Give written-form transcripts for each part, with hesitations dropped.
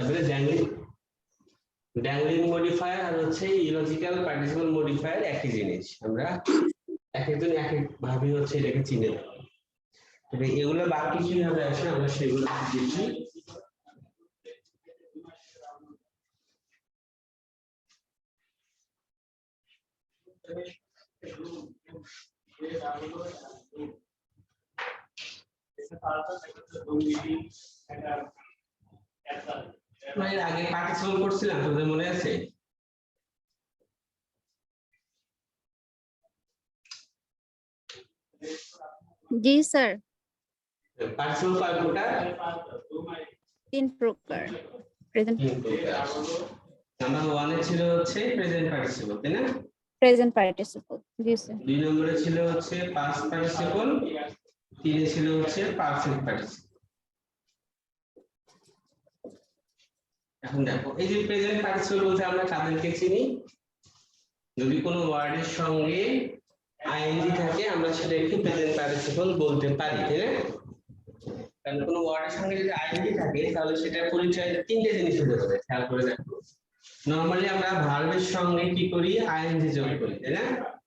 তারপরে dangling modifier আর হচ্ছে illogical participle modifier একই জিনিস, আমরা এক একজন এক এক ভাবে হচ্ছে এটাকে চিনে নেব। তবে এগুলো বাকি কিভাবে আসে আমরা সেগুলো দেখি। আগে পার্টিসিপল করছিলাম, তোদের মনে আছে? জি স্যার। পার্টিসিপল কয় প্রকার? 3 প্রকার। প্রেজেন্ট নাম্বার 1 এ ছিল হচ্ছে প্রেজেন্ট পার্টিসিপল, তাই না? Present participle. জি স্যার। 2 নম্বরে ছিল হচ্ছে পাস্ট পার্টিসিপল, 3 এ ছিল হচ্ছে পারফেক্ট পার্টিসিপল। এখন দেখো এই যে প্রেজেন্ট পার্টিসিপল বলতে আমরা কাদেরকে চিনি? যদি কোনো ওয়ার্ডের সঙ্গে আইএনজি থাকে আমরা সেটাকে প্রেজেন্ট পার্টিসিপল বলতে পারি, তাই না? কারণ কোনো ওয়ার্ডের সঙ্গে যদি আইএনজি থাকে তাহলে সেটা পরিচয় তিনটে জিনিস হতে পারে, খেয়াল করে দেখো। নরমালি আমরা ভার্বের সঙ্গে কি করি? আইএনজি যোগ করি, তাই না?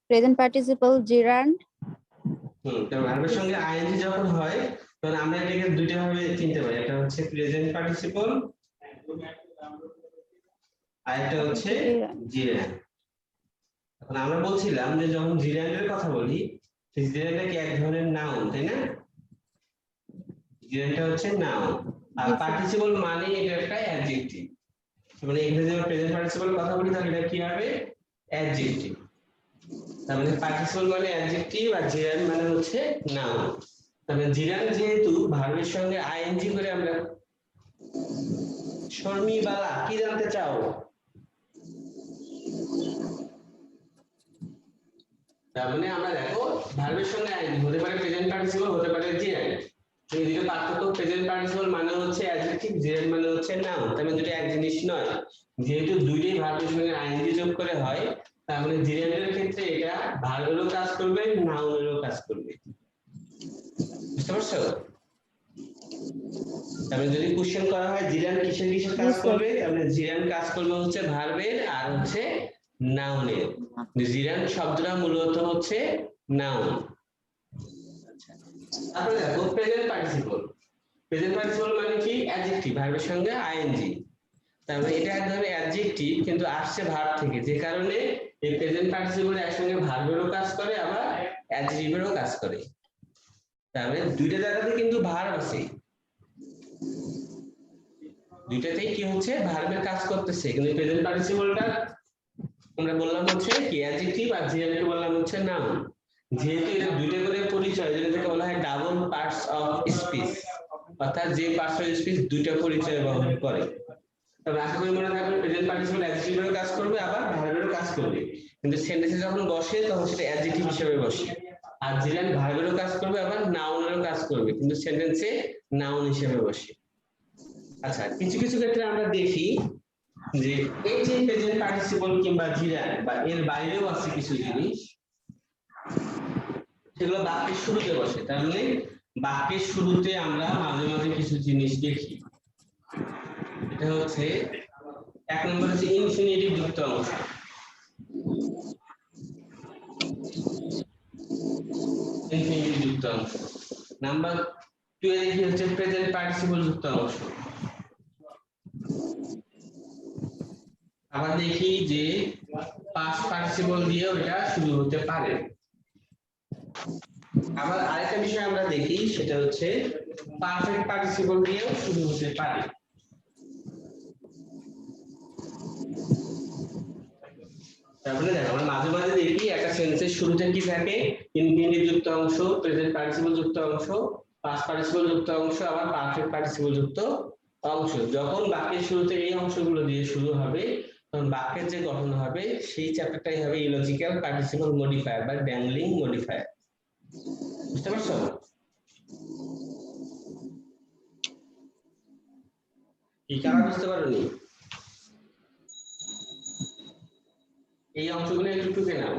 Present participle জিরান্ড। তো ভার্বের সঙ্গে আইএনজি যখন হয় তখন আমরা এটাকে দুইটা ভাবে চিনতে পারি, একটা হচ্ছে প্রেজেন্ট পার্টিসিপল আর একটা হচ্ছে জিরান্ড। এখন আমরা বলছিলাম যে যখন জিরান্ডের কথা বলি, সেই জিরান্ডটা কি এক ধরনের নাউন, তাই না? জিরান্ডটা হচ্ছে নাউন আর পার্টিসিপল মানে এটা একটা অ্যাডজেক্টিভ। মানে এখানে যখন প্রেজেন্ট পার্টিসিপল কথা বলি তাহলে এটা কি হবে? অ্যাডজেক্টিভ। তার মানে পার্টিসিপল মানে অ্যাডজেক্টিভ আর জিরান্ড মানে হচ্ছে নাউন। তাহলে জিরান্ড যেহেতু ভার্বের সঙ্গে আইএনজি করে আমরা, শর্মি বালা কি জানতে চাও? তার মানে আমরা দেখো ভার্বের সঙ্গে আইএনজি হতে পারে প্রেজেন্ট পার্টিসিপল, হতে পারে জিরান্ড। এই দুটো পার্থক্য, প্রেজেন্ট পার্টিসিপল মানে হচ্ছে অ্যাডজেক্টিভ, জিরান্ড মানে হচ্ছে নাউন। তার মানে দুটো এক জিনিস নয়। যেহেতু দুইটাই ভার্বের সঙ্গে আইএনজি যোগ করে হয়, তার মানে জিরান্ডের ক্ষেত্রে এটা ভার্বেরও কাজ করবে, নাউনেরও কাজ করবে। বুঝতে পারছো? তাহলে যদি কোশ্চেন করা হয় জিরান্ড কিসের কিসের কাজ করবে, তাহলে জিরান্ড কাজ করবে হচ্ছে ভার্বের আর হচ্ছে নাউনের। জিরান্ড শব্দটা মূলত হচ্ছে নাউন। তারপরে দেখো প্রেজেন্ট পার্টিসিপল। প্রেজেন্ট পার্টিসিপল মানে কি? অ্যাডজেক্টিভ, ভার্বের সঙ্গে আইএনজি। তার মানে এটা এক ধরনের অ্যাডজেক্টিভ কিন্তু আসছে ভার্ব থেকে, যে কারণে এই প্রেজেন্ট পার্টিসিপল একসঙ্গে ভার্বেরও কাজ করে আবার অ্যাডজেক্টিভেরও কাজ করে। তার মানে দুইটা জায়গাতে কিন্তু ভার্ব আছে, দুইটাতেই কি হচ্ছে? ভার্বের কাজ করতেছে। কিন্তু প্রেজেন্ট পার্টিসিপলটা আমরা বললাম হচ্ছে কি? অ্যাডজেক্টিভ, আর জিরান্ডকে বললাম হচ্ছে নাউন। যেহেতু এটা দুইটা করে পরিচয়, যেটাকে বলা হয় ডাবল পার্টস অফ স্পিচ, অর্থাৎ যে পার্টস অফ স্পিচ দুইটা পরিচয় বহন করে। তবে আশা করি মনে রাখবেন প্রেজেন্ট পার্টিসিপল অ্যাডজেক্টিভেরও কাজ করবে আবার ভার্বেরও কাজ করবে, কিন্তু সেন্টেন্সে যখন বসে তখন সেটা অ্যাডজেক্টিভ হিসেবে বসে। আর জিরান্ড ভার্বেরও কাজ করবে আবার নাউনেরও কাজ করবে, কিন্তু সেন্টেন্সে নাউন হিসেবে বসে। আচ্ছা, কিছু কিছু ক্ষেত্রে আমরা দেখি যে এই যে প্রেজেন্ট পার্টিসিপল কিংবা জিরান্ড বা এর বাইরেও আছে কিছু জিনিস, সেগুলো বাক্যের শুরুতে বসে। তার মানে বাক্যের শুরুতে আমরা মাঝে মাঝে কিছু জিনিস দেখি। এটা হচ্ছে এক নম্বর হচ্ছে ইনফিনিটিভ যুক্ত অংশ। ইনফিনিটিভ যুক্ত অংশ। নাম্বার 2 এ দেখি হচ্ছে প্রেজেন্ট পার্টিসিপল যুক্ত অংশ। আবার দেখি যে পাস্ট পার্টিসিপল দিয়েও এটা শুরু হতে পারে। আবার আরেকটা বিষয় আমরা দেখি, সেটা হচ্ছে পারফেক্ট পার্টিসিপল দিয়েও শুরু হতে পারে। তারপরে দেখো আমরা মাঝে মাঝে দেখি একটা সেন্টেন্সের শুরুতে কি থাকে? ইনফিনিটিভ যুক্ত অংশ, প্রেজেন্ট পার্টিসিপল যুক্ত অংশ, পাস্ট পার্টিসিপল যুক্ত অংশ, আবার পারফেক্ট পার্টিসিপল যুক্ত অংশ। যখন বাক্যের শুরুতে এই অংশগুলো দিয়ে শুরু হবে তখন বাক্যের যে গঠন হবে সেই চ্যাপ্টারটাই হবে ইলজিক্যাল পার্টিসিপল মডিফায়ার বা ড্যাংলিং মডিফায়ার। বুঝতে পারছো? কি কারা বুঝতে পারোনি? এই অংশগুলো একটু টুকে নাও।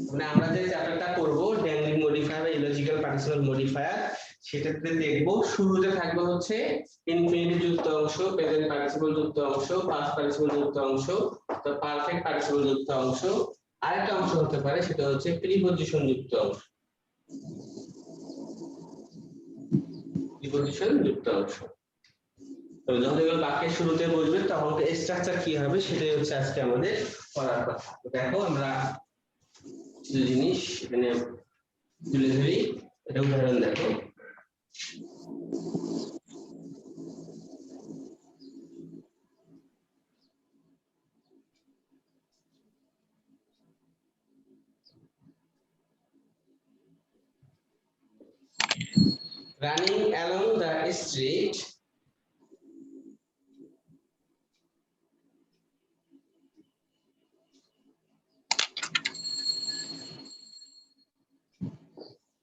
মানে আমরা যে চ্যাপ্টারটা করব ড্যাংলিং মডিফায়ার বা ইলজিক্যাল পার্টিসিপল মডিফায়ার, সেটাতে দেখবো শুরুতে থাকবে হচ্ছে ইনফিনিটিভ যুক্ত অংশ, প্রেজেন্ট পার্টিসিপল যুক্ত অংশ, পাস্ট পার্টিসিপল যুক্ত অংশ, তো পারফেক্ট পার্টিসিপল যুক্ত অংশ। আরেকটা অংশ হতে পারে সেটা হচ্ছে প্রিপজিশন যুক্ত অংশ, প্রিপজিশন যুক্ত অংশ। তো যখন এগুলো বাক্যের শুরুতে বসবে তখন স্ট্রাকচার কি হবে সেটাই হচ্ছে আজকে আমাদের পড়ার কথা। তো দেখো আমরা কিছু জিনিস এখানে তুলে ধরি, এটা উদাহরণ দেখো। Running along the street,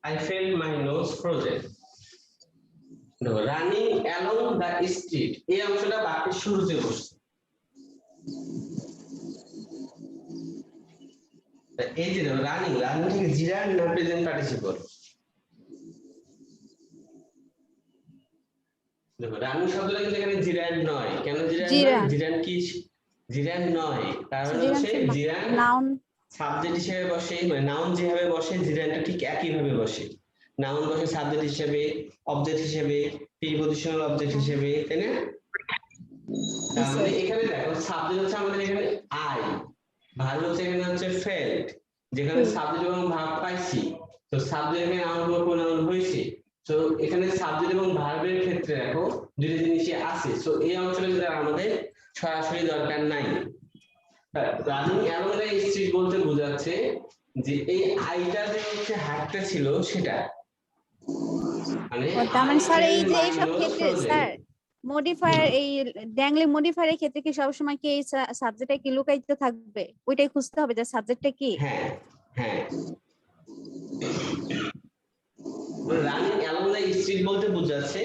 I felt my nose frozen. Running along the street এই অংশটা বাক্যের শুরুতে বসছে। এই যে রানিং, রানিং থেকে জিরান না প্রেজেন্ট পার্টিসিপল? দেখো রানিং শব্দটা কিন্তু এখানে জিরান নয়। কেন জিরান নয়? জিরান। জিরান কি জিরান নয়, কারণ হচ্ছে জিরান নাউন সাবজেক্ট হিসেবে বসে, মানে নাউন যেভাবে বসে জিরানটা ঠিক একই ভাবে বসে। নাউন বসে সাবজেক্ট হিসেবে, অবজেক্ট হিসেবে, প্রিপজিশনাল অবজেক্ট হিসেবে, তাই না? তাহলে এখানে দেখো সাবজেক্ট হচ্ছে আমাদের এখানে আই, ভার্ব হচ্ছে এখানে হচ্ছে ফেল্ট, যেখানে সাবজেক্ট এবং ভার্ব পাইছি। তো সাবজেক্ট এখানে নাউন বা প্রোনাউন হয়েছে। তো এখানে সাবজেক্ট এবং ভার্বের ক্ষেত্রে দেখো দুটো জিনিসই আছে। সো এই অংশটা কিন্তু আমাদের সরাসরি দরকার নাই। রানিং অ্যালং দ্য স্ট্রিট বলতে বোঝাচ্ছে যে এই আইটা যে হচ্ছে হাঁটতে ছিল সেটা, মানে তার মানে স্যার এই যে এইসব ক্ষেত্রে স্যার মডিফায়ার, এই ড্যাংলিং মডিফায়ারের ক্ষেত্রে কি সবসময় কি এই সাবজেক্টটা কি লুকায়িত থাকবে? ওইটাই খুঁজতে হবে যে সাবজেক্টটা কি। হ্যাঁ হ্যাঁ, রানিং অ্যালং দ্য স্ট্রিট বলতে বোঝাচ্ছে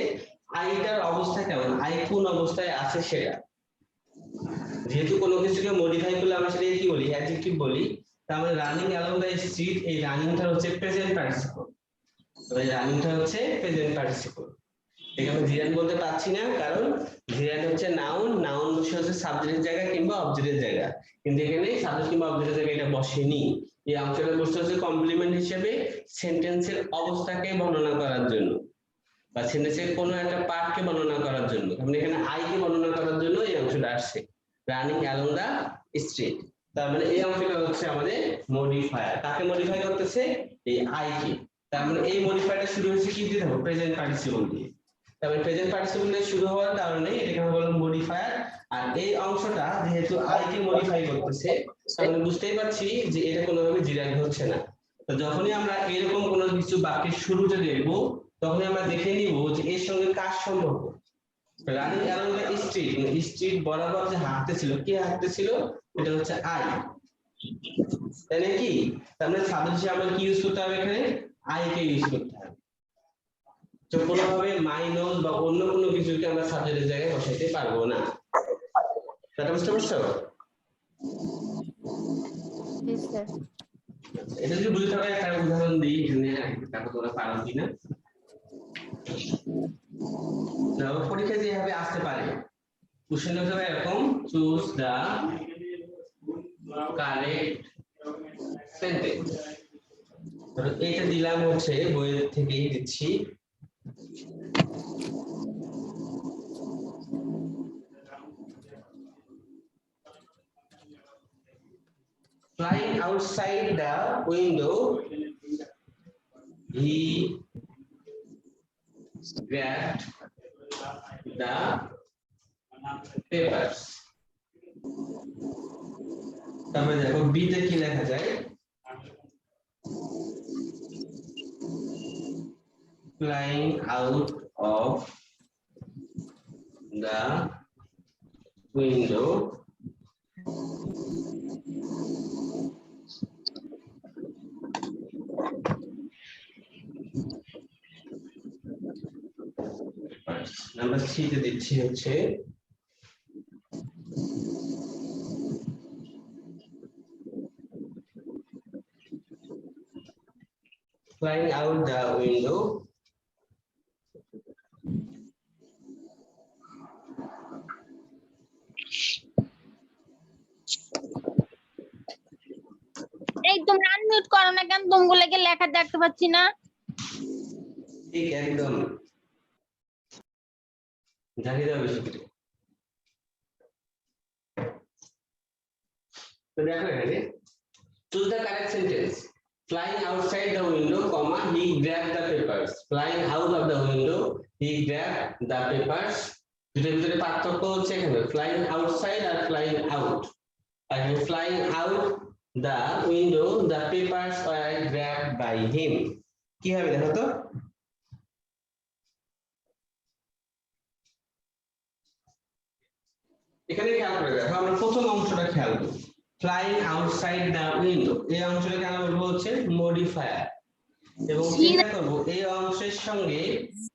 আইটার অবস্থা কেমন, আই কোন অবস্থায় আছে সেটা। যেহেতু কোনো কিছুকে মডিফাই করলে আমরা সেটাকে কি বলি, অ্যাডজেক্টিভ বলি। তার মানে রানিং অ্যালং দ্য স্ট্রিট, এই রানিংটা হচ্ছে প্রেজেন্ট পার্টিসিপল। তো এই রানিংটা হচ্ছে প্রেজেন্ট পার্টিসিপল। এখানে জিরান বলতে পারছি না, কারণ জিরান হচ্ছে নাউন, নাউন বসে হচ্ছে সাবজেক্টের জায়গা কিংবা অবজেক্টের জায়গা, কিন্তু এখানে সাবজেক্ট কিংবা অবজেক্টের জায়গায় এটা বসেনি। এই অংশটা বসে হচ্ছে কমপ্লিমেন্ট হিসেবে সেন্টেন্সের অবস্থাকে বর্ণনা করার জন্য, বা সেন্টেন্সের কোনো একটা পার্টকে বর্ণনা করার জন্য। মানে এখানে আই কে বর্ণনা করার জন্য এই অংশটা আসছে, রানিং অ্যালং দা স্ট্রিট। তার মানে এই অংশটা হচ্ছে আমাদের মডিফায়ার। কাকে মডিফাই করতেছে? এই আই কে। তার মানে এই মডিফায়ারটা শুরু হচ্ছে কি দিয়ে? দেখো প্রেজেন্ট পার্টিসিপল দিয়ে। তার মানে প্রেজেন্ট পার্টিসিপল দিয়ে শুরু হওয়ার কারণে এটাকে আমরা বললাম মডিফায়ার। আর এই অংশটা যেহেতু আই কে মডিফাই করতেছে, তার মানে বুঝতেই পারছি যে এটা কোনোভাবে জিরাইভ হচ্ছে না। তো যখনই আমরা এরকম কোনো কিছু বাক্যের শুরুতে দেখবো, তখন আমরা দেখে নিব যে এর সঙ্গে কার সম্পর্ক। Running along the street, street বরাবর যে হাঁটতেছিল, কে হাঁটতেছিল? এটা হচ্ছে আই, তাই নাকি? তার মানে সাবজেক্ট হিসেবে আমরা কি ইউজ করতে হবে? এখানে আই কে ইউজ করতে হবে। তো কোনোভাবে মাইনস বা অন্য কোনো কিছুকে আমরা সাবজেক্টের জায়গায় বসাইতে পারবো না। এটা বুঝতে পারছো? এটা যদি বুঝতে পারে একটা উদাহরণ দিই এখানে, তারপর তোমরা পারো কিনা। পরীক্ষা যেভাবে আসতে পারে, কোশ্চেনটা হবে এরকম: চুজ দা কারেক্ট সেন্টেন্স। এটা দিলাম হচ্ছে বই থেকেই দিচ্ছি। Flying outside the window, he grabbed the papers. তারপরে দেখো বি তে কি লেখা যায়? Flying out of the window, number 3 তে দিচ্ছি হচ্ছে flying out the window, এই তোমরা আনমিউট করো না কেন? তোমাগুলোকে লেখা দেখতে পাচ্ছি না। ঠিক একদম জানিয়ে দাও বেশি করে। তো দেখো এখানে choose the correct sentence. Flying outside the window, comma, he grabbed the papers. Flying out of the window, he grabbed the papers. দুটোর ভিতরে পার্থক্য হচ্ছে এখানে flying outside R flying out. R flying out the window, the papers were grabbed by him. কি হবে দেখো তো? এখানে খেয়াল করে দেখো, আমরা প্রথম অংশটা খেয়াল করি। ফ্লাইং আউটসাইড দ্য উইন্ডো, এই অংশটাকে আমরা বলবো হচ্ছে মডিফায়ার, এবং চিন্তা করবো এই অংশের সঙ্গে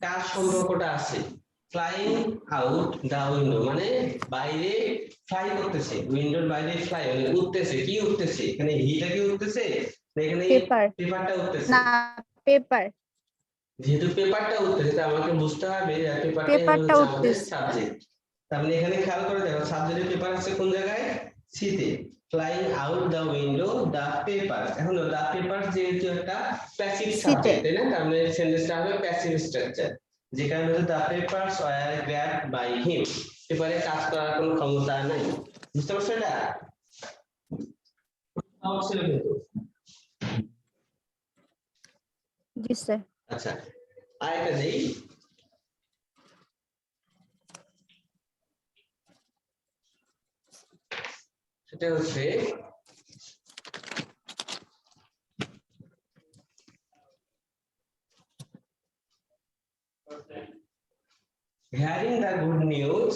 কার সম্পর্কটা আছে। ফ্লাইং আউট দ্য উইন্ডো মানে বাইরে ফ্লাই করতেছে, উইন্ডোর বাইরে ফ্লাই মানে উঠতেছে। কি উঠতেছে এখানে? হিটা কি উঠতেছে না এখানে পেপারটা উঠতেছে? না, পেপার। যেহেতু পেপারটা উঠতেছে তা আমাকে বুঝতে হবে যে পেপারটা হচ্ছে আমাদের সাবজেক্ট। তার মানে এখানে খেয়াল করে দেখো সাবজেক্টের পেপার আছে কোন জায়গায়? সি তে। Flying out the window the paper, এখন দ্য পেপার যেহেতু একটা প্যাসিভ সাবজেক্ট তাই না, তার মানে সেন্টেন্সটা হবে প্যাসিভ স্ট্রাকচার, যেখানে হচ্ছে the papers were grabbed by him, পেপারে কাজ করার কোনো ক্ষমতা নাই। বুঝতে পারছো এটা? অবশ্যই কিন্তু। জি স্যার। আচ্ছা আরেকটা দেই, সেটা হচ্ছে hearing the good news,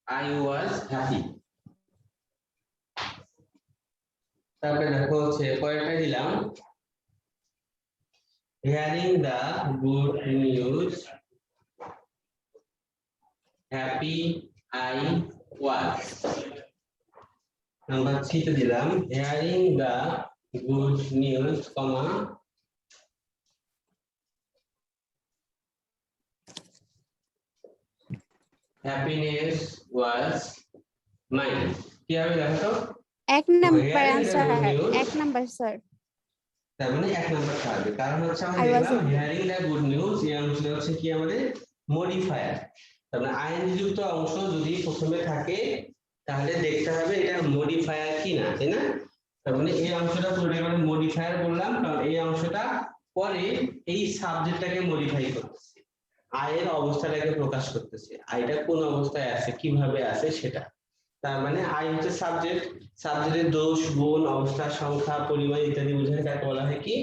I was happy. তারপরে দেখো হচ্ছে পরেরটা দিলাম hearing the good news, happy I was. Number 3 তে দিলাম hearing the good news, comma, happiness was mine. কি হবে দেখো তো? এক নাম্বার आंसर, এক নাম্বার স্যার। তার মানে এক নাম্বার থাকবে, কারণ হচ্ছে আমরা দেখলাম হিয়ারিং দ্য গুড নিউজ এই অংশটা হচ্ছে কি আমাদের মডিফায়ার। তার মানে আইএনজি যুক্ত অংশ যদি প্রথমে থাকে তাহলে দেখতে হবে এটা মডিফায়ার কিনা, তাই না? তার মানে এই অংশটা পুরোটাই আমরা মডিফায়ার বললাম, কারণ এই অংশটা পরে এই সাবজেক্টটাকে মডিফাই করতেছে, আয়ের অবস্থাটাকে প্রকাশ করতেছে, আইটা কোন অবস্থায় আছে কিভাবে আছে সেটা। তার মানে আই হচ্ছে সাবজেক্ট, সাবজেক্টের দোষ গুণ অবস্থা সংখ্যা পরিমাণ ইত্যাদি বোঝায় তাকে বলা হয় কি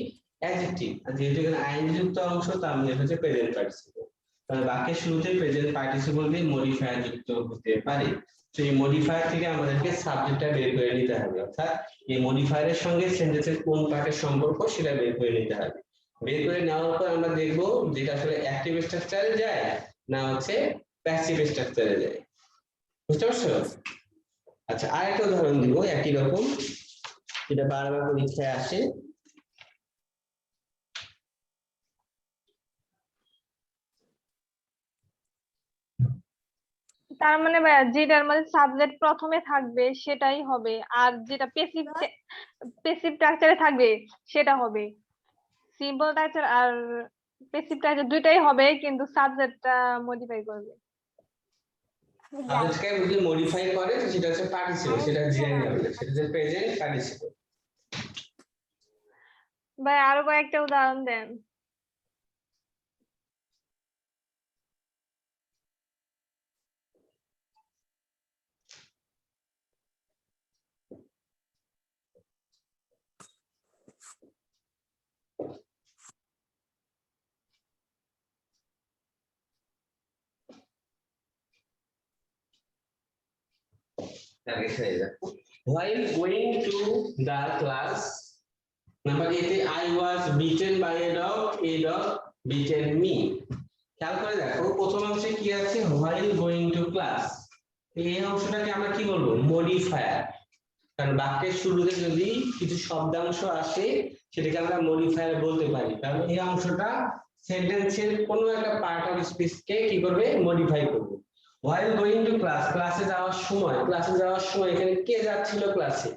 অ্যাডজেক্টিভ। আর যেহেতু এখানে আইএনজি যুক্ত অংশ তার মানে এটা হচ্ছে প্রেজেন্ট পার্টিসিপল, তাহলে বাক্যের শুরুতে প্রেজেন্ট পার্টিসিপল দিয়ে মডিফায়ার যুক্ত হতে পারে। তো এই মডিফায়ার থেকে আমাদেরকে সাবজেক্টটা বের করে নিতে হবে, অর্থাৎ এই মডিফায়ারের সঙ্গে সেন্টেন্সের কোন পার্টের সম্পর্ক সেটা বের করে নিতে হবে। বের করে নেওয়ার পর আমরা দেখবো যেটা আসলে অ্যাক্টিভ স্ট্রাকচারে যায় না হচ্ছে প্যাসিভ স্ট্রাকচারে যায়। বুঝতে পারছো? আচ্ছা আরেকটা উদাহরণ দিব একই রকম, এটা বারবার পরীক্ষায় আসে। তার মানে ভাইয়া যেটার মধ্যে সাবজেক্ট প্রথমে থাকবে সেটাই হবে, আর যেটা পেসিভ স্ট্রাকচারে থাকবে সেটা হবে। সিম্পল স্ট্রাকচার আর পেসিভ স্ট্রাকচার দুইটাই হবে, কিন্তু সাবজেক্টটা মডিফাই করবে। সাবজেক্টকে যদি মডিফাই করে সেটা হচ্ছে পার্টিসিপল, সেটা জেনে যাবে, সেটা হচ্ছে প্রেজেন্ট পার্টিসিপল। ভাই আরো কয়েকটা উদাহরণ দেন। While going to the class, number 8 A I was beaten by a dog beaten me. খেয়াল করে দেখো প্রথম অংশে কি আছে while going to class, এই অংশটাকে আমরা কি বলবো মডিফায়ার, কারণ বাক্যের শুরুতে যদি কিছু শব্দাংশ আসে সেটাকে আমরা মডিফায়ার বলতে পারি, কারণ এই অংশটা সেন্টেন্সের কোনো একটা পার্ট অফ স্পিচকে কি করবে মডিফাই করবে। while going to class, ক্লাসে যাওয়ার সময় এখানে কে যাচ্ছিল ক্লাসে?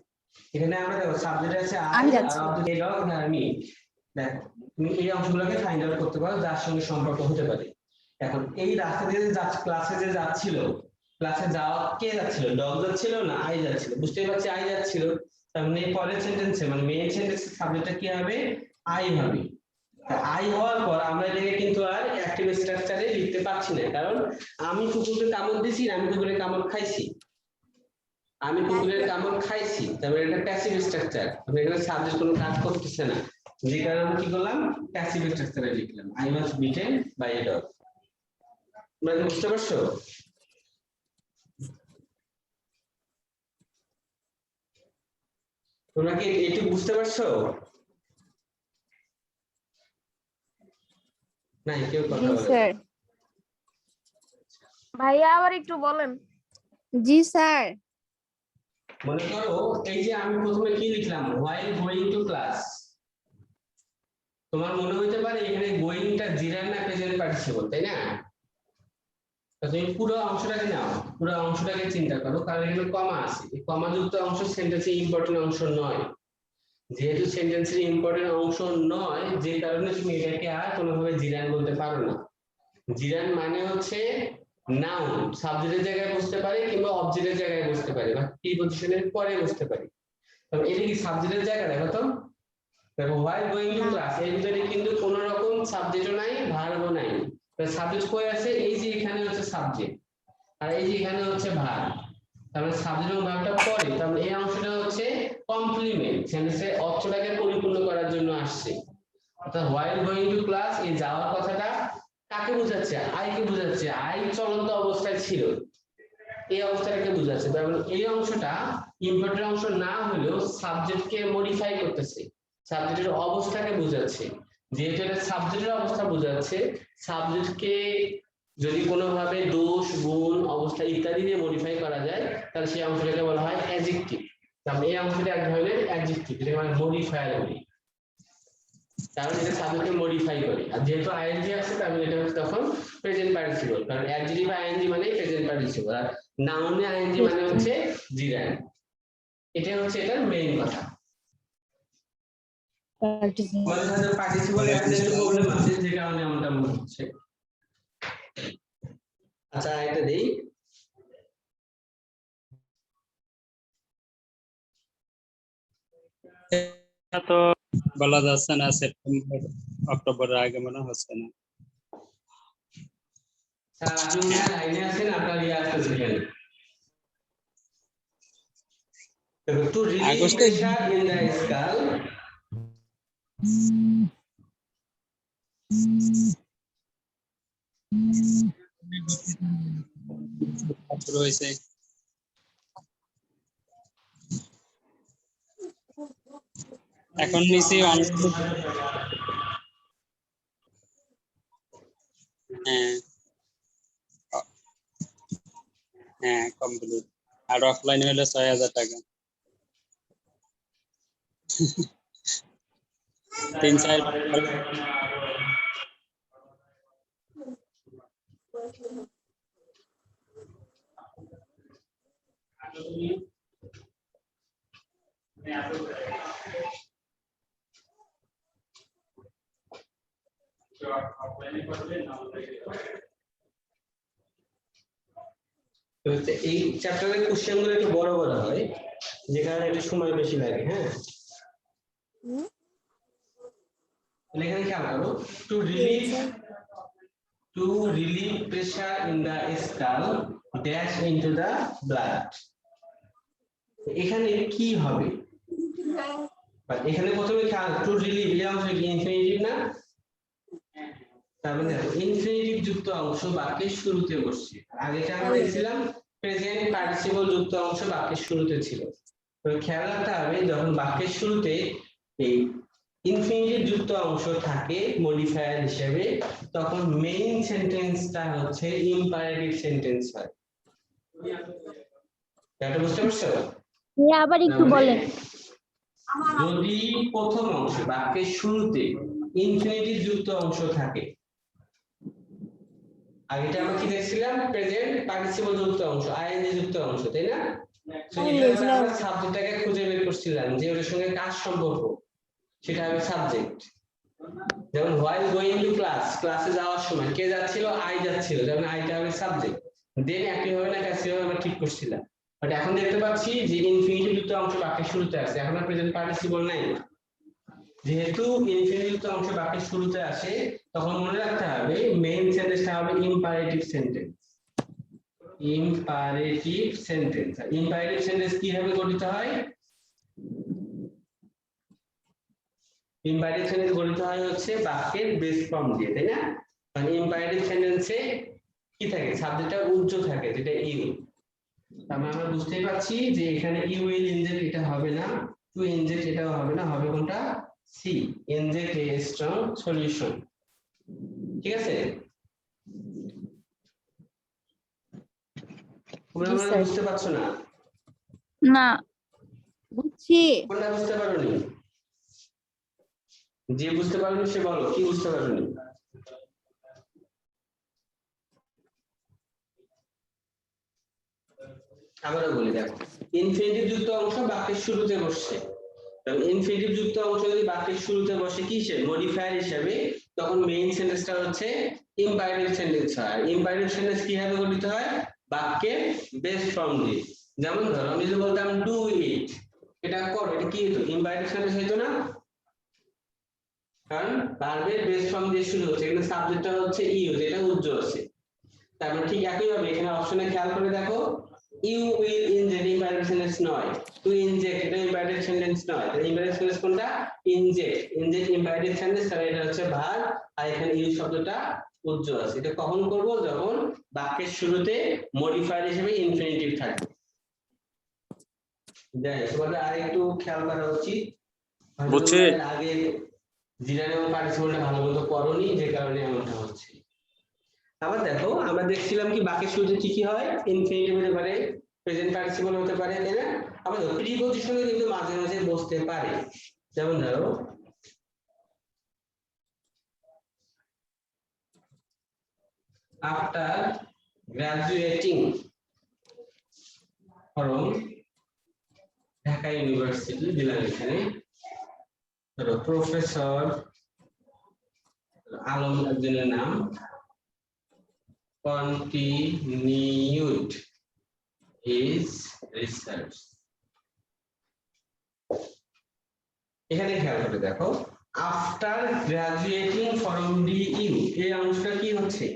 এখানে আমরা দেখো সাবজেক্ট আছে I আমি আর যাচ্ছি। অবজেক্ট ডগ আর মি। দেখো তুমি এই অংশগুলোকে ফাইন্ড আউট করতে পারো যার সঙ্গে সম্পর্ক হতে পারে। এখন এই রাস্তা দিয়ে ক্লাসে যে যাচ্ছিল, ক্লাসে যাওয়া কে যাচ্ছিল? ডগ যাচ্ছিল না আই যাচ্ছিল? বুঝতেই পারছি আই যাচ্ছিল। তার মানে পরের সেন্টেন্সে মানে মেইন সেন্টেন্সের সাবজেক্টটা কি হবে? আই হবে। আই হওয়ার পর আমরা এটাকে কিন্তু আর অ্যাক্টিভ স্ট্রাকচারে লিখতে পারছি না, কারণ আমি কুকুরকে কামড় দিছি, আমি কুকুরের কামড় খাইছি। আমি কুকুরের কামড় খাইছি, তারপরে এটা প্যাসিভ স্ট্রাকচার, আমরা এখানে সাবজেক্ট কোনো কাজ করতেছে না, যে কারণে আমি কি করলাম? প্যাসিভ স্ট্রাকচারে লিখলাম I was beaten by a dog. মানে বুঝতে পারছো? তোমরা কি এটি বুঝতে পারছো? না কেউ কথা জি বলে না। স্যার। ভাইয়া আবার একটু বলেন। জি স্যার। মনে করো এই যে আমি প্রথমে কি লিখলাম? while going to class। তোমার মনে হইতে পারে এখানে গোয়িংটা জিরার না প্রেজেন্ট পার্টিসিপল, তাই না? তো তুমি পুরো অংশটাকে নাও, পুরো অংশটাকে চিন্তা করো, কারণ এখানে কমা আছে। এই কমা যুক্ত অংশ সেন্টেন্সের ইম্পর্টেন্ট অংশ নয়। যেহেতু সেন্টেন্সের ইম্পর্টেন্ট অংশ নয়, যে কারণে তুমি এটাকে আর কোনোভাবে জিরান বলতে পারো না। জিরান মানে হচ্ছে নাউন, সাবজেক্টের জায়গায় বসতে পারে কিংবা অবজেক্টের জায়গায় বসতে পারে বা প্রিপজিশনের পরে বসতে পারে। তবে এটা কি সাবজেক্টের জায়গা? দেখো তো, দেখো while going to class এর ভিতরে কিন্তু কোনো রকম সাবজেক্টও নাই, ভার্বও নাই। সাবজেক্ট কই আছে? এই যে এখানে হচ্ছে সাবজেক্ট, আর এই যে এখানে হচ্ছে ভার্ব। তাহলে সাবজেক্ট এবং ভার্বটা পরে, তাহলে এই অংশটা হচ্ছে কমপ্লিমেন্ট, সেন্টেন্সের অর্থটাকে পরিপূর্ণ করার জন্য আসছে। অর্থাৎ while going to class এই যাওয়ার কথাটা কাকে বোঝাচ্ছে? আই কে বোঝাচ্ছে। আই চলন্ত অবস্থায় ছিল, এই অবস্থাটাকে বোঝাচ্ছে। তার মানে এই অংশটা ইম্পর্টেন্ট অংশ না হলেও সাবজেক্টকে মডিফাই করতেছে, সাবজেক্টের অবস্থাকে বোঝাচ্ছে। যেহেতু এটা সাবজেক্টের অবস্থা বোঝাচ্ছে, সাবজেক্টকে যদি কোনোভাবে দোষ, গুণ, অবস্থা ইত্যাদি দিয়ে মডিফাই করা যায়, তাহলে সেই অংশটাকে বলা হয় অ্যাডজেক্টিভ। তাহলে এই অংশটা এক ধরনের অ্যাডজেক্টিভ, যেটাকে আমরা মডিফায়ার বলি, কারণ এটা সাবজেক্টকে মডিফাই করে। আর যেহেতু আইএনজি আছে, তার মানে এটা হচ্ছে তখন প্রেজেন্ট পার্টিসিপল, কারণ অ্যাডজেক্টিভ আইএনজি মানে প্রেজেন্ট পার্টিসিপল, আর নাউনে আইএনজি মানে হচ্ছে জিরান। এটা হচ্ছে এটার মেইন কথা। আমাদের সাথে পার্টিসিপলে একটা প্রবলেম আছে, যে কারণে এমনটা মনে হচ্ছে। আচ্ছা এটা দেই, তো বলা যাচ্ছে না, সেপ্টেম্বর অক্টোবরের আগে মনে হচ্ছে না। আপনি লাইনে আছেন, আপনার ইয়ে আসতেছে এখানে। To relieve pressure in the skull, শুরু হয়েছে। এখন নিচে হ্যাঁ কমপ্লিট। আর অফলাইন হলে ৬,০০০ টাকা। ৩-৪ এই চ্যাপ্টারের কোশ্চেন গুলো একটু বড় বড় হয়, যে কারণে একটু সময় বেশি লাগে। হ্যাঁ, এখানে খেয়াল করো, to relieve pressure in the skull dash into the blood। এখানে কি হবে? এখানে প্রথমে খেয়াল, to relieve এই অংশ কি ইনফিনিটিভ না? তার মানে দেখো ইনফিনিটিভ যুক্ত অংশ বাক্যের শুরুতে বসছে, আগেটা আমরা দেখছিলাম প্রেজেন্ট পার্টিসিপল যুক্ত অংশ বাক্যের শুরুতে ছিল। তো খেয়াল রাখতে হবে, যখন বাক্যের শুরুতে এই ইনফিনিটিভ যুক্ত অংশ থাকে মডিফায়ার হিসেবে, তখন মেইন সেন্টেন্সটা হচ্ছে ইম্পারেটিভ সেন্টেন্স হয়। এটা বুঝতে পারছো? আবার একটু বলেন। যদি প্রথম অংশে বাক্যের শুরুতে ইনফিনিটিভ যুক্ত অংশ থাকে, আগেটা আমরা কি দেখছিলাম প্রেজেন্ট পার্টিসিপল যুক্ত অংশ আইএনজি যুক্ত অংশ তাই না তো হ্যাঁ, এখানে বুঝলাম। আমরা সাবজেক্টটাকে খুঁজে বের করছিলাম যে ওর সঙ্গে কার সম্পর্ক সেটা হবে সাবজেক্ট যেমন while going to class ক্লাসে যাওয়ার সময় কে যাচ্ছিল আই যাচ্ছিল যেমন আইটা হবে সাবজেক্ট দেন একই হবে না প্যাসিভ হবে আমরা ঠিক করছিলাম বাট এখন দেখতে পাচ্ছি যে ইনফিনিটিভ যুক্ত অংশ বাক্যের শুরুতে আছে এখন আর প্রেজেন্ট পার্টিসিপল নাই যেহেতু ইনফিনিটিভ যুক্ত অংশ বাক্যের শুরুতে আসে তখন মনে রাখতে হবে মেইন সেন্টেন্সটা হবে imperative sentence imperative sentence imperative sentence কিভাবে গঠিত হয় ইম্পারেটিভ সেন্টেন্স গঠিত হয় হচ্ছে বাক্যের বেস ফর্ম দিয়ে তাই না মানে ইম্পারেটিভ সেন্টেন্সে কি থাকে সাবজেক্টটা উজ্জ থাকে যেটা ইউ তার মানে আমরা বুঝতেই পারছি যে এখানে ইউ উইল ইনজেক্ট এটা হবে না টু ইনজেক্ট এটাও হবে না হবে কোনটা C inject a strong solution ঠিক আছে তোমরা জি, স্যার। বুঝতে পারছো না না বুঝছি কোনটা বুঝতে পারোনি যে বুঝতে পারোনি সে বলো কি বুঝতে পারোনি আবারও বলি দেখো ইনফিনিটিভ যুক্ত অংশ বাক্যের শুরুতে বসছে তখন ইনফিনিটিভ যুক্ত অংশ যদি বাক্যের শুরুতে বসে কি হিসেবে মডিফায়ার হিসেবে তখন মেইন সেন্টেন্সটা হচ্ছে ইম্পারেটিভ সেন্টেন্স হয় ইম্পারেটিভ সেন্টেন্স কিভাবে গঠিত হয় বাক্যের বেস ফর্ম দিয়ে যেমন ধরো আমি যদি বলতাম ডু ইট এটা করো এটা কি হতো ইম্পারেটিভ সেন্টেন্স হইতো না কারণ ভার্বের বেস ফর্ম দিয়ে শুরু হচ্ছে এখানে সাবজেক্টটা হচ্ছে ইউ যেটা উজ্জ্বল আছে তারপর ঠিক একই ভাবে এখানে অপশনে খেয়াল করে দেখো you will inject imperative sentence নয় টু ইনজেক্ট এটা ইম্পারেটিভ সেন্টেন্স নয় তাহলে ইম্পারেটিভ সেন্টেন্স কোনটা ইনজেক্ট ইম্পারেটিভ সেন্টেন্স তাহলে এটা হচ্ছে ভার্ব আর এখানে ইউ শব্দটা উজ্জ্বল আছে এটা কখন করব যখন বাক্যের শুরুতে মডিফায়ার হিসেবে ইনফিনিটিভ থাকবে যাই তোমাদের আরেকটু খেয়াল করা উচিত বুঝছি। আগে জিরান এবং পার্টিসিপলটা ভালো মতো করোনি যে কারণে এমনটা হচ্ছে আবার দেখো আমরা দেখছিলাম কি বাক্যের শুরুতে কি কি হয় ইনফিনিটিভ হতে পারে প্রেজেন্ট পার্টিসিপল হতে পারে তাই না আবার প্রিপজিশনে কিন্তু মাঝে মাঝে বসতে পারে যেমন ধরো after graduating from Dhaka university দিলাম এখানে ধরো প্রফেসর আলম একজনের নাম continued his research এখানে খেয়াল করে দেখো আফটার গ্রাজুয়েটিং ফ্রম ডিইউ এই অংশটা কি হচ্ছে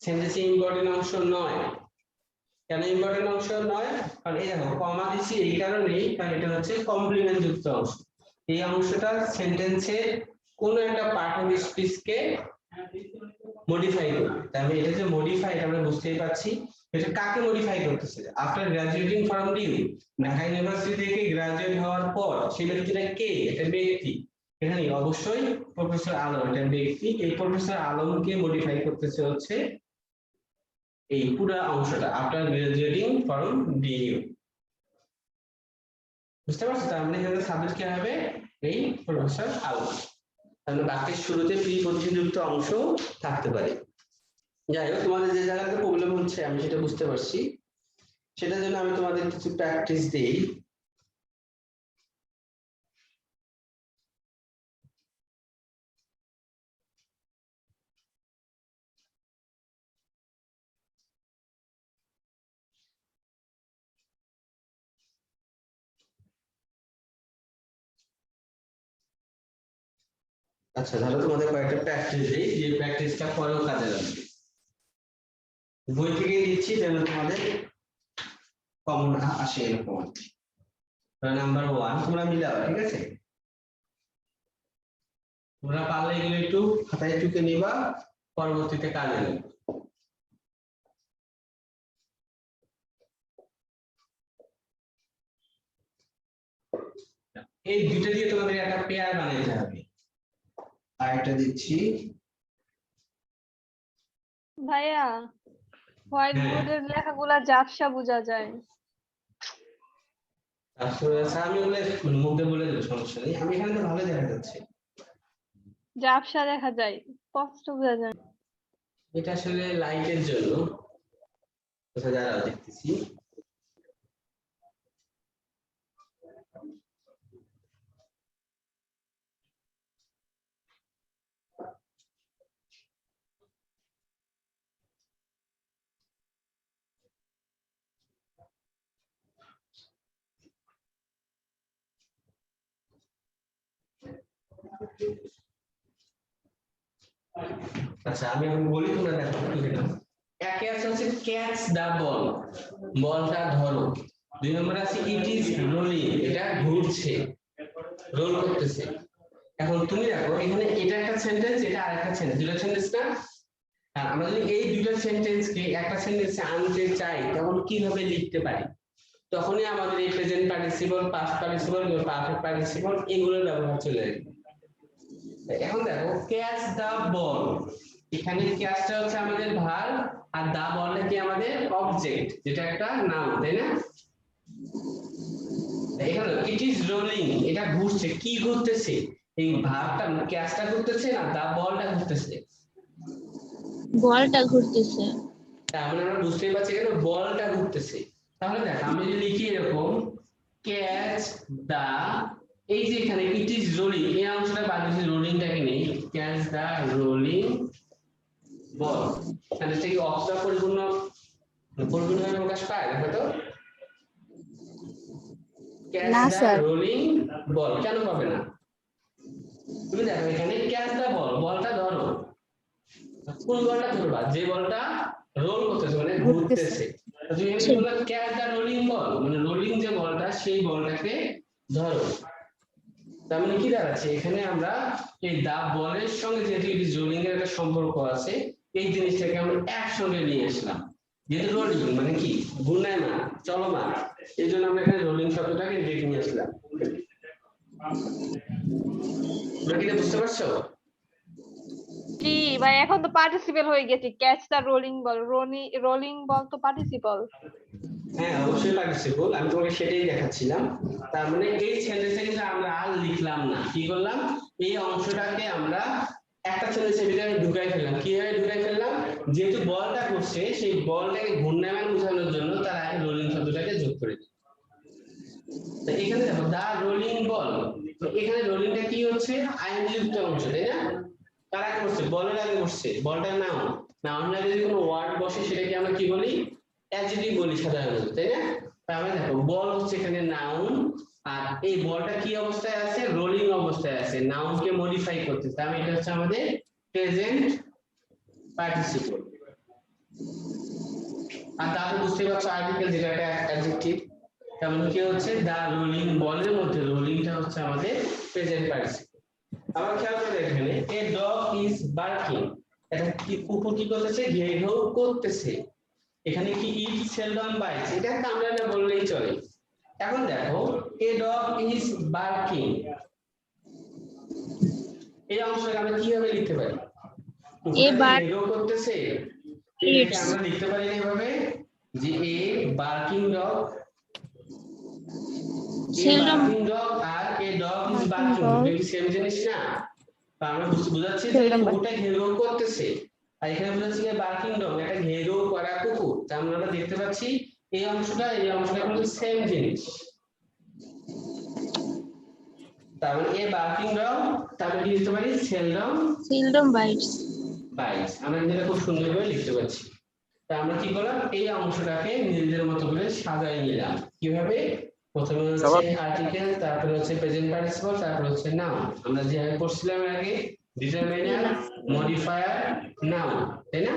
সেন্টেন্সে ইম্পর্টেন্ট অংশ নয় কেন ইম্পর্টেন্ট অংশ নয় কারণ এই দেখো কমা দিছি এই কারণেই কারণ এটা হচ্ছে কমপ্লিমেন্ট যুক্ত অংশ এই অংশটা সেন্টেন্সের কোন একটা পার্ট অফ স্পিচকে মডিফাই করবে তাহলে এটা যে মডিফাই আমরা বুঝতেই পারছি এটা কাকে মডিফাই করতেছে after graduating from the Dhaka university থেকে গ্রাজুয়েট হওয়ার পর সেই ব্যক্তিটা কে এটা ব্যক্তি এখানে অবশ্যই প্রফেসর আলম এটা ব্যক্তি এই প্রফেসর আলমকে মডিফাই করতেছে হচ্ছে এই পুরো অংশটা আফটার গ্রাজুয়েটিং ফ্রম ডিউ বুঝতে পারছো তার মানে এখানে সাবজেক্ট কি হবে এই প্রফেসর আলম তাহলে বাক্যের শুরুতে প্রিপজিশনযুক্ত অংশ থাকতে পারে যাই হোক তোমাদের যে জায়গাতে প্রবলেম হচ্ছে আমি সেটা বুঝতে পারছি সেটার জন্য আমি তোমাদের কিছু প্র্যাকটিস দেই আচ্ছা ধরো তোমাদের কয়েকটা প্র্যাকটিস দিই যে প্র্যাকটিসটা পরেও কাজে লাগবে বই থেকে দিচ্ছি যেন তোমাদের কমন আসে এরকম নাম্বার 1 তোমরা মিলাও ঠিক আছে তোমরা পারলে এগুলো একটু খাতায় টুকে নিবা পরবর্তীতে কাজে লাগবে এই দুটো দিয়ে তোমাদের একটা পেয়ার বানাইতে হবে আরেকটা দিচ্ছি ভাইয়া হোয়াইট হ্যাঁ। বোর্ডের লেখাগুলা ঝাপসা বোঝা যায় আসলে আমি বলে মুখে বলে দেবো সমস্যা নেই আমি এখানে তো ভালো দেখা যাচ্ছে ঝাপসা দেখা যায় স্পষ্ট বোঝা যায় এটা আসলে লাইটের জন্য কোথায় দাঁড়াও দেখতেছি। আচ্ছা আমি এখন বলি, তোমরা দেখো কি লিখলাম। একে আছে হচ্ছে ক্যাচ দা বল, বলটা ধরো। 2 নম্বরে আছে ইট ইজ রোলিং, এটা ঘুরছে, রোল করতেছে। এখন তুমি দেখো এখানে এটা একটা সেন্টেন্স, এটা আরেকটা সেন্টেন্স, দুটো সেন্টেন্স না? আর আমরা যদি এই দুটো সেন্টেন্সকে একটা সেন্টেন্সে আনতে চাই তখন কিভাবে লিখতে পারি? তখনই আমাদের এই present participle, past participle, perfect participle এগুলোর ব্যবহার চলে আসবে। এখন দেখো ক্যাচ দা বল, এখানে ক্যাচটা হচ্ছে আমাদের ভার্ব আর দা বলটা কি আমাদের অবজেক্ট, যেটা একটা নাউন, তাই না? এখানে ইট ইজ রোলিং, এটা ঘুরছে, কি ঘুরতেছে? এই ভার্বটা ক্যাচটা ঘুরতেছে না দা বলটা ঘুরতেছে? বলটা ঘুরতেছে। তার মানে আমরা বুঝতেই পারছি কেন বলটা ঘুরতেছে। তাহলে দেখ আমি যদি লিখি এরকম ক্যাচ দা, এই যে এখানে ইট ইজ রোলিং এই অংশটা বাদ দিয়েছি, রোলিংটাকে নেই, ক্যাচ দা রোলিং বল, তাহলে সেই অক্ষর পরিপূর্ণভাবে প্রকাশ পায়? দেখো তো ক্যাচ না, দা স্যার। রোলিং বল, কেন পাবে না? তুমি দেখো এখানে ক্যাচ দা বল, বলটা ধরো, কোন বলটা ধরবা? যে বলটা রোল করতেছে মানে ঘুরতেছে। তুমি এখানে বললা ক্যাচ দা রোলিং বল, মানে রোলিং যে বলটা সেই বলটাকে ধরো। তার মানে কি দাঁড়াচ্ছে এখানে আমরা এই দা বলের সঙ্গে যেহেতু ইট ইজ রোলিং এর একটা সম্পর্ক আছে, এই জিনিসটাকে আমরা একসঙ্গে নিয়ে আসলাম। যেহেতু রোলিং মানে কি ঘূর্ণায়মান, চলমান, এই জন্য আমরা এখানে রোলিং শব্দটাকে ডেকে নিয়ে আসলাম। তোমরা কি এটা বুঝতে পারছো? জি ভাই, এখন তো পার্টিসিপল হয়ে গেছে, ক্যাচ দা রোলিং বল, রোলিং বল তো পার্টিসিপল। হ্যাঁ অবশ্যই পার্টিসিপল, আমি তোমাকে সেটাই দেখাচ্ছিলাম। তার মানে এই সেন্টেন্সে কিন্তু আমরা আর লিখলাম না, কি করলাম এই অংশটাকে আমরা একটা সেন্টেন্সের ভিতরে ঢুকাই ফেললাম। কিভাবে ঢুকাই ফেললাম? যেহেতু বলটা করছে সেই বলটাকে ঘূর্ণায়মান বোঝানোর জন্য তার আগে রোলিং শব্দটাকে যোগ করে দিই। তো এখানে দেখো দা রোলিং বল, তো এখানে রোলিংটা কি হচ্ছে? আইএনজি যুক্ত অংশ, তাই না? কার আগে বসছে? বলের আগে বসছে, বলটা নাউন, নাউনের আগে যদি কোনো ওয়ার্ড বসে সেটাকে আমরা কি বলি? অ্যাডজেক্টিভ বলি সাধারণত, তাই না? তাহলে দেখো বল হচ্ছে এখানে নাউন, আর এই বলটা কি অবস্থায় আছে? রোলিং অবস্থায় আছে, নাউনকে মডিফাই করতেছে। তাহলে এটা হচ্ছে আমাদের প্রেজেন্ট পার্টিসিপল। আর তাহলে বুঝতে পারছো আর্টিকেল যেটা একটা অ্যাডজেক্টিভ, তেমন কি হচ্ছে দা রোলিং বলের মধ্যে রোলিংটা হচ্ছে আমাদের প্রেজেন্ট পার্টিসিপল। আবার খেয়াল করে এখানে এ ডগ ইজ বার্কিং, এটা কি কুকুর কি করতেছে? ঘেউ ঘেউ করতেছে। এখানে কি ইট সেলডম বাইটস, এটা একটা আমরা না বললেই চলে। এখন দেখো এ ডগ ইজ বার্কিং, এই অংশটা আমরা কিভাবে লিখতে পারি? কুকুরটা ঘেউ ঘেউ করতেছে, এটাকে আমরা লিখতে পারি এইভাবে যে a barking dog, barking dog আর এ ডগ ইজ বার্কিং, দুটো কি সেম জিনিস না? আমরা বুঝাচ্ছি যে কুকুরটা ঘেউ ঘেউ করতেছে, আর এখানে বুঝাচ্ছি যে বার্কিং ডগ একটা ঘেউ ঘেউ করা কুকুর। তার মানে আমরা দেখতে পাচ্ছি এই অংশটা কিন্তু সেম জিনিস। তার মানে এ বার্কিং ডগ, তারপরে কি লিখতে পারি? Seldom bites. আমরা যেটা খুব সুন্দরভাবে লিখতে পাচ্ছি। তা আমরা কি করলাম? এই অংশটাকে নিজেদের মতো করে সাজাই নিলাম। কিভাবে? প্রথমে হচ্ছে আর্টিকেল, তারপরে হচ্ছে প্রেজেন্ট পার্টিসিপল, তারপরে হচ্ছে নাউন। আমরা যেভাবে পড়ছিলাম আগে ডিটারমিনার, মডিফায়ার, নাউন, তাই না?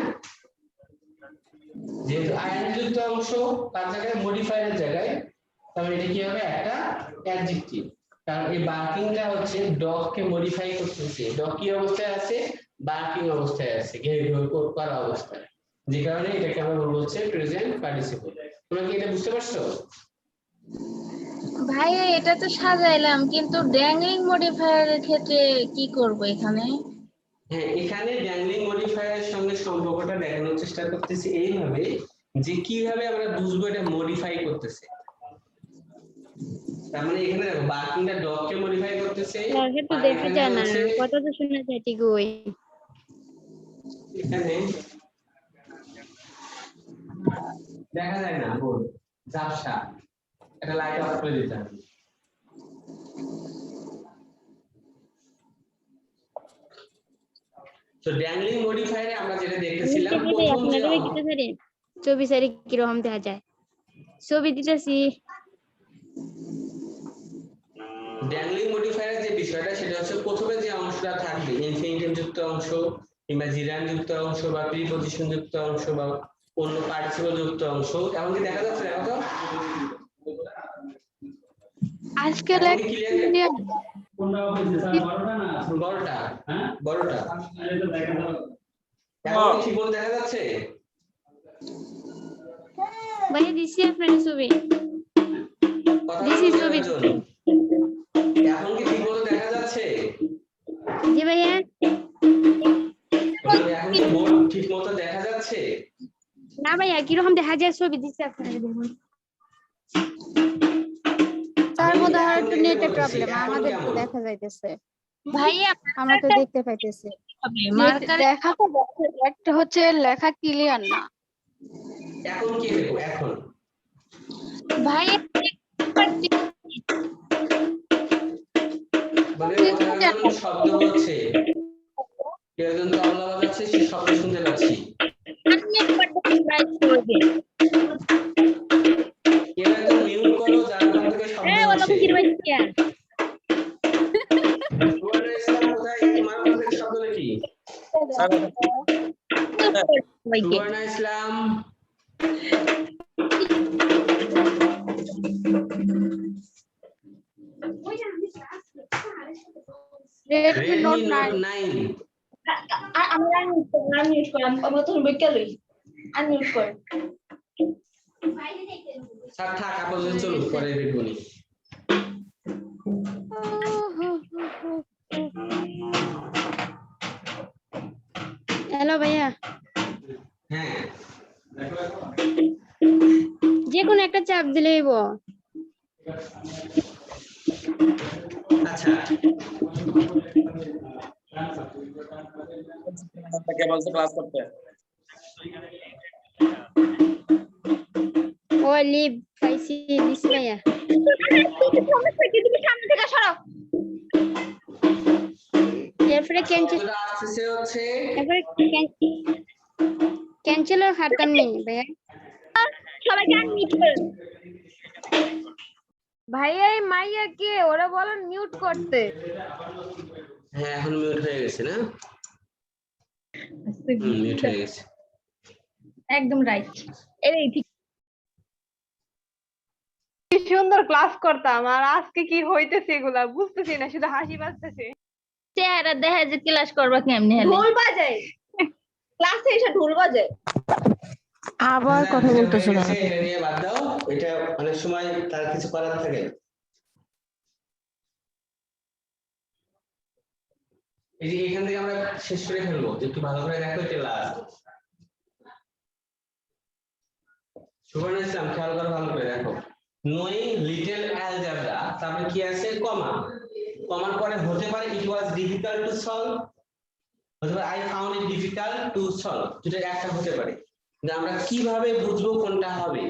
যেহেতু আইএনজি যুক্ত অংশ তার জায়গায় মডিফায়ারের জায়গায়, তাহলে এটা কি হবে? একটা অ্যাডজেক্টিভ। কারণ এই বার্কিংটা হচ্ছে ডগ কে মডিফাই করতেছে। ডগ কি অবস্থায় আছে? বার্কিং অবস্থায় আছে, ঘেউ ঘেউ করা অবস্থায়, যে কারণে এটাকে আমরা বলবো হচ্ছে প্রেজেন্ট পার্টিসিপল। তোমরা কি এটা বুঝতে পারছো? ভাইয়া এটা তো সাজাইলাম, কিন্তু ড্যাংলিং মডিফায়ারের ক্ষেত্রে কি করব এখানে? হ্যাঁ এখানে ড্যাংলিং মডিফায়ারের সঙ্গে সম্পর্কটা দেখানোর চেষ্টা করতেছি এইভাবে যে কিভাবে আমরা বুঝবো এটা মডিফাই করতেছে। তার মানে এখানে দেখো বার্কিংটা ডগ কে মডিফাই করতেছে, আগে তো আর দেখা এখানে যায় না, হচ্ছে কথা তো শুনে যায় ঠিকই। এখানে দেখা যায় না বোর্ড ঝাপসা, একটা লাইট অফ করে দিতে হবে। তো ড্যাংলিং মডিফায়ারে আমরা যেটা দেখতেছিলাম প্রথম যে ছবি সারি কিরকম দেখা যায়, ছবি দিতেছি। ড্যাংলিং মডিফায়ারের যে বিষয়টা সেটা হচ্ছে প্রথমে যে অংশটা থাকবে ইনফিনিটিভ যুক্ত অংশ কিংবা জিরান যুক্ত অংশ বা প্রিপজিশন যুক্ত অংশ বা অন্য পার্টিসিপল যুক্ত অংশ, এখন কি দেখা যাচ্ছে? দেখো তো আজকে এখন কি clear? বড়টা বড়টা এখন কি ঠিক মতো দেখা যাচ্ছে? ভাইয়া দিছি আপনার ছবি, কথা This is বলতে ছবি। একজন। এখন কি ঠিক মতো দেখা যাচ্ছে? জি ভাইয়া। এখন কি বোর্ড ঠিক মতো দেখা যাচ্ছে? না ভাইয়া কিরকম দেখা যায় ছবি দিছি আপনার দেখুন। তার আমি মধ্যে আর এখন একটু দেখতে নেটের বলতেছি, প্রবলেম, এখন আমাদের তো কেমন? দেখা যাইতেছে, ভাইয়া আমরা তো দেখতে পাইতেছি। মার্কার দেখা তো একটা হচ্ছে লেখা ক্লিয়ার না। এখন কি দেখো এখন ভাইয়া মানে কোথাও শব্দ হচ্ছে, কেউ একজন তবলা বাজাচ্ছে, সে শব্দ শুনতে পাচ্ছি। কেউ একজন মিউট করো, যার ওখান থেকে শব্দ হচ্ছে। সুবর্ণা ইসলাম কোথায়? তোমার ওখান থেকে শব্দ নাকি? সুবর্ণা ইসলাম Redmi Note 9 9 স্যার থাক আপাতত, চলুন পরে দেখবো নি। হ্যালো ভাইয়া, হ্যাঁ যে কোনো একটা চাপ দিলেই হইব। আচ্ছা ক্লাস করতে ও লিভ পাইছি দিছি ভাইয়া। এরপরে ক্যান্সেল, শব্দটা আসতেছে হচ্ছে এরপরে ক্যান্সেলের হাতটা নেই ভাইয়া। সবাইকে আনমিউট করেন। ভাইয়া এই মাইয়া কে, ওরা বলেন মিউট করতে। হ্যাঁ এখন মিউট হয়ে গেছে না? মিউট হয়ে গেছে। একদম রাইট। এই ঠিক কি সুন্দর ক্লাস করতাম, আর আজকে কি হইতেছে এগুলা বুঝতেছি না, শুধু হাসি পাচ্ছে। চেহারা দেখা যে ক্লাস করবা কেমনে হলে ঢোল বাজায় ক্লাসে, এসে ঢোল বাজায়। আবার কথা বলতেছো না। এটা নিয়ে বাদ দাও, এটা অনেক সময় তার কিছু করার থাকে। এই যে এখান থেকে আমরা শেষ করে ফেলবো, একটু ভালো করে দেখো এটা লাস্ট। সুবর্ণ ইসলাম খেয়াল করো, ভালো করে দেখো। নোয়িং লিটল অ্যালজেব্রা, তারপরে কি আছে? কমা। কমার পরে হতে পারে ইট ওয়াজ ডিফিকাল্ট টু সলভ, হতে পারে I found it difficult to solve, যেটা একটা হতে পারে। যে আমরা কিভাবে বুঝবো কোনটা হবে,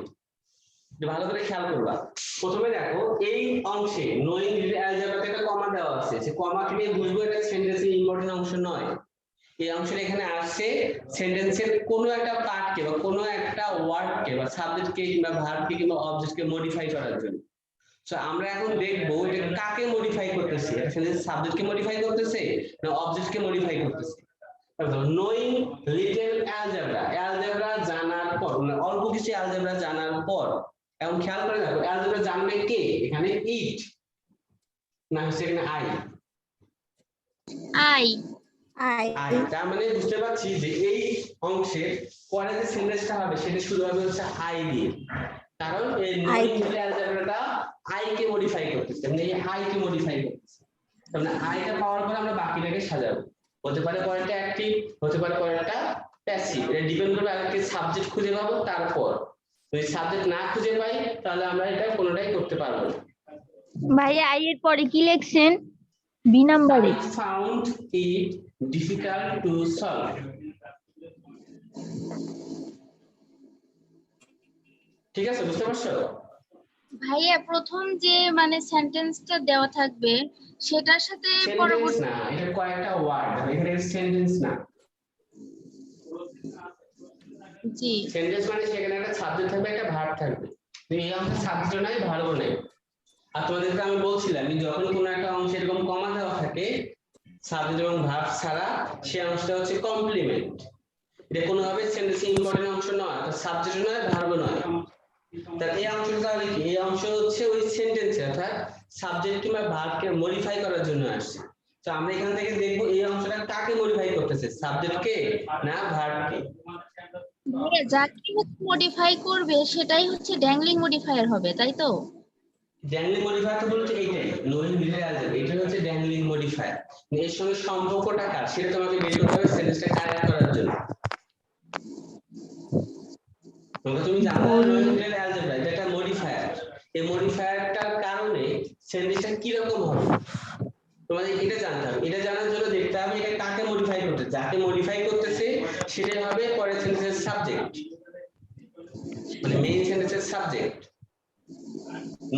ভালো করে খেয়াল করবা। প্রথমে দেখো এই অংশে নোয়িং লিটল অ্যালজেব্রাতে একটা কমা দেওয়া আছে, যে কমাকে নিয়ে বুঝবো এটা সেন্টেন্সের ইম্পর্টেন্ট অংশ নয়। এই অংশটা এখানে আসছে সেন্টেন্সের কোনো একটা পার্টকে বা কোনো একটা ওয়ার্ডকে বা সাবজেক্টকে কিংবা ভার্বকে কিংবা অবজেক্টকে মডিফাই করার জন্য। সো আমরা এখন দেখবো এটা কাকে মডিফাই করতেছে, সেন্টেন্স সাবজেক্টকে মডিফাই করতেছে না অবজেক্টকে মডিফাই করতেছে। নোয়িং লিটল অ্যালজেব্রা, অ্যালজেব্রা জানার পর, মানে অল্প কিছু অ্যালজেব্রা জানার পর, এখন খেয়াল করে দেখো অ্যালজেব্রা জানবে কে? এখানে ইট না হচ্ছে এখানে আই। আই আই, তার মানে বুঝতে পারছি যে এই অংশের পরে যে সেন্টেন্সটা হবে সেটা শুরু হবে হচ্ছে আই দিয়ে, কারণ এই নোয়িং লিটল অ্যালজেব্রাটা আই কে মডিফাই করতেছে, মানে এই আই কে মডিফাই করতেছে। তার মানে আইটা পাওয়ার পর আমরা বাকিটাকে সাজাবো, হতে পারে পরেরটা অ্যাক্টিভ, হতে পারে পরেরটা প্যাসিভ, এটা ডিপেন্ড করবে আগে সাবজেক্ট খুঁজে পাবো, তারপর যদি সাবজেক্ট না খুঁজে পাই তাহলে আমরা এটা কোনোটাই করতে পারবো না। ভাইয়া আই এর পরে কি লিখছেন? বি নাম্বারে I found it difficult to solve. ঠিক আছে, বুঝতে পারছো? ভাইয়া প্রথম যে মানে সেন্টেন্সটা দেওয়া থাকবে সেটার সাথে সেন্টেন্স পরবর্তী না, এটা কয়েকটা ওয়ার্ড, এখানে সেন্টেন্স না। জি সেন্টেন্স মানে সেখানে একটা সাবজেক্ট থাকবে, একটা ভার্ব থাকবে। তুমি এই অংশে সাবজেক্ট নাই, ভার্ব নাই। আর তোমাদেরকে আমি বলছিলাম যে যখন কোনো একটা অংশে এরকম কমা দেওয়া থাকে সাবজেক্ট এবং ভার্ব ছাড়া, সেই অংশটা হচ্ছে কমপ্লিমেন্ট। এটা কোনোভাবে সেন্টেন্সের ইম্পর্টেন্ট অংশ নয়, সাবজেক্ট নয়, ভার্ব নয়। তাহলে এই অংশটা তাহলে কি? এই অংশ হচ্ছে ওই সেন্টেন্সে অর্থাৎ সাবজেক্ট কিংবা ভার্বকে মডিফাই করার জন্য আসছে। তো আমরা এখান থেকে দেখবো এই অংশটা কাকে মডিফাই করতেছে, সাবজেক্টকে না ভার্বকে? ভাইয়া যাকে মডিফাই করবে সেটাই হচ্ছে ড্যাংলিং মডিফায়ার হবে তাই তো? ড্যাংলিং মডিফায়ার তো বলছে এইটাই, নোইং রিলেটেড, এটা হচ্ছে ড্যাংলিং মডিফায়ার। এর সঙ্গে সম্পর্কটা কার সেটা তোমাকে বের করতে হবে সেন্টেন্সটা কারেক্ট করার জন্য। তুমি জানো নোইং রিলেটেড অ্যালজেব্রা এটা একটা মডিফায়ার। এই মডিফায়ারটার কারণে সেন্টেন্সটা কি রকম হবে তোমাদের এটা জানতে হবে। এটা জানার জন্য দেখতে হবে এটা কাকে মডিফাই করতেছে, যাকে মডিফাই করতেছে সেটাই হবে পরের সেন্টেন্সের সাবজেক্ট, মানে মেইন সেন্টেন্সের সাবজেক্ট।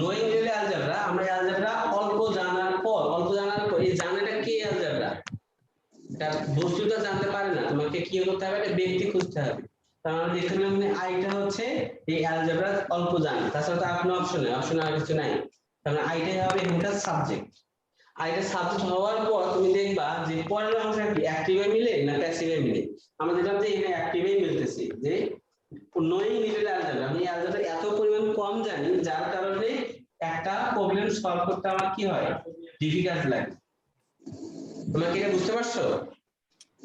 নোইং রিলেটেড অ্যালজেব্রা, আমরা অ্যালজেব্রা অল্প জানার পর এই জানাটা কি অ্যালজেব্রা, এটা বস্তুটা জানতে পারে না, তোমাকে কি করতে হবে, একটা ব্যক্তি খুঁজতে হবে। তাহলে দেখতে পেলাম যে আইটা হচ্ছে এই অ্যালজেব্রা অল্প জানে, তাছাড়া তো আর কোনো অপশন আর কিছু নাই। তাহলে আইটাই হবে এখানকার সাবজেক্ট। আইটা সাবজেক্ট হওয়ার পর তুমি দেখবা যে পরের অংশটা কি অ্যাক্টিভে মিলে না প্যাসিভে মিলে। আমরা দেখলাম যে এখানে অ্যাক্টিভে মিলতেছে, যে নোইং রিলেটেড অ্যালজেব্রা, আমি অ্যালজেব্রা এত পরিমাণ কম জানি যার কারণে একটা প্রবলেম সলভ করতে আমার কি হয়, ডিফিকাল্ট লাগে। তোমরা কি এটা বুঝতে পারছো?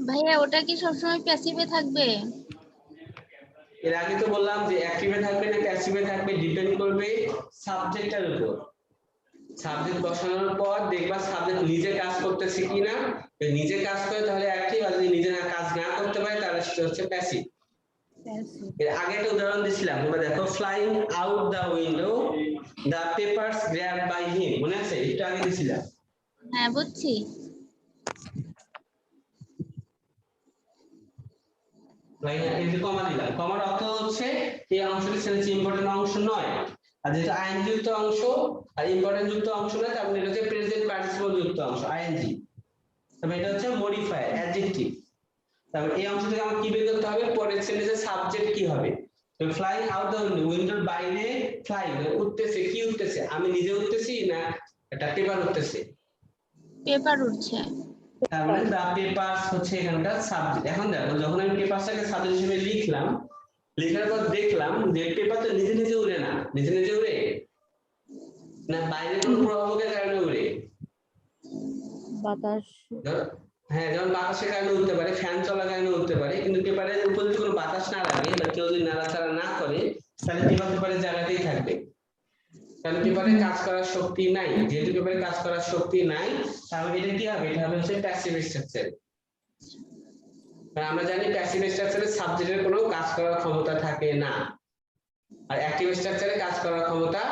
ভাইয়া ওটা কি সবসময় প্যাসিভে থাকবে? এর আগে তো বললাম যে অ্যাক্টিভে থাকবে না প্যাসিভে থাকবে ডিপেন্ড করবে সাবজেক্টের উপর। সাবজেক্ট বসানোর পর দেখবা সাবজেক্ট নিজে কাজ করতেছে কিনা, যদি নিজে কাজ করে তাহলে অ্যাক্টিভ, আর যদি নিজে না কাজ না করতে পারে তাহলে সেটা হচ্ছে প্যাসিভ। এর আগে একটা উদাহরণ দিছিলাম, তোমরা দেখো flying out the window the papers grabbed by him, মনে আছে? একটু আগে দিছিলাম। হ্যাঁ বুঝছি। এই যে কমা দিলাম, কমার অর্থ হচ্ছে এই অংশটি সেন্টেন্স ইম্পর্টেন্ট অংশ নয়। আর যেটা আইএনজি যুক্ত অংশ আর ইম্পর্টেন্ট যুক্ত অংশ নয়, তার মানে এটা হচ্ছে প্রেজেন্ট পার্টিসিপল যুক্ত অংশ আইএনজি। তবে এটা হচ্ছে মডিফায়ার অ্যাডজেক্টিভ। তারপর এই অংশ থেকে আমাকে কি বের করতে হবে, পরের সেন্টেন্সের সাবজেক্ট কি হবে। তো ফ্লাইং আউট দ্য উইন্ডো, উইন্ডোর বাইরে ফ্লাই উঠতেছে, কি উঠতেছে, আমি নিজে উঠতেছি না এটা পেপার উঠতেছে? পেপার উঠছে। তার মানে দা পেপারস হচ্ছে এখানকার সাবজেক্ট। এখন দেখো যখন আমি পেপারসটাকে সাবজেক্ট হিসেবে লিখলাম, লেখার পর দেখলাম যে পেপার তো নিজে নিজে উড়ে না, নিজে নিজে উড়ে না বাইরে কোনো প্রভাবের কারণে উড়ে? বাতাস। হ্যাঁ, যেমন বাতাসের কারণে উঠতে পারে, ফ্যান চলার কারণে উঠতে পারে, কিন্তু পেপারের উপর যদি কোনো বাতাস না লাগে বা কেউ যদি নাড়াচাড়া না করে তাহলে পেপার পেপারের জায়গাতেই থাকবে। কারণ পেপারে কাজ করার শক্তি নাই, যেহেতু পেপারে কাজ করার শক্তি নাই তাহলে এটা কি হবে, এটা হবে হচ্ছে প্যাসিভ স্ট্রাকচার। আমরা জানি প্যাসিভ স্ট্রাকচারে সাবজেক্টের কোনো কাজ করার ক্ষমতা থাকে না, আর অ্যাক্টিভ স্ট্রাকচারে কাজ করার ক্ষমতা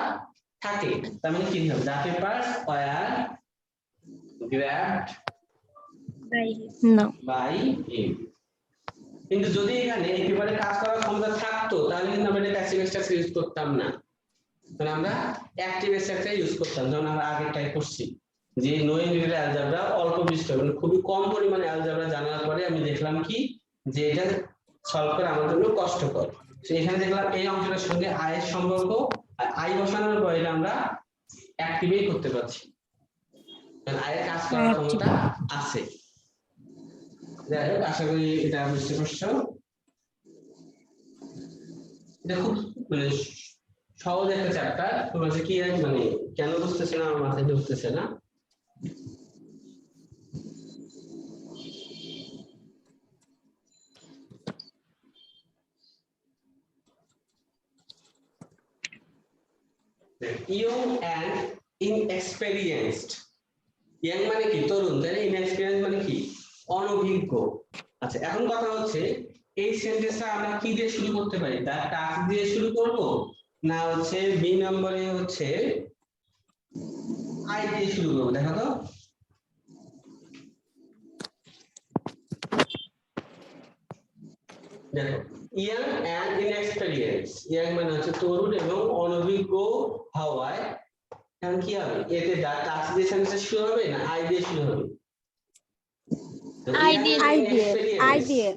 থাকে। তার মানে কি হবে, the papers were grabbed by him. কিন্তু যদি এখানে এই পেপারে কাজ করার ক্ষমতা থাকতো তাহলে কিন্তু আমরা এটা প্যাসিভ স্ট্রাকচার ইউজ করতাম না, তাহলে আমরা অ্যাক্টিভ স্ট্রাকচার ইউজ করতাম। যেমন আমরা আগেরটাই করছি যে নোইং রিলেটেড অ্যালজেব্রা অল্প বিষয়, মানে খুবই কম পরিমাণে অ্যালজেব্রা জানার পরে আমি দেখলাম কি যে এটা সলভ করা আমার জন্য কষ্টকর। তো এখানে দেখলাম এই অংশটার সঙ্গে আই এর সম্পর্ক, আর আই বসানোর পরে এটা আমরা অ্যাক্টিভেই করতে পারছি, কারণ আই এর কাজ করার ক্ষমতা আছে। যাই হোক, আশা করি এটা বুঝতে পারছো। এটা খুব মানে সহজ একটা চ্যাপ্টার, তোমার কি মানে কেন বুঝতেছে না আমার মাথায় ঢুকতেছে না। Young and ইনএক্সপেরিয়েন্সড। ইয়াং মানে কি তরুণ, তাই না? ইনএক্সপেরিয়েন্স মানে কি অনভিজ্ঞ। আচ্ছা, এখন কথা হচ্ছে এই সেন্টেন্সটা আমরা কি দিয়ে শুরু করতে পারি, তার টাস্ক দিয়ে শুরু করব না হচ্ছে বি নম্বরে হচ্ছে আই দিয়ে শুরু করবো? দেখো তো, দেখো ইয়াং অ্যান্ড ইনএক্সপেরিয়েন্স, ইয়াং মানে হচ্ছে তরুণ এবং অনভিজ্ঞ হওয়ায় এখন কি হবে, এতে টাচ দিয়ে সেন্টেন্স শুরু হবে না আই দিয়ে শুরু হবে? I দিয়ে। আই দিয়ে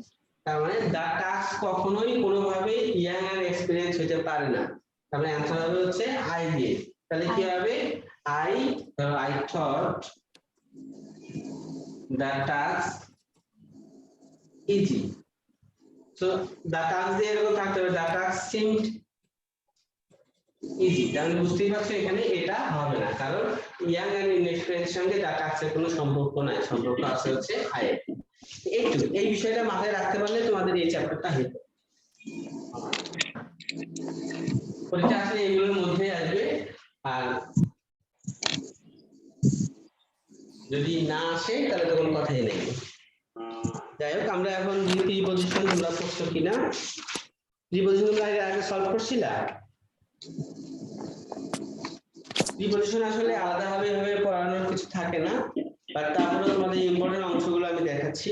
তার মানে দা টাস্ক কখনোই কোনোভাবে ইয়াং আর এক্সপেরিয়েন্স হতে পারে না, তার মানে অ্যান্সার হবে হচ্ছে আই দিয়ে। তাহলে কি হবে, I thought the task easy. So the task দিয়ে এরকম থাকতে হবে, দা টাস্ক সিমড ইজি। তাহলে বুঝতেই পারছো এখানে এটা হবে না, কারণ ইয়াং এন্ড ইনএক্সপেরিয়েন্স সঙ্গে দা টাস্কের কোনো সম্পর্ক নাই, সম্পর্ক আছে হচ্ছে আই। একটু এই বিষয়টা মাথায় রাখতে পারলে তোমাদের এই চ্যাপ্টারটা হয়ে যাবে। পরীক্ষা আসলে এগুলোর মধ্যে আসবে, আর যদি না আসে তাহলে তো কোনো কথাই নেই। যাই হোক, আমরা এখন প্রিপজিশন তোমরা করছো কিনা, প্রিপজিশন তোমরা আগে সলভ করছিলা? প্রিপজিশন আসলে আলাদাভাবে এভাবে পড়ানোর কিছু থাকে না, বাট তারপরে তোমাদের ইম্পর্টেন্ট অংশগুলো আমি দেখাচ্ছি,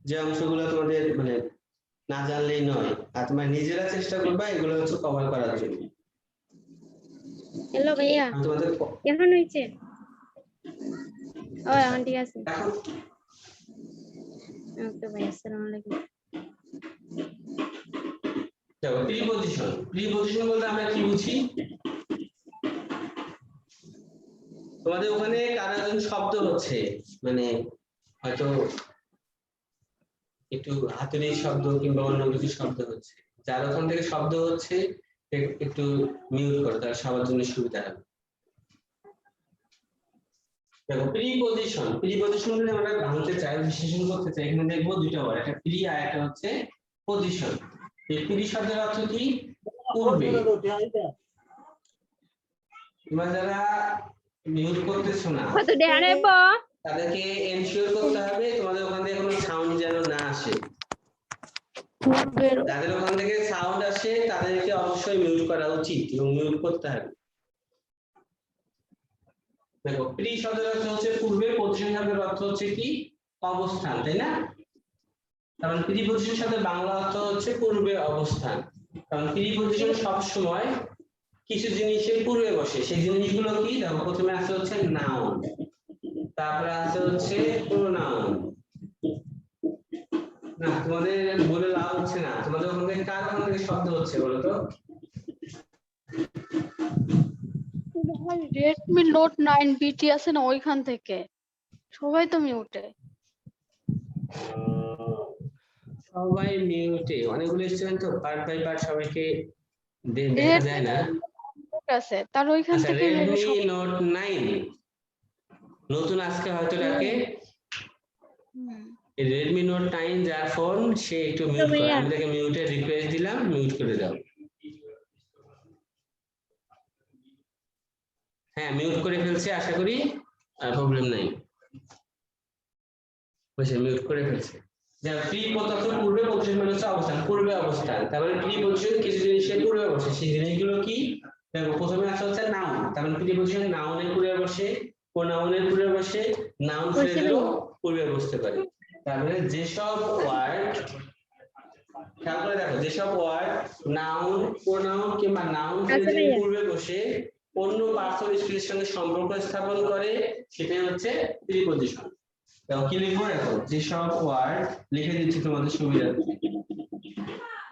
যে অংশগুলো তোমাদের মানে না জানলেই নয়, আর তোমরা নিজেরা চেষ্টা করবা এগুলো হচ্ছে কভার করার জন্য। হ্যালো ভাইয়া, আমি তোমাদের কেমন হয়েছে? ও এখন ঠিক আছে। এখন ওকে ভাই, আসসালামু আলাইকুম। দেখো প্রিপজিশন, প্রিপজিশন বলতে আমরা কি বুঝি? তোমাদের ওখানে কারো একজন শব্দ হচ্ছে, মানে হয়তো একটু হাতুড়ির শব্দ কিংবা অন্য কিছু শব্দ হচ্ছে, যার ওখান থেকে শব্দ হচ্ছে একটু মিউট করো, তার সবার জন্য সুবিধা হবে। দেখো প্রিপজিশন, প্রিপজিশন যদি আমরা ভাঙতে চাই, বিশ্লেষণ করতে চাই, এখানে দেখবো দুইটা ওয়ার্ড, একটা প্রি আর একটা হচ্ছে পজিশন। এই প্রি শব্দের অর্থ কি? পূর্বে। তোমরা যারা মিউট করতেছো না কত দেয়া নেব? তাদেরকে এনশিওর করতে হবে তোমাদের ওখান থেকে কোনো সাউন্ড যেন না আসে। যাদের ওখান থেকে সাউন্ড আসে তাদেরকে অবশ্যই মিউট করা উচিত এবং মিউট করতে হবে। দেখো প্রি শব্দের অর্থ হচ্ছে পূর্বে, পজিশন শব্দের অর্থ হচ্ছে কি? অবস্থান, তাই না? কারণ প্রিপজিশন শব্দের বাংলা অর্থ হচ্ছে পূর্বে অবস্থান। কারণ প্রিপজিশন সব সময় কিছু জিনিসের পূর্বে বসে, সেই জিনিসগুলো কি? দেখো প্রথমে আছে হচ্ছে নাউন, তারপরে আছে হচ্ছে প্রোনাউন। না তোমাদের বলে লাভ হচ্ছে না, তোমাদের ওখান থেকে কার ওখান থেকে শব্দ হচ্ছে বলো তো? রেডমি নোট 9 বিটি আছে না, ওইখান থেকে সবাই তো মিউটে। সবাই মিউটে, অনেকগুলো স্টুডেন্ট তো পার্ট বাই পার্ট সবাইকে দেখা যায় না। আছে তার ওইখান আচ্ছা থেকে Redmi Note 9 নতুন আজকে হয়তো ডাকে Redmi Note 9 যার ফোন সে একটু মিউট করে, আমি তাকে মিউটে রিকোয়েস্ট দিলাম, মিউট করে দাও। হ্যাঁ মিউট করে ফেলছে, আশা করি আর প্রবলেম নাই, বুঝছে মিউট করে ফেলছে। যা প্রি পদার্থ পূর্বে, পজিশন মানে হচ্ছে অবস্থান, পূর্বে অবস্থান, তার মানে প্রি পজিশন কিছু জিনিসের পূর্বে বসে, সেই জিনিসগুলো কি? দেখো প্রথমে আছে হচ্ছে নাউন, তার মানে প্রি পজিশন নাউনের পূর্বে বসে, প্রোনাউনের পূর্বে বসে, নাউন ফ্রেজেরও পূর্বে বসতে পারে। তার মানে যেসব ওয়ার্ড, খেয়াল করে দেখো, যেসব ওয়ার্ড নাউন, প্রোনাউন কিংবা নাউন ফ্রেজের পূর্বে বসে অন্য পার্টস অফ স্পিচের সঙ্গে সম্পর্ক স্থাপন করে, সেটাই হচ্ছে প্রিপজিশন। দেখো কি লিখবো, দেখো যেসব ওয়ার্ড, লিখে দিচ্ছি তোমাদের সুবিধার্থে,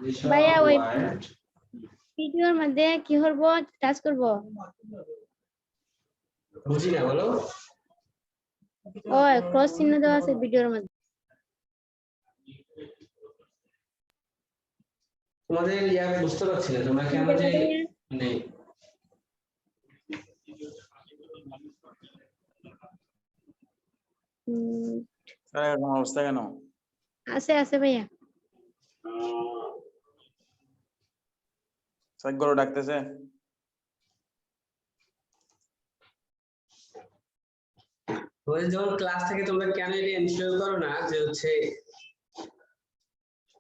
যেসব ভাইয়া ওই ওয়ার্ড ভিডিওর মধ্যে কি করব, টাচ করব? বুঝি না বলো। ও ক্রস চিহ্ন দেওয়া আছে ভিডিওর মধ্যে। তোমাদের ইয়া বুঝতে পারছি না তোমরা কেন যে মানে অবস্থা কেন আছে আছে ভাইয়া। সাইকোলো ডাকতেছে। তোমাদের যখন ক্লাস থেকে তোমরা কেন এটা এনশিওর করো না যে হচ্ছে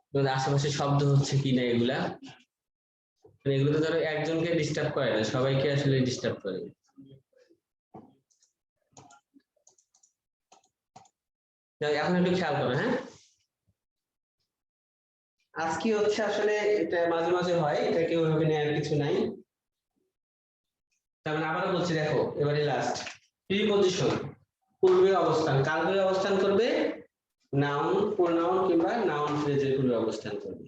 তোমাদের আশেপাশে শব্দ হচ্ছে কিনা, এগুলা এগুলো তো ধরো একজনকে ডিস্টার্ব করে না, সবাইকে আসলে ডিস্টার্ব করে। এখন একটু খেয়াল করো, হ্যাঁ আজকে হচ্ছে আসলে এটা মাঝে মাঝে হয়, এটাকে ওইভাবে নেওয়ার কিছু নাই। তার মানে আবারও বলছি, দেখো এবারে লাস্ট প্রিপজিশন, পূর্বে অবস্থান, কার পূর্বে অবস্থান করবে? নাউন, প্রোনাউন কিংবা নাউন ফ্রেজের পূর্বে অবস্থান করবে।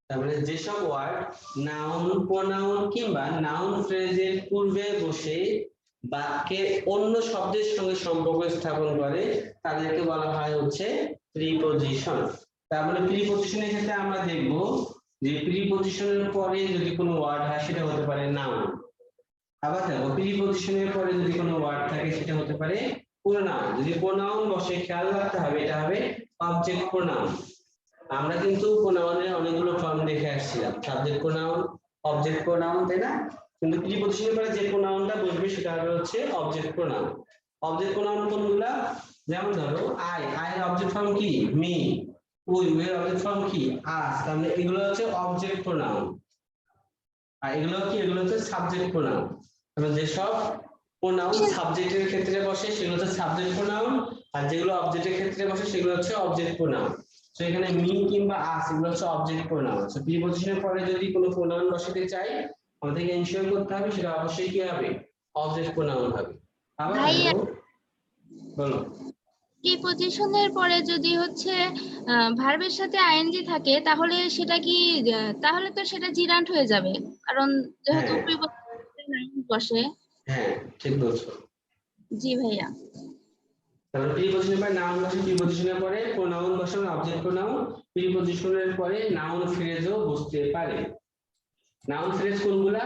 তার মানে যেসব ওয়ার্ড নাউন, প্রোনাউন কিংবা নাউন ফ্রেজের পূর্বে বসে বাক্যে অন্য শব্দের সঙ্গে সম্পর্ক স্থাপন করে তাদেরকে বলা হয় হচ্ছে প্রিপজিশন। তার মানে প্রিপজিশনের ক্ষেত্রে আমরা দেখব যে প্রিপজিশনের পরে যদি কোনো ওয়ার্ড হয় সেটা হতে পারে নাউন। আবার দেখো প্রিপজিশনের পরে যদি কোনো ওয়ার্ড থাকে সেটা হতে পারে প্রোনাউন। যদি প্রোনাউন বসে খেয়াল রাখতে হবে এটা হবে অবজেক্ট প্রোনাউন। আমরা কিন্তু প্রোনাউনের অনেকগুলো ফর্ম দেখে আসছিলাম, সাবজেক্ট প্রোনাউন, অবজেক্ট প্রোনাউন, তাই না? কিন্তু প্রিপজিশনের পরে যে প্রোনাউনটা বসবে সেটা হবে হচ্ছে অবজেক্ট প্রোনাউন। অবজেক্ট প্রোনাউন কোনগুলা? যেমন ধরো আই, আই এর অবজেক্ট ফর্ম কি? মি। উই, উই এর অবজেক্ট ফর্ম কি? আস। তাহলে এগুলো হচ্ছে অবজেক্ট প্রোনাউন। আর এগুলো কি? এগুলো হচ্ছে সাবজেক্ট প্রোনাউন। তাহলে যেসব প্রোনাউন সাবজেক্টের ক্ষেত্রে বসে সেগুলো হচ্ছে সাবজেক্ট প্রোনাউন, আর যেগুলো অবজেক্টের ক্ষেত্রে বসে সেগুলো হচ্ছে অবজেক্ট প্রোনাউন। তো এখানে মি কিংবা আস এগুলো হচ্ছে অবজেক্ট প্রোনাউন। তো প্রিপজিশনের পরে যদি কোনো প্রোনাউন বসাতে চাই আমাদেরকে এনশিওর করতে হবে সেটা অবশ্যই কি হবে? অবজেক্ট প্রোনাউন হবে। আবার ভাইয়া, দেখো, বলো। প্রিপজিশনের পরে যদি হচ্ছে ভার্বের সাথে আইএনজি থাকে তাহলে সেটা কি তাহলে তো সেটা জিরান্ট হয়ে যাবে, কারণ যেহেতু হ্যাঁ প্রিপজিশনের লাইন বসে। হ্যাঁ ঠিক বলছো। জি ভাইয়া। তাহলে প্রিপজিশনের পরে নাউন বসে, প্রিপজিশনের পরে প্রোনাউন বসে অবজেক্ট প্রোনাউন, প্রিপজিশনের পরে নাউন ফ্রেজও বসতে পারে। নাউন ফ্রেজ কোনগুলা?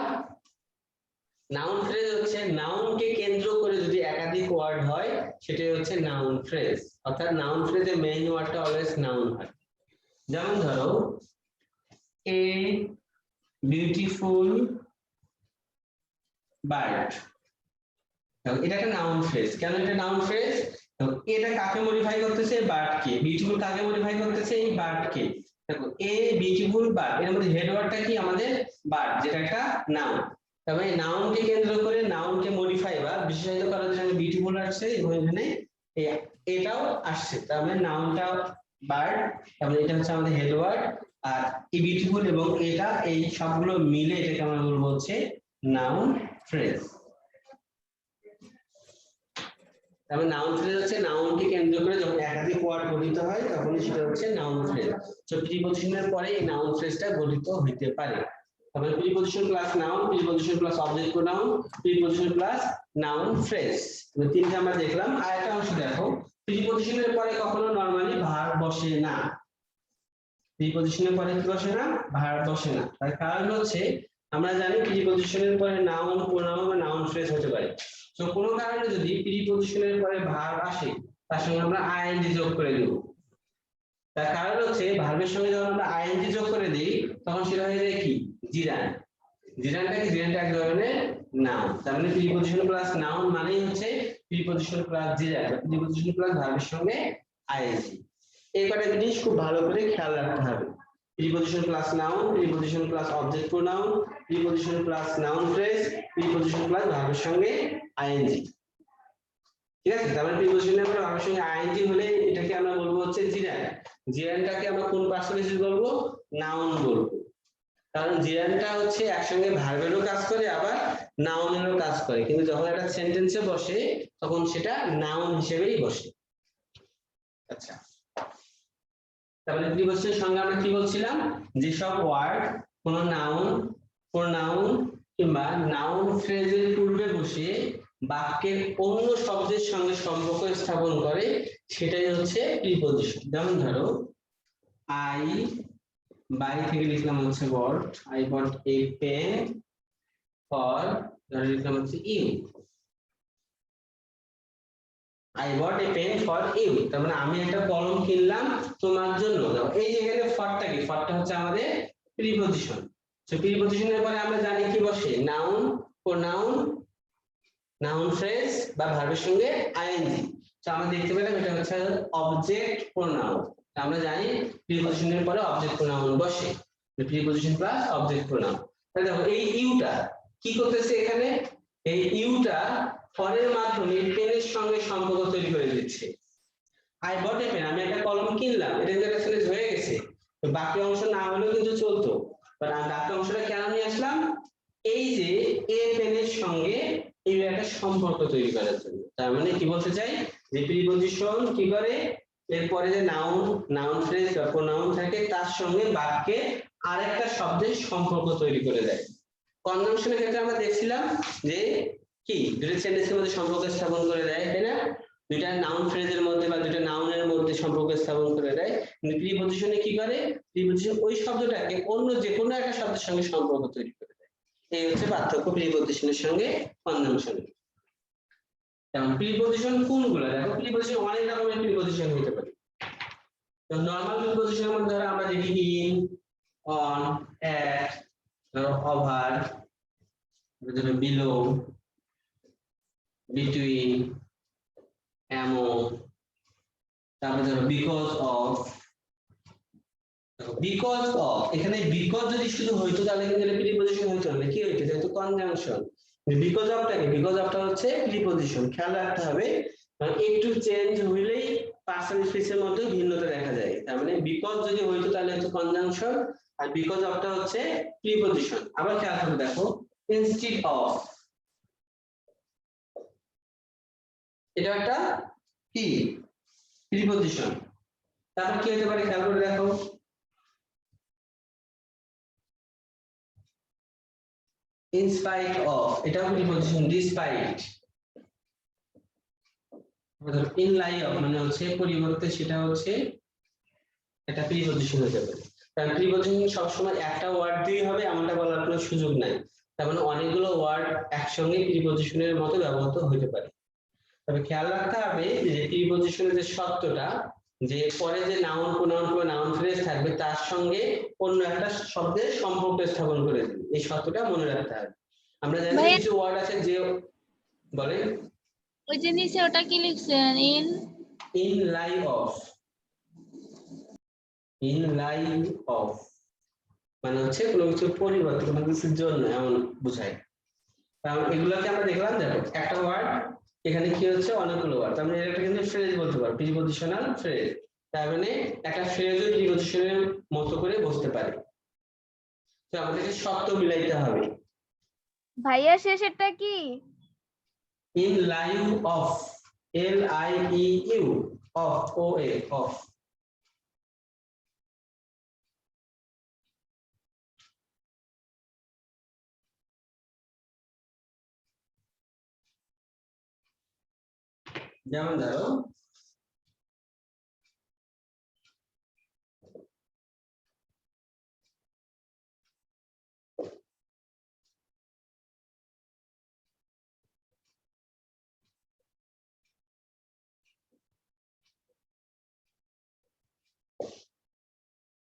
নাউন ফ্রেজ হচ্ছে নাউনকে কেন্দ্র করে যদি একাধিক ওয়ার্ড হয় সেটাই হচ্ছে নাউন ফ্রেজ। অর্থাৎ নাউন ফ্রেজের মেইন ওয়ার্ডটা অলওয়েজ নাউন হয়। যেমন ধরো এ বিউটিফুল বার্ড, এটা একটা নাউন ফ্রেজ। কেন এটা নাউন ফ্রেজ? এটা কাকে মডিফাই করতেছে? বার্ডকে। বিউটিফুল কাকে মডিফাই করতেছে? এই বার্ডকে। দেখো এ বিউটিফুল বার্ড, এর মধ্যে হেড ওয়ার্ডটা কি আমাদের? বার্ড, যেটা একটা নাউন। তবে নাউনকে কেন্দ্র করে নাউনকে মডিফাই বা বিশেষায়িত করার জন্য বিউটিফুল আসছে এবং এখানে এটাও আসছে। তার মানে নাউনটা বার্ড, তাহলে এটা হচ্ছে আমাদের হেড ওয়ার্ড, আর এই বিউটিফুল এবং এটা এই সবগুলো মিলে এটাকে আমরা বলবো হচ্ছে নাউন ফ্রেজ। তাহলে নাউন ফ্রেজ হচ্ছে নাউনকে কেন্দ্র করে যখন একাধিক ওয়ার্ড গঠিত হয় তখন সেটা হচ্ছে নাউন ফ্রেজ। তো প্রিপজিশনের পরে এই নাউন ফ্রেজটা গঠিত হইতে পারে। তাহলে preposition plus noun, preposition plus object pronoun, preposition plus noun phrase, তিনটা আমরা দেখলাম। আর একটা অংশ দেখো, প্রিপজিশনের পরে কখনো নরমালি ভার্ব বসে না। প্রিপজিশনের পরে কি বসে না? ভার্ব বসে না। তার কারণ হচ্ছে আমরা জানি প্রিপজিশনের পরে নাউন, প্রোনাউন বা নাউন ফ্রেজ হতে পারে। তো কোনো কারণে যদি প্রিপজিশনের পরে ভার্ব আসে তার সঙ্গে আমরা আইএনজি যোগ করে দেব। তার কারণ হচ্ছে ভার্বের সঙ্গে যখন আমরা আইএনজি যোগ করে দিই তখন সেটা হয়ে যায় কি? জিরান্ট। জিরান্টটা কি? জিরান্ট এক ধরনের নাউন। তার মানে প্রিপজিশন প্লাস নাউন মানেই হচ্ছে preposition plus gerund, preposition plus ভার্বের সঙ্গে আইএনজি। এই কটা জিনিস খুব ভালো করে খেয়াল রাখতে হবে। Preposition plus noun, preposition plus object pronoun, preposition plus noun phrase, preposition plus ভার্বের সঙ্গে আইএনজি। ঠিক আছে? তার মানে প্রিপজিশনের পরে ভার্বের সঙ্গে আইএনজি হলে এটাকে আমরা বলবো হচ্ছে জিরান্ট। জিরান্টটাকে আমরা কোন পার্সেন্টেজ বলবো? নাউন বলবো। কারণ জিরান্টটা হচ্ছে একসঙ্গে ভার্বেরও কাজ করে আবার নাউনেরও কাজ করে, কিন্তু যখন একটা সেন্টেন্সে বসে তখন সেটা নাউন হিসেবেই বসে। আচ্ছা, তাহলে প্রিপজিশনের সঙ্গে আমরা কি বলছিলাম? যেসব ওয়ার্ড কোন নাউন, প্রোনাউন কিংবা নাউন ফ্রেজের পূর্বে বসে বাক্যের অন্য শব্দের সঙ্গে সম্পর্ক স্থাপন করে সেটাই হচ্ছে প্রিপজিশন। যেমন ধরো আই, বাই থেকে লিখলাম হচ্ছে bought, I bought a pen for, ধরে লিখলাম হচ্ছে you, I bought a pen for you, তার মানে আমি একটা কলম কিনলাম তোমার জন্য। এই যে এখানে ফরটা কি? ফরটা হচ্ছে আমাদের প্রিপজিশন। তো প্রিপজিশনের পরে আমরা জানি কি বসে? নাউন, প্রোনাউন, নাউন ফ্রেজ বা ভার্বের সঙ্গে আইএনজি। তো আমরা দেখতে পেলাম এটা হচ্ছে অবজেক্ট প্রোনাউন। আমরা জানি প্রিপজিশনের পরে অবজেক্ট প্রোনাউন বসে, প্রিপজিশন প্লাস অবজেক্ট প্রোনাউন। তাহলে দেখো এই ইউটা কি করতেছে এখানে? এই ইউটা ফরের মাধ্যমে পেনের সঙ্গে সম্পর্ক তৈরি করে দিচ্ছে। আই বট এ পেন, আমি একটা কলম কিনলাম, এটা কিন্তু একটা সেন্টেন্স হয়ে গেছে। তো বাকি অংশ না হলেও কিন্তু চলতো, বাট আমি বাকি অংশটা কেন নিয়ে আসলাম, এই যে এ পেনের সঙ্গে এই একটা সম্পর্ক তৈরি করার জন্য। তার মানে কি বলতে চাই, যে প্রিপজিশন কি করে, এরপরে যে নাউন ফ্রেজ বা প্রোনাউন থাকে তার সঙ্গে বাক্যে আরেকটা শব্দের সম্পর্ক তৈরি করে দেয়। কনজাংশনের ক্ষেত্রে আমরা দেখছিলাম যে কি দুটো সেন্টেন্সের মধ্যে সম্পর্ক স্থাপন করে দেয়, তাই না? দুইটা নাউন ফ্রেজের মধ্যে বা দুইটা নাউনের মধ্যে সম্পর্ক স্থাপন করে দেয়। কিন্তু প্রিপজিশনে কি করে, প্রিপজিশন ওই শব্দটাকে অন্য যে কোনো একটা শব্দের সঙ্গে সম্পর্ক তৈরি করে দেয়। এই হচ্ছে পার্থক্য প্রিপজিশনের সঙ্গে কনজাংশনের। যেমন প্রিপজিশন কোনগুলো, দেখো প্রিপজিশন অনেক রকমের প্রিপজিশন হতে পারে। তো নরমাল প্রিপজিশনের মধ্যে ধরো আমরা দেখি in, on, at, over, below, between, among, তারপরে ধরো বিকজ অফ। বিকজ অফ, এখানে বিকজ যদি শুধু হইতো তাহলে কিন্তু এটা প্রিপজিশন হইতো না, কি হইতো, যেহেতু কনজাংশন। বিকজ অফটাকে, বিকজ অফটা হচ্ছে প্রিপজিশন, খেয়াল রাখতে হবে, কারণ একটু চেঞ্জ হইলেই পার্সন স্পেসের মধ্যে ভিন্নতা দেখা যায়। তার মানে বিকজ যদি হইতো তাহলে হচ্ছে কনজাংশন, আর বিকজ অফটা হচ্ছে প্রিপজিশন। আবার খেয়াল করে দেখো, ইনস্টিড অফ, এটা একটা কি প্রিপজিশন। তারপর কি হতে পারে খেয়াল করে দেখো, in spite of, এটাও preposition, despite, in lieu of মানে হচ্ছে পরিবর্তে, সেটা হচ্ছে এটা প্রিপজিশন হতে পারে। কারণ প্রিপজিশন সবসময় একটা ওয়ার্ড দিয়ে হবে এমনটা বলার কোনো সুযোগ নাই, তার মানে অনেকগুলো ওয়ার্ড একসঙ্গে প্রিপজিশনের মতো ব্যবহৃত হতে পারে। তবে খেয়াল রাখতে হবে যে প্রিপজিশনের যে শর্তটা, যে পরে যে নাউন প্রোনাউন কিংবা নাউন ফ্রেজ থাকবে তার সঙ্গে অন্য একটা শব্দের সম্পর্ক স্থাপন করে দেবে, এই শর্তটা মনে রাখতে হবে। আমরা জানি ভাইয়া- কিছু ওয়ার্ড আছে যে বলে ওই যে নিচে ওটা কি লিখছেন, in lie of, in lie of মানে হচ্ছে কোনো কিছু পরিবর্তন, কোনো কিছুর জন্য এমন বোঝায়। কারণ এগুলোকে আমরা দেখলাম, দেখো একটা ওয়ার্ড, এখানে কি হচ্ছে অনেকগুলো ওয়ার্ড, তার মানে এটা কিন্তু ফ্রেজ বলতে পারো, প্রিপজিশনাল ফ্রেজ। তার মানে একটা ফ্রেজও প্রিপজিশনের মতো করে বসতে পারে। তো আমাদেরকে শর্ত মিলাইতে হবে। ভাইয়া শেষেরটা কি? In lieu of, LIEU, of, OA, of. যেমন ধরো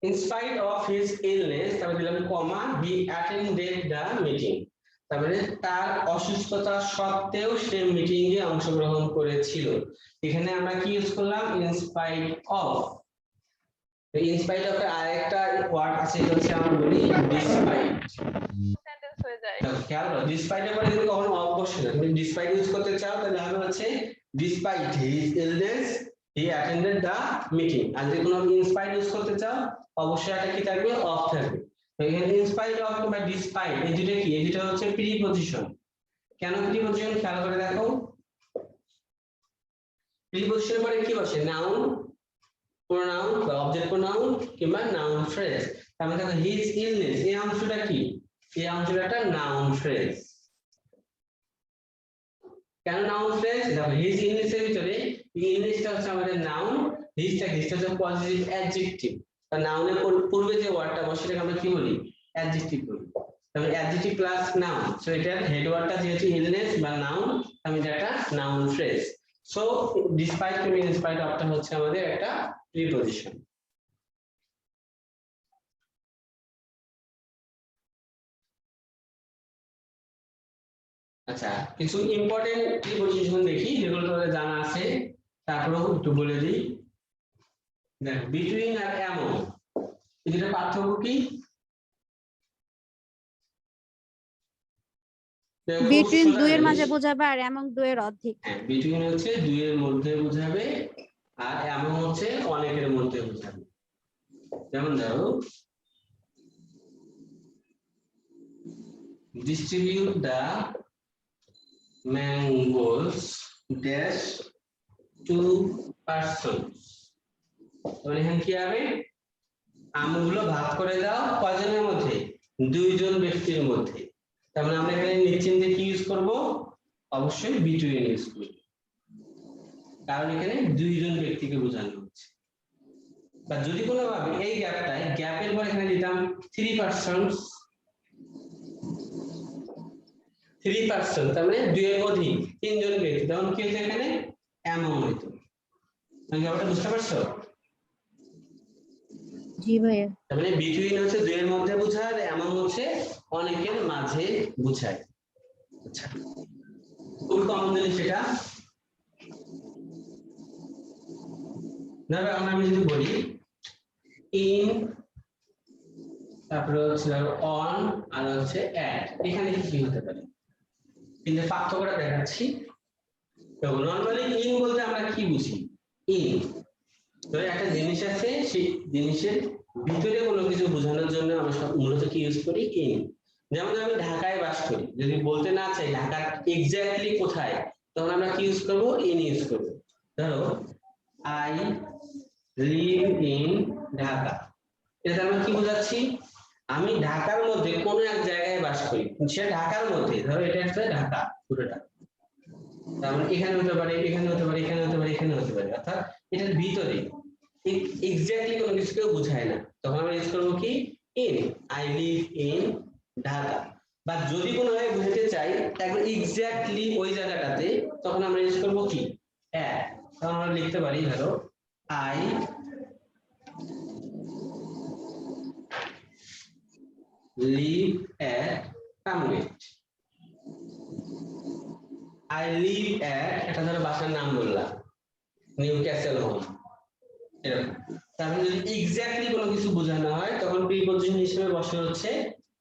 in spite of his illness, তারপরে দিলাম কমা, he attended the meeting, তার মানে তার অসুস্থতা সত্ত্বেও সে মিটিং এ অংশগ্রহণ করেছিল। এখানে আমরা কি ইউজ করলাম, in spite of। in spite of এর আরেকটা ওয়ার্ড আছে, এটা হচ্ছে আমরা বলি despite। সেন্টেন্স হয়ে যায়। দেখো খেয়াল করো, despite এর পরে কিন্তু কখনো অফ বসে না, তুমি despite ইউজ করতে চাও তাহলে হবে হচ্ছে despite his illness he attended the meeting। আর যদি কোনো in spite ইউজ করতে চাও অবশ্যই এটা কি থাকবে, অফ থাকবে। তো এখানে in spite of বা despite এই দুটো কি, এই দুটো হচ্ছে প্রিপজিশন। কেন প্রিপজিশন খেয়াল করে দেখো, প্রিপজিশনের পরে কি বসে, নাউন, প্রোনাউন বা অবজেক্ট প্রোনাউন কিংবা নাউন ফ্রেজ। তার মানে দেখো his illness, এই অংশটা কি, এই অংশটা একটা নাউন ফ্রেজ। কেন নাউন ফ্রেজ, দেখো his illness এর ভিতরে ইংলিশটা হচ্ছে আমাদের নাউন, হিজটা হচ্ছে পজিটিভ অ্যাডজেক্টিভ। আর নাউনের পূর্বে যে ওয়ার্ডটা বসে সেটাকে আমরা কি বলি, অ্যাডজেক্টিভ বলি। তাহলে অ্যাডজেক্টিভ প্লাস নাউন, সো এটার হেড ওয়ার্ডটা যেহেতু ইলনেস বা নাউন, আমি এটা একটা নাউন ফ্রেজ। সো ডিসপাইট কিংবা ইনস্পাইট অফটা হচ্ছে আমাদের একটা প্রিপজিশন। আচ্ছা, কিছু ইম্পর্টেন্ট প্রিপজিশন দেখি যেগুলো তোমাদের জানা আছে, তারপরেও একটু বলে দিই। দেখো বিটুইন আর অ্যামং, এই দুটোর পার্থক্য কি? বিটুইন দুইয়ের মাঝে বোঝাবে আর এমন দুইয়ের অর্ধেক। হ্যাঁ, বিটুইন হচ্ছে দুইয়ের মধ্যে বোঝাবে আর অ্যামং হচ্ছে অনেকের মধ্যে বোঝাবে। যেমন ধরো distribute the mangoes dash to persons। তাহলে এখানে কি হবে, আমগুলো ভাগ করে দাও কয়জনের মধ্যে, দুইজন ব্যক্তির মধ্যে। তার মানে আমরা এখানে নিশ্চিন্তে কি ইউজ করব, অবশ্যই বিটুইন ইউজ করব, কারণ এখানে দুইজন ব্যক্তিকে বোঝানো হচ্ছে। বা যদি কোনো ভাবে এই গ্যাপের পর এখানে দিতাম 3 persons, 3 person, তার মানে দুইয়ের অধিক তিনজন ব্যক্তি, তখন কি হচ্ছে এখানে এমন হইতো। ব্যাপারটা বুঝতে পারছো? জি ভাইয়া। তার মানে বিটুইন হচ্ছে দুইয়ের মধ্যে বোঝায়, আর এমন হচ্ছে অনেকের মাঝে বোঝায়। আচ্ছা, খুব কমন জিনিস এটা। ধরো আমি যদি বলি ইন, তারপরে হচ্ছে অন, আর হচ্ছে অ্যাট, এখানে কি হতে পারে কিন্তু পার্থক্যটা দেখাচ্ছি। তো নরমালি ইন বলতে আমরা কি বুঝি, ইন ধরে একটা জিনিস আছে, সেই জিনিসের ভিতরে কোনো কিছু বোঝানোর জন্য আমরা মূলত কি ইউজ করি, ইন। যেমন আমি ঢাকায় বাস করি, যদি বলতে না চাই ঢাকা এক্স্যাক্টলি কোথায়, তখন আমরা কি ইউজ করব, ইন ইউজ করব। ধরো আই লিভ ইন ঢাকা, এটা আমরা কি বোঝাচ্ছি, আমি ঢাকার মধ্যে কোনো এক জায়গায় বাস করি, সে ঢাকার মধ্যে, ধরো এটা হচ্ছে ঢাকা পুরোটা, তার মানে এখানে হতে পারে, এখানে হতে পারে, এখানে হতে পারে, এখানে হতে পারে, অর্থাৎ এটার ভিতরে এক্স্যাক্টলি কোনো কিছুকে বোঝায় না, তখন আমরা ইউজ করবো কি, in. I live in Dhaka. বা যদি কোনোভাবে বুঝাতে চাই একবার এক্স্যাক্টলি ওই জায়গাটাতে, তখন আমরা ইউজ করবো কি, অ্যাট। তখন আমরা লিখতে পারি ধরো আই লিভ অ্যাট টামগেট। আই লিভ অ্যাট, এটা ধরো বাসার নাম বললাম, নিউ ক্যাসেল হোম, এরকম। তাহলে যদি এক্স্যাক্টলি কোনো কিছু বোঝানো হয় তখন প্রিপজিশন হিসেবে বসে হচ্ছে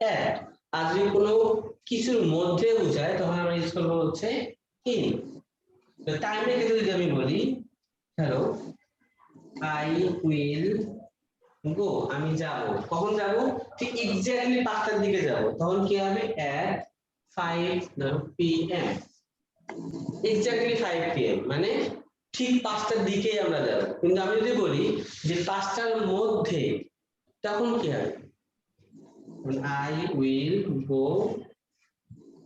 অ্যাট। আর যদি কোনো কিছুর মধ্যে বোঝায় তখন আমরা ইউজ করবো হচ্ছে ইন। টাইমের ক্ষেত্রে যদি আমি বলি হ্যালো আই উইল গো, আমি যাব, কখন যাব, ঠিক এক্স্যাক্টলি 5টার দিকে যাব, তখন কি হবে, অ্যাট 5 PM, এক্স্যাক্টলি 5 PM, মানে ঠিক 5টার দিকেই আমরা যাব। কিন্তু আমি যদি বলি যে 5টার মধ্যে, তখন কি হবে, আই উইল গো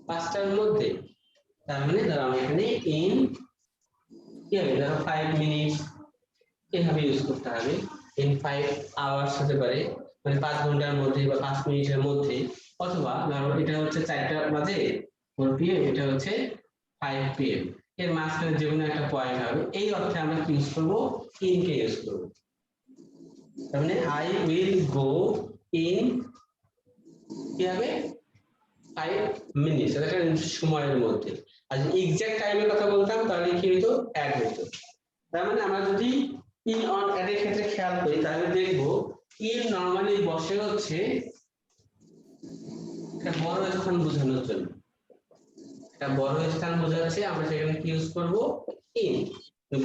5টার মধ্যে, তার মানে ধরো আমি এখানে ইন কি হবে, ধরো 5 মিনিটস এভাবে ইউজ করতে হবে। ইন 5 আওয়ার্স হতে পারে, মানে 5 ঘন্টার মধ্যে বা 5 মিনিটের মধ্যে, অথবা ধরো এটা হচ্ছে 4টার মাঝে 4 PM, এটা হচ্ছে 5 PM, এর মাঝখানে যে কোনো একটা পয়েন্ট হবে। এই অর্থে আমরা কি ইউজ করবো, ইন কে ইউজ করবো। তার মানে আই উইল গো ইন কি হবে 5 মিনিটস, এটা একটা সময়ের মধ্যে। আর যদি এক্সাক্ট টাইমের কথা বলতাম তাহলে কি হতো, অ্যাড হতো। তার মানে আমরা যদি ইন অন অ্যাড এর ক্ষেত্রে খেয়াল করি তাহলে দেখবো ইন নরমালি বসে হচ্ছে একটা বড় স্থান বোঝানোর জন্য, একটা বড় স্থান বোঝাচ্ছে, আমরা সেখানে কি ইউজ করব, ইন।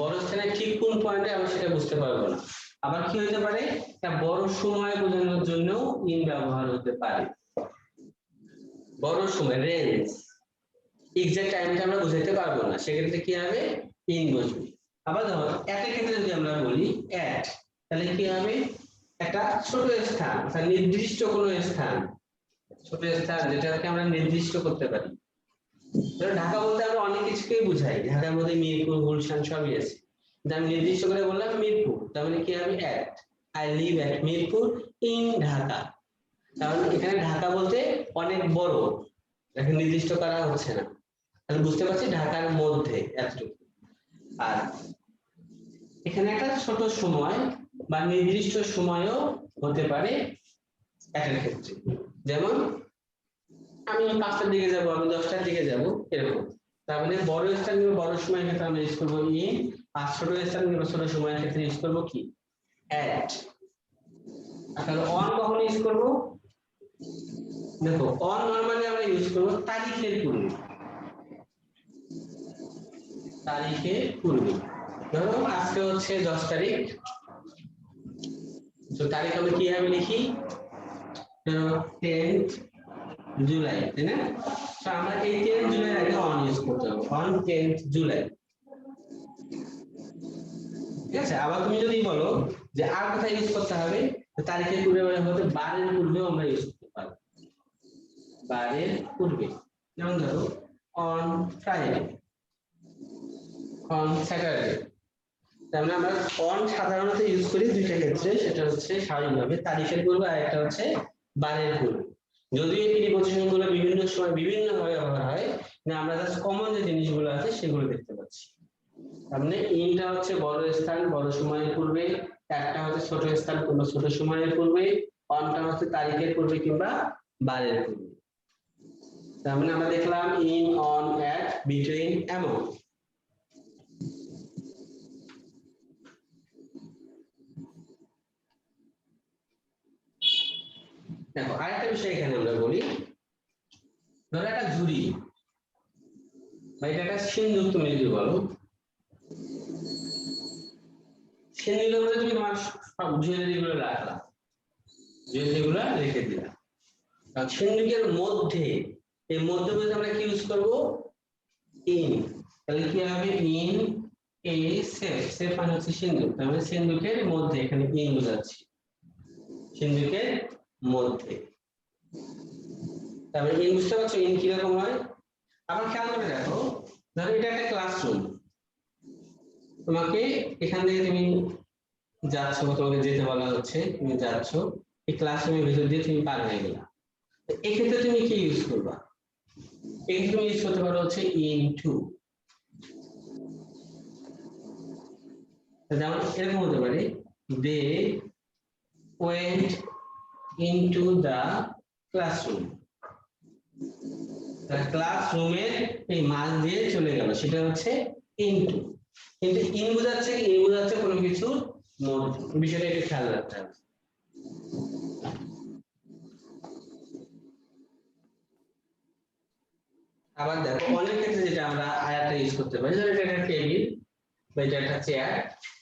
বড় স্থানে ঠিক কোন পয়েন্টে আমরা সেটা বুঝতে পারবো না। আবার কি হতে পারে, একটা বড় সময় বোঝানোর জন্য ইন ব্যবহার হতে পারে। বড় সময় রেঞ্জ, এক্সাক্ট টাইমটা আমরা বুঝাইতে পারবো না, সেক্ষেত্রে কি হবে, ইন বসবে। আবার ধরো অ্যাটের ক্ষেত্রে যদি আমরা বলি অ্যাট, তাহলে কি হবে, একটা ছোট স্থান, নির্দিষ্ট কোনো স্থান, ছোট স্থান যেটাকে আমরা নির্দিষ্ট করতে পারি। ধরো ঢাকা বলতে আমরা অনেক কিছুকেই বুঝাই, ঢাকার মধ্যে মিরপুর, গুলশান সবই আছে, আমি নির্দিষ্ট করে বললাম মিরপুর, তার মানে কি হবে, at. I live at Mirpur in Dhaka, তাহলে এখানে ঢাকা বলতে অনেক বড়, এখানে নির্দিষ্ট করা হচ্ছে না, তাহলে বুঝতে পারছি ঢাকার মধ্যে এতটুকু। আর এখানে একটা ছোট সময় বা নির্দিষ্ট সময়ও হতে পারে অ্যাটের ক্ষেত্রে, যেমন আমি 5টার দিকে যাব, আমি 10টার দিকে যাব, এরকম। তার মানে বড় স্থান বা বড় সময়ের ক্ষেত্রে আমরা ইউজ করবো ইন, আর ছোট স্থান বা ছোট সময়ের ক্ষেত্রে ইউজ করবো কি, অ্যাট। তাহলে অন কখন ইউজ করবো, দেখো অন নরমালি আমরা ইউজ করবো তারিখের পূর্বে, তারিখের পূর্বে। ধরো আজকে হচ্ছে 10 তারিখ, তো তারিখ আমরা কিভাবে লিখি 10th জুলাই, তাই না? তো আমরা এই 10th জুলাই আগে অন ইউজ করতে হবে, অন 10th জুলাই। ঠিক আছে, আবার তুমি যদি বলো যে আর কোথায় ইউজ করতে হবে, তারিখের পূর্বে হতে বারের পূর্বেও আমরা ইউজ করতে পারবো, বারের পূর্বে। যেমন ধরো অন ফ্রাইডে, অন স্যাটারডে। তার মানে আমরা অন সাধারণত ইউজ করি দুইটা ক্ষেত্রে, সেটা হচ্ছে স্বাভাবিকভাবে তারিখের পূর্বে আর একটা হচ্ছে বারের পূর্বে। যদিও এই প্রিপজিশন গুলো বিভিন্ন সময় বিভিন্ন ভাবে ব্যবহার হয়, না আমরা জাস্ট কমন যে জিনিসগুলো আছে সেগুলো দেখতে পাচ্ছি। তার মানে ইনটা হচ্ছে বড় স্থান বড় সময়ের পূর্বে, একটা হচ্ছে ছোট স্থান কিংবা ছোট সময়ের পূর্বে, অনটা হচ্ছে তারিখের পূর্বে কিংবা বারের পূর্বে। তার মানে আমরা দেখলাম ইন, অন, অ্যাট, বিটুইন, এমন। দেখো আরেকটা বিষয় এখানে আমরা বলি, ধরো একটা ঝুড়ি বা এটা একটা সিন্ধুক, তুমি যদি বলো সিন্ধুকের মধ্যে তুমি তোমার সব জুয়েলারি গুলো রাখলা, জুয়েলারি গুলো রেখে দিলা। সিন্ধুকের মধ্যে, এই মধ্যে বলতে আমরা কি ইউজ করব? ইন। তাহলে কি হবে? ইন এ সেফ, সেফ মানে হচ্ছে সিন্ধুক, তার মানে সিন্ধুকের মধ্যে, এখানে ইন বোঝাচ্ছি, সিন্ধুকের মধ্যে। তারপরে ইন বুঝতে পারছো ইন কিরকম হয়? আবার খেয়াল করে দেখো, ধরো এটা একটা ক্লাসরুম, তোমাকে এখান থেকে তুমি যাচ্ছ, তোমাকে যেতে বলা হচ্ছে, তুমি যাচ্ছ, এই ক্লাসরুমের ভিতর দিয়ে তুমি পার হয়ে গেলা। এক্ষেত্রে তুমি কি ইউজ করবা? এক্ষেত্রে তুমি ইউজ করতে পারো হচ্ছে ইনটু। যেমন এরকম হতে পারে, they went into the classroom, ক্লাসরুমের এই মাঝ দিয়ে চলে গেল, সেটা হচ্ছে ইনটু। কিন্তু ইন বোঝাচ্ছে কি? ইন বোঝাচ্ছে কোনো কিছুর মধ্যে, বিষয়টা একটু খেয়াল রাখতে হবে। আবার দেখো অনেক ক্ষেত্রে যেটা আমরা আয়াটা ইউজ করতে পারি, যেটা একটা টেবিল বা এটা একটা চেয়ার,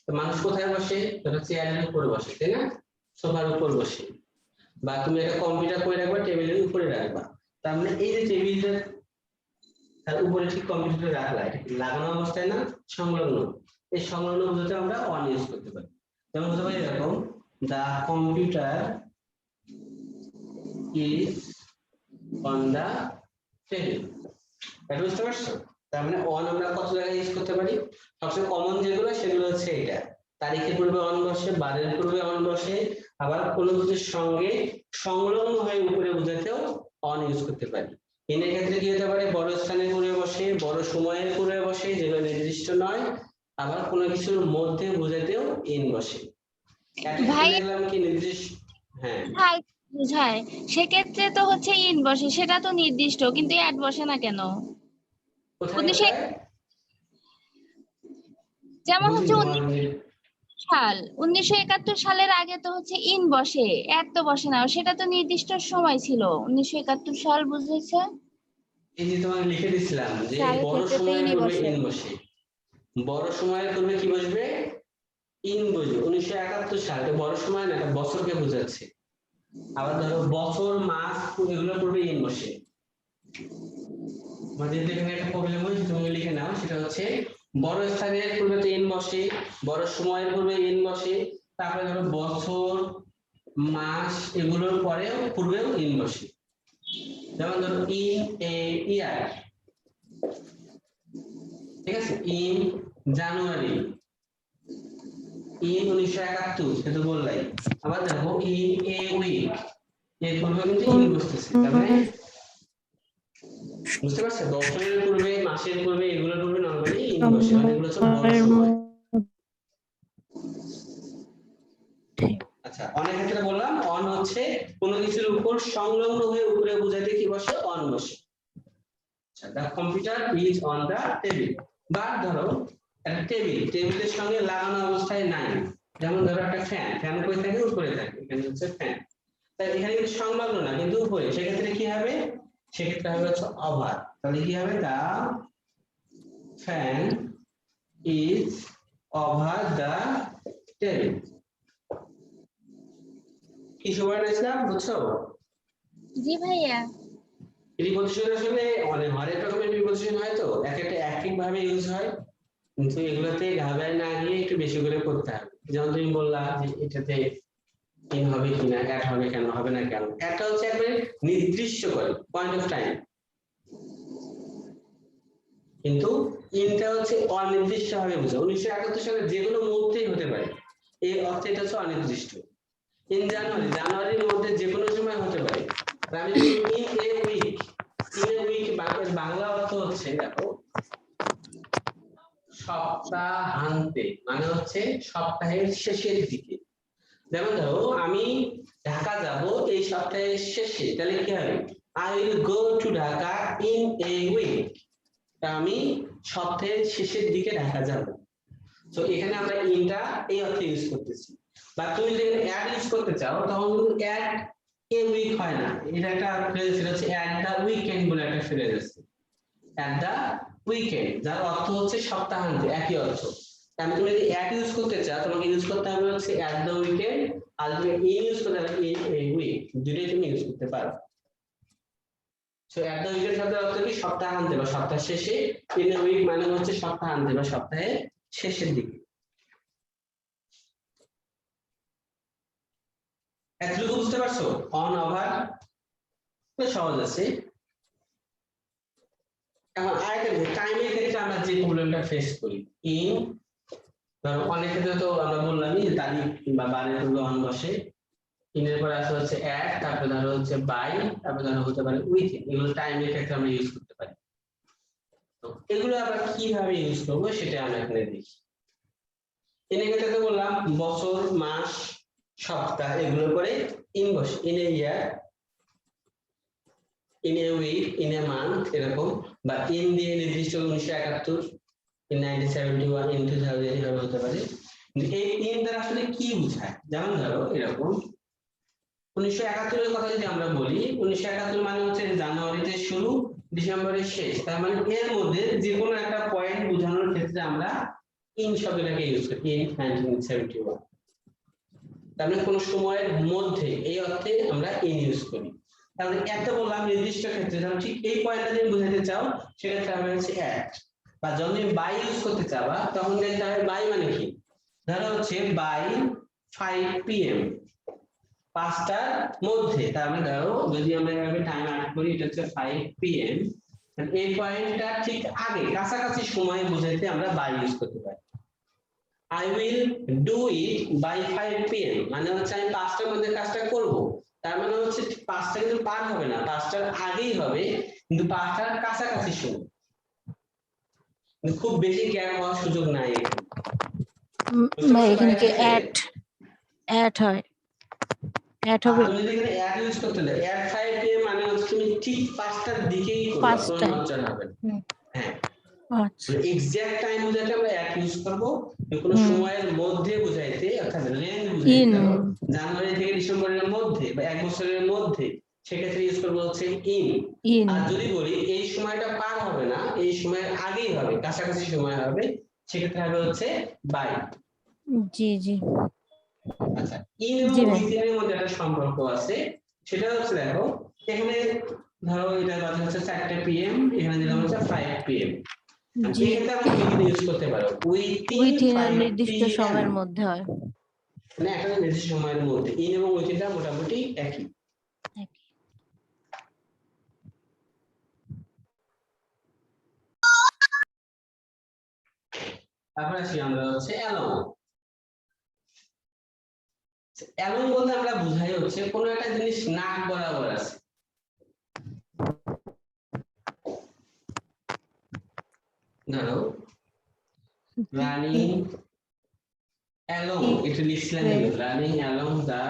তো মানুষ কোথায় বসে? এটা চেয়ারের উপরে বসে, তাই না? সোফার উপর বসে। বা তুমি একটা কম্পিউটার করে রাখবা, টেবিলের উপরে রাখবা, তার মানে এই যে টেবিলটা তার উপরে ঠিক কম্পিউটার রাখলা, এটা কি লাগানো অবস্থায় না সংলগ্ন? এই সংলগ্ন বোঝাতে আমরা অন ইউজ করতে পারি। যেমন হতে পারে এরকম, the computer is on the table. এটা বুঝতে পারছো? তার মানে অন আমরা কত জায়গায় ইউজ করতে পারি? সবচেয়ে কমন যেগুলো সেগুলো হচ্ছে এটা, তারিখের পূর্বে অন বসে, বারের পূর্বে অন বসে, আবার কোনো কিছুর সঙ্গে সংলগ্ন হয়ে উপরে বোঝাতেও অন ইউজ করতে পারি। ইনের ক্ষেত্রে কি হতে পারে? বড় স্থানের পূর্বে বসে, বড় সময়ের পূর্বে বসে, যেগুলো নির্দিষ্ট নয়, আবার কোনো কিছুর মধ্যে বোঝাতেও ইন বসে। ভাই দেখলাম কি নির্দিষ্ট, হ্যাঁ ভাই বুঝায়, সেক্ষেত্রে তো হচ্ছে ইন বসে, সেটা তো নির্দিষ্ট, কিন্তু অ্যাড বসে না কেন? কোথায় 1900 কোথায় যেমন বুঝি হচ্ছে তোমার 1971 সালের আগে তো হচ্ছে ইন বসে, অ্যাড তো বসে না, সেটা তো নির্দিষ্ট সময় ছিল। 1971 সাল বুঝেছে? এই যে তোমাকে লিখে দিছিলাম যে চার বড় ক্ষেত্রে তো সময়ের ইনই পূর্বে বসে। ইন বসে, বড় সময়ের পূর্বে কি বসবে? ইন বসবে। 1971 সাল, এটা বড় সময় না, এটা বছরকে বোঝাচ্ছে। আবার ধরো বছর, মাস, এগুলোর পূর্বে ইন বসে। আমাদের এখানে একটা প্রবলেম হয়েছে, তুমি লিখে নাও, সেটা হচ্ছে বড় স্থানের পূর্বে তো ইন বসে, বড় সময়ের পূর্বে ইন বসে, তারপরে ধরো বছর, মাস, এগুলোর পরেও পূর্বেও ইন বসে। যেমন ধরো ইন এ ইয়ার, ঠিক আছে? ইন জানুয়ারি, ইন 1971, সেটা বললাই। আবার দেখো ইন এ উইক, এর পূর্বে কিন্তু ইন বসতেছে, তার মানে বুঝতে পারছো? বছরের পূর্বে, মাসের পূর্বে, এগুলোর পূর্বে নরমালি ইন বসে, মানে এগুলো হচ্ছে বড় সময়। আচ্ছা, অনেক ক্ষেত্রে বললাম অন হচ্ছে কোনো কিছুর উপর সংলগ্ন হয়ে উপরে বোঝাতে কি বসে? অন বসে। আচ্ছা, the computer is on the table. বা ধরো একটা টেবিল, টেবিলের সঙ্গে লাগানো অবস্থায় নাই, যেমন ধরো একটা ফ্যান, ফ্যান কই থাকে? উপরে থাকে, এখানে হচ্ছে ফ্যান, তাই এখানে কিন্তু সংলগ্ন না কিন্তু উপরে, সেক্ষেত্রে কি হবে? সেক্ষেত্রে হবে হচ্ছে ওভার। তাহলে কি হবে? The fan is over the table. কি সুবর্ণ ইসলাম বুঝছো? জি ভাইয়া। প্রিপজিশন আসলে অনেক হরেক রকমের প্রিপজিশন হয়, তো এক একটা একই ভাবে ইউজ হয়, কিন্তু এগুলোতে ঘাবড়ায় না গিয়ে একটু বেশি করে করতে হবে। যেমন তুমি বললা যে এটাতে ইন হবে কিনা, অ্যাড হবে কেন, হবে না কেন। একটা হচ্ছে একবারে নির্দিষ্ট করে পয়েন্ট অফ টাইম, কিন্তু ইনটা হচ্ছে অনির্দিষ্ট ভাবে বোঝা। 1971 সালে যে কোনো মুহূর্তেই হতে পারে, এর অর্থ এটা হচ্ছে অনির্দিষ্ট। ইন জানুয়ারি, জানুয়ারির মধ্যে যে কোনো সময় হতে পারে। আর আমি যদি in a week, in a week Bangla অর্থ হচ্ছে দেখো সপ্তাহান্তে, মানে হচ্ছে সপ্তাহের শেষের দিকে। যেমন ধরো আমি ঢাকা যাব এই সপ্তাহের শেষে, তাহলে কি হবে? I will go to Dhaka in a week, আমি সপ্তাহের শেষের দিকে ঢাকা যাব। তো এখানে আমরা ইনটা এই অর্থে ইউজ করতেছি। বা তুমি যদি অ্যাড ইউজ করতে চাও তখন কিন্তু অ্যাড এ উইক হয় না, এটা একটা ফ্রেজ আছে অ্যাট দা উইকেন্ড বলে একটা ফ্রেজ আছে, অ্যাট দা উইকেন্ড, যার অর্থ হচ্ছে সপ্তাহান্তে, একই অর্থ। তাহলে তুমি যদি অ্যাড ইউজ করতে চাও তোমাকে ইউজ করতে হবে হচ্ছে অ্যাট দা উইকেন্ড, আর তুমি ইন ইউজ করতে হবে ইন এ উইক, দুটোই তুমি ইউজ করতে পারো। সো অ্যাট দা উইকেন্ড শব্দের অর্থ কি? সপ্তাহান্তে বা সপ্তাহ শেষে। ইন এ উইক মানে হচ্ছে সপ্তাহান্তে বা সপ্তাহের শেষের দিকে। এতটুকু বুঝতে পারছো? অন ওভার সহজ আছে। এখন আরেকটা টাইমের ক্ষেত্রে আমরা যে প্রবলেমটা ফেস করি, ইন ধরো অনেক ক্ষেত্রে তো আমরা বললামই যে তারিখ কিংবা বারের পূর্বে অন বসে, ইনের পরে আসে হচ্ছে অ্যাট, তারপরে ধরো হচ্ছে বাই, তারপরে ধরো হতে পারে উইথিন। এগুলো টাইমের ক্ষেত্রে আমরা ইউজ করতে পারি। তো এগুলো আমরা কিভাবে ইউজ করবো সেটা আমরা এখানে দেখি। ইনের ক্ষেত্রে তো বললাম বছর, মাস, সপ্তাহ, এগুলো করে ইন বসে। In a year, in a week, in a month, এরকম। বা ইন দিয়ে নির্দিষ্ট 1971, ইন 1971, ইন 2000, এভাবে হতে পারে। কিন্তু এই ইন দ্বারা আসলে কি বোঝায়? যেমন ধরো এরকম 1971 এর কথা যদি আমরা বলি, 1971 মানে হচ্ছে জানুয়ারিতে শুরু, ডিসেম্বরের শেষ। তার মানে এর মধ্যে যে কোনো একটা পয়েন্ট বোঝানোর ক্ষেত্রে আমরা ইন শব্দটাকে ইউজ করি, ইন 1971। তার মানে কোনো সময়ের মধ্যে, এই অর্থে আমরা ইন ইউজ করি। তাহলে একটা বললাম নির্দিষ্ট ক্ষেত্রে, যখন ঠিক এই পয়েন্টটা যদি বোঝাতে চাও সেক্ষেত্রে আমরা হচ্ছে অ্যাট। বা যখন তুমি বাই ইউজ করতে চাবা তখন দেখতে হবে বাই মানে কি। ধরো হচ্ছে বাই 5 PM, 5টার মধ্যে। তার মানে ধরো যদি আমরা এভাবে টাইম অ্যাড করি, এটা হচ্ছে 5 PM, এই পয়েন্টটা ঠিক আগে কাছাকাছি সময় বোঝাইতে আমরা বাই ইউজ করতে পারি। I will do it by 5 PM, মানে হচ্ছে আমি 5টার মধ্যে কাজটা করব। তার মানে হচ্ছে 5টা কিন্তু পার হবে না, 5টার আগেই হবে, কিন্তু 5টার কাছাকাছি সময়। খুব বেশি গ্যাপ হওয়ার সুযোগ নাই ভাই এখানে কি অ্যাট হয়? অ্যাট হবে তুমি যদি এখানে অ্যাড ইউজ করতে চাও, অ্যাড 5 PM মানে হচ্ছে তুমি ঠিক 5টার দিকেই করবে, কোনো 5টা। নড়চড় হবে না। হ্যাঁ, আচ্ছা, এক্সাক্ট টাইম বোঝাতে আমরা অ্যাড ইউজ করব, কোনো সময়ের মধ্যে বোঝাইতে, অর্থাৎ রেঞ্জ ইন বোঝাইতে, জানুয়ারি থেকে ডিসেম্বরের মধ্যে বা এক বছরের মধ্যে, সেক্ষেত্রে ইউজ করব হচ্ছে ইন। ইন আর যদি বলি এই সময়টা পার হবে না, এই সময়ের আগেই হবে, কাছাকাছি সময় হবে, সেক্ষেত্রে হবে হচ্ছে বাই। জি জি আচ্ছা, ইন এবং জি ভাই। উইথিনের মধ্যে একটা সম্পর্ক আছে, সেটা হচ্ছে দেখো এখানে ধরো এটা বাজে হচ্ছে 4টা PM, এখানে দিলাম হচ্ছে 5 PM। জি, এক্ষেত্রে আমরা উইথিন ইউজ করতে পারো, উইথিন নির্দিষ্ট সময়ের মধ্যে হয়। মানে একটা নির্দিষ্ট সময়ের মধ্যে। ইন এবং উইথিনটা মোটামুটি একই। তারপরে আসি আমরা হচ্ছে অ্যালং। অ্যালং বলতে আমরা বুঝাই হচ্ছে কোনো একটা জিনিস নাক বরাবর আছে। ধরো রানিং অ্যালং, এটা লিখছিলাম রানিং অ্যালং দা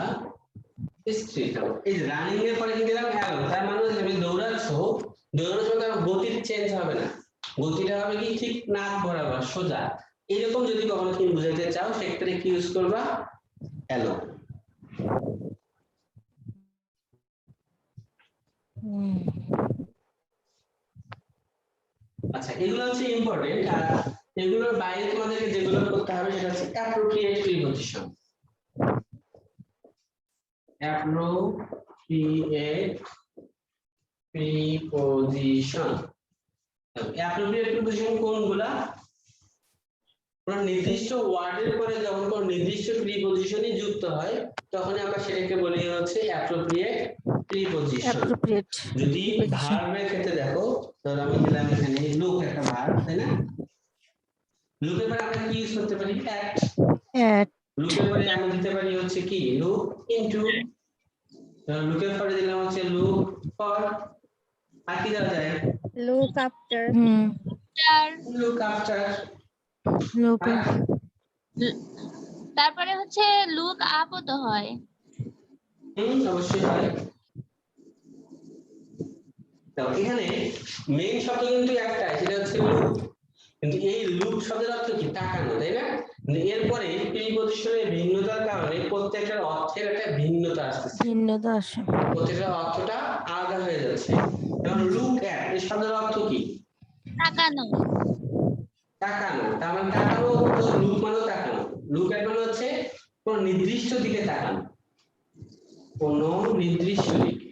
স্ট্রিট। এই রানিং এর পরে কি দিলাম অ্যালং, তার মানে হচ্ছে তুমি দৌড়াচ্ছো, দৌড়ানোর সময় তার গতির চেঞ্জ হবে না, গতিটা হবে কি ঠিক নাক বরাবর সোজা। এরকম যদি কখনো তুমি বুঝাইতে চাও সেক্ষেত্রে কি ইউজ করবা? অ্যালং। আচ্ছা, এগুলো হচ্ছে ইম্পর্টেন্ট। আর এগুলোর বাইরে তোমাদেরকে যেগুলো করতে হবে সেটা হচ্ছে appropriate preposition. appropriate preposition appropriate preposition কোনগুলা কোন নির্দিষ্ট ওয়ার্ডের পরে যখন কোন নির্দিষ্ট প্রিপজিশনই যুক্ত হয় তখন আমরা সেটাকে বলি হচ্ছে appropriate preposition অ্যাপ্রোপ্রিয়েট যদি ভার্বের ক্ষেত্রে দেখো তাহলে আমি দিলাম এখানে look একটা ভার্ব তাই না look এর পরে আমরা কি ইউজ করতে পারি at অ্যাট look এর পরে আমরা দিতে পারি হচ্ছে কি look into look এর পরে দিলাম হচ্ছে look for আর কি দেওয়া যায় look after look after লোক তারপরে হচ্ছে লুক আপও তো হয়। অবশ্যই হয় তো এখানে মেইন শব্দ কিন্তু একটাই সেটা হচ্ছে লুক কিন্তু এই লুক শব্দের অর্থ কি তাকানো তাই না কিন্তু এরপরে প্রিপজিশনের ভিন্নতার কারণে প্রত্যেকটার অর্থের একটা ভিন্নতা আসছে ভিন্নতা আসে প্রত্যেকটার অর্থটা আলাদা হয়ে যাচ্ছে যেমন লুক অ্যাট এই শব্দের অর্থ কি তাকানো। তাকানো তার মানে তাকানো তো লুক মানে তাকানো লুক অ্যাট মানে হচ্ছে কোন নির্দিষ্ট দিকে তাকানো কোন নির্দিষ্ট দিকে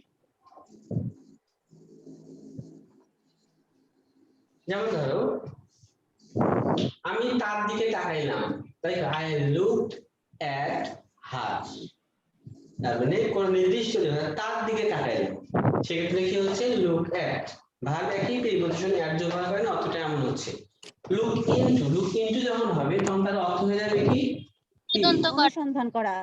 যেমন ধরো আমি তার দিকে তাকাইলাম তাই আই লুকড অ্যাট হার তার মানে কোন নির্দিষ্ট দিকে তার দিকে তাকাইলাম সেক্ষেত্রে কি হচ্ছে লুক অ্যাট ভার্ব একই প্রিপজিশন অ্যাট ব্যবহার করেন অর্থটা এমন হচ্ছে লুক ইনটু যখন হবে তখন তার অর্থ হয়ে যাবে কি তদন্ত করা। অনুসন্ধান করা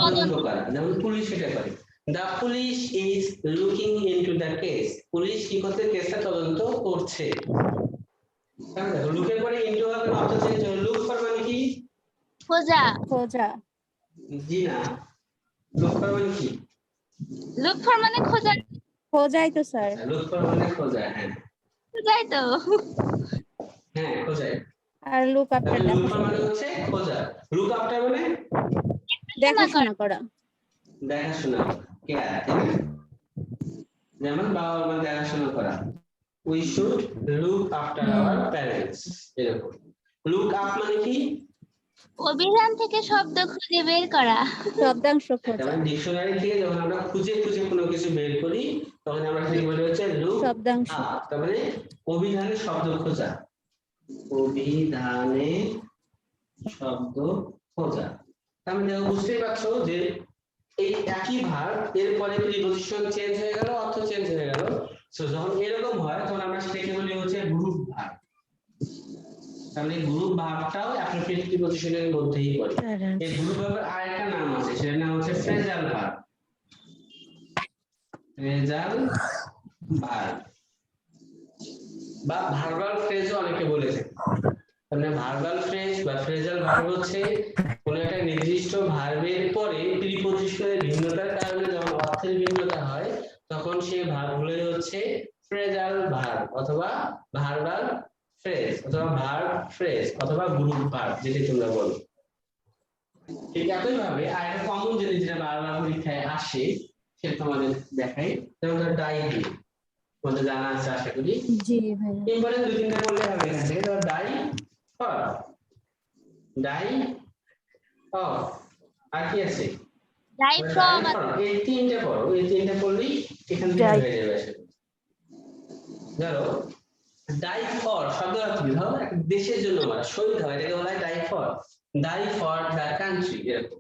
তদন্ত করা যেমন পুলিশ এটা করে the police is looking into the case police কি করতে কেসটা তদন্ত করছে তাহলে দেখো লুকের পরে ইনটু হবে অর্থ চেঞ্জ হলো লুক ফর মানে কি খোঁজা। খোঁজা জি না লুক ফর মানে কি লুক ফর মানে খোঁজা। খোঁজাই তো স্যার লুক ফর মানে খোঁজা হ্যাঁ খোঁজাই তো। হ্যাঁ খোঁজা আর লুক আফটার লুক ফর মানে হচ্ছে খোঁজা লুক আফটার মানে দেখাশোনা করা দেখাশোনা কেয়ার তাই না যেমন বাবা মা দেখাশোনা করা we should look after our parents এরকম look up মানে কি অভিধান থেকে শব্দ খুঁজে বের করা। শব্দাংশ খোঁজা যেমন ডিকশনারি থেকে যখন আমরা খুঁজে খুঁজে কোনো কিছু বের করি তখন আমরা সেটাকে বলি হচ্ছে look শব্দাংশ up তার মানে অভিধানে শব্দ খোঁজা অভিধানে শব্দ খোঁজা তার মানে দেখো বুঝতেই পারছো যে এই একই ভার্ব এরপরে প্রিপজিশন চেঞ্জ হয়ে গেল অর্থ চেঞ্জ হয়ে গেল সো যখন এরকম হয় তখন আমরা সেটাকে বলি হচ্ছে গ্রুপ ভার্ব তাহলে গ্রুপ ভার্বটাও অ্যাপ্রোপ্রিয়েট প্রিপজিশনের মধ্যেই পড়ে এই গ্রুপ ভার্বের আরেকটা নাম আছে সেটার নাম হচ্ছে ফ্রেজাল ভার্ব ফ্রেজাল ভার্ব বা ভার্বাল ফ্রেজও অনেকে বলেছে মানে ভার্বাল ফ্রেজ বা ফ্রেজাল ভার্ব হচ্ছে কোনো একটা নির্দিষ্ট ভার্বের পরে প্রিপজিশনের ভিন্নতার কারণে যখন অর্থের ভিন্নতা হয় তখন সেই ভার্বগুলোই হচ্ছে ফ্রেজাল ভার্ব অথবা ভার্বাল ফ্রেজ অথবা ভার্ব ফ্রেজ অথবা গ্রুপ ভার্ব যেটা তোমরা বলো ঠিক একই ভাবে আরেকটা কমন জিনিস যেটা বারবার পরীক্ষায় আসে সেটা তোমাদের দেখাই যেমন ডাইটি তোমাদের জানা আছে আশা করি জি ভাই ইম্পর্টেন্ট দুই তিনটা বললে হবে এখান থেকে ধরো ডাই ফর ডাই অফ আর কি আছে ডাই ফ্রম। এই তিনটা পড়ো এই তিনটা পড়লেই এখান থেকে Die. হয়ে যাবে আসলে ধরো ডাই ফর শব্দের অর্থ কি ধরো একটা দেশের জন্য মারা শহীদ হয় এটাকে বলা হয় ডাই ফর দ্য কান্ট্রি এরকম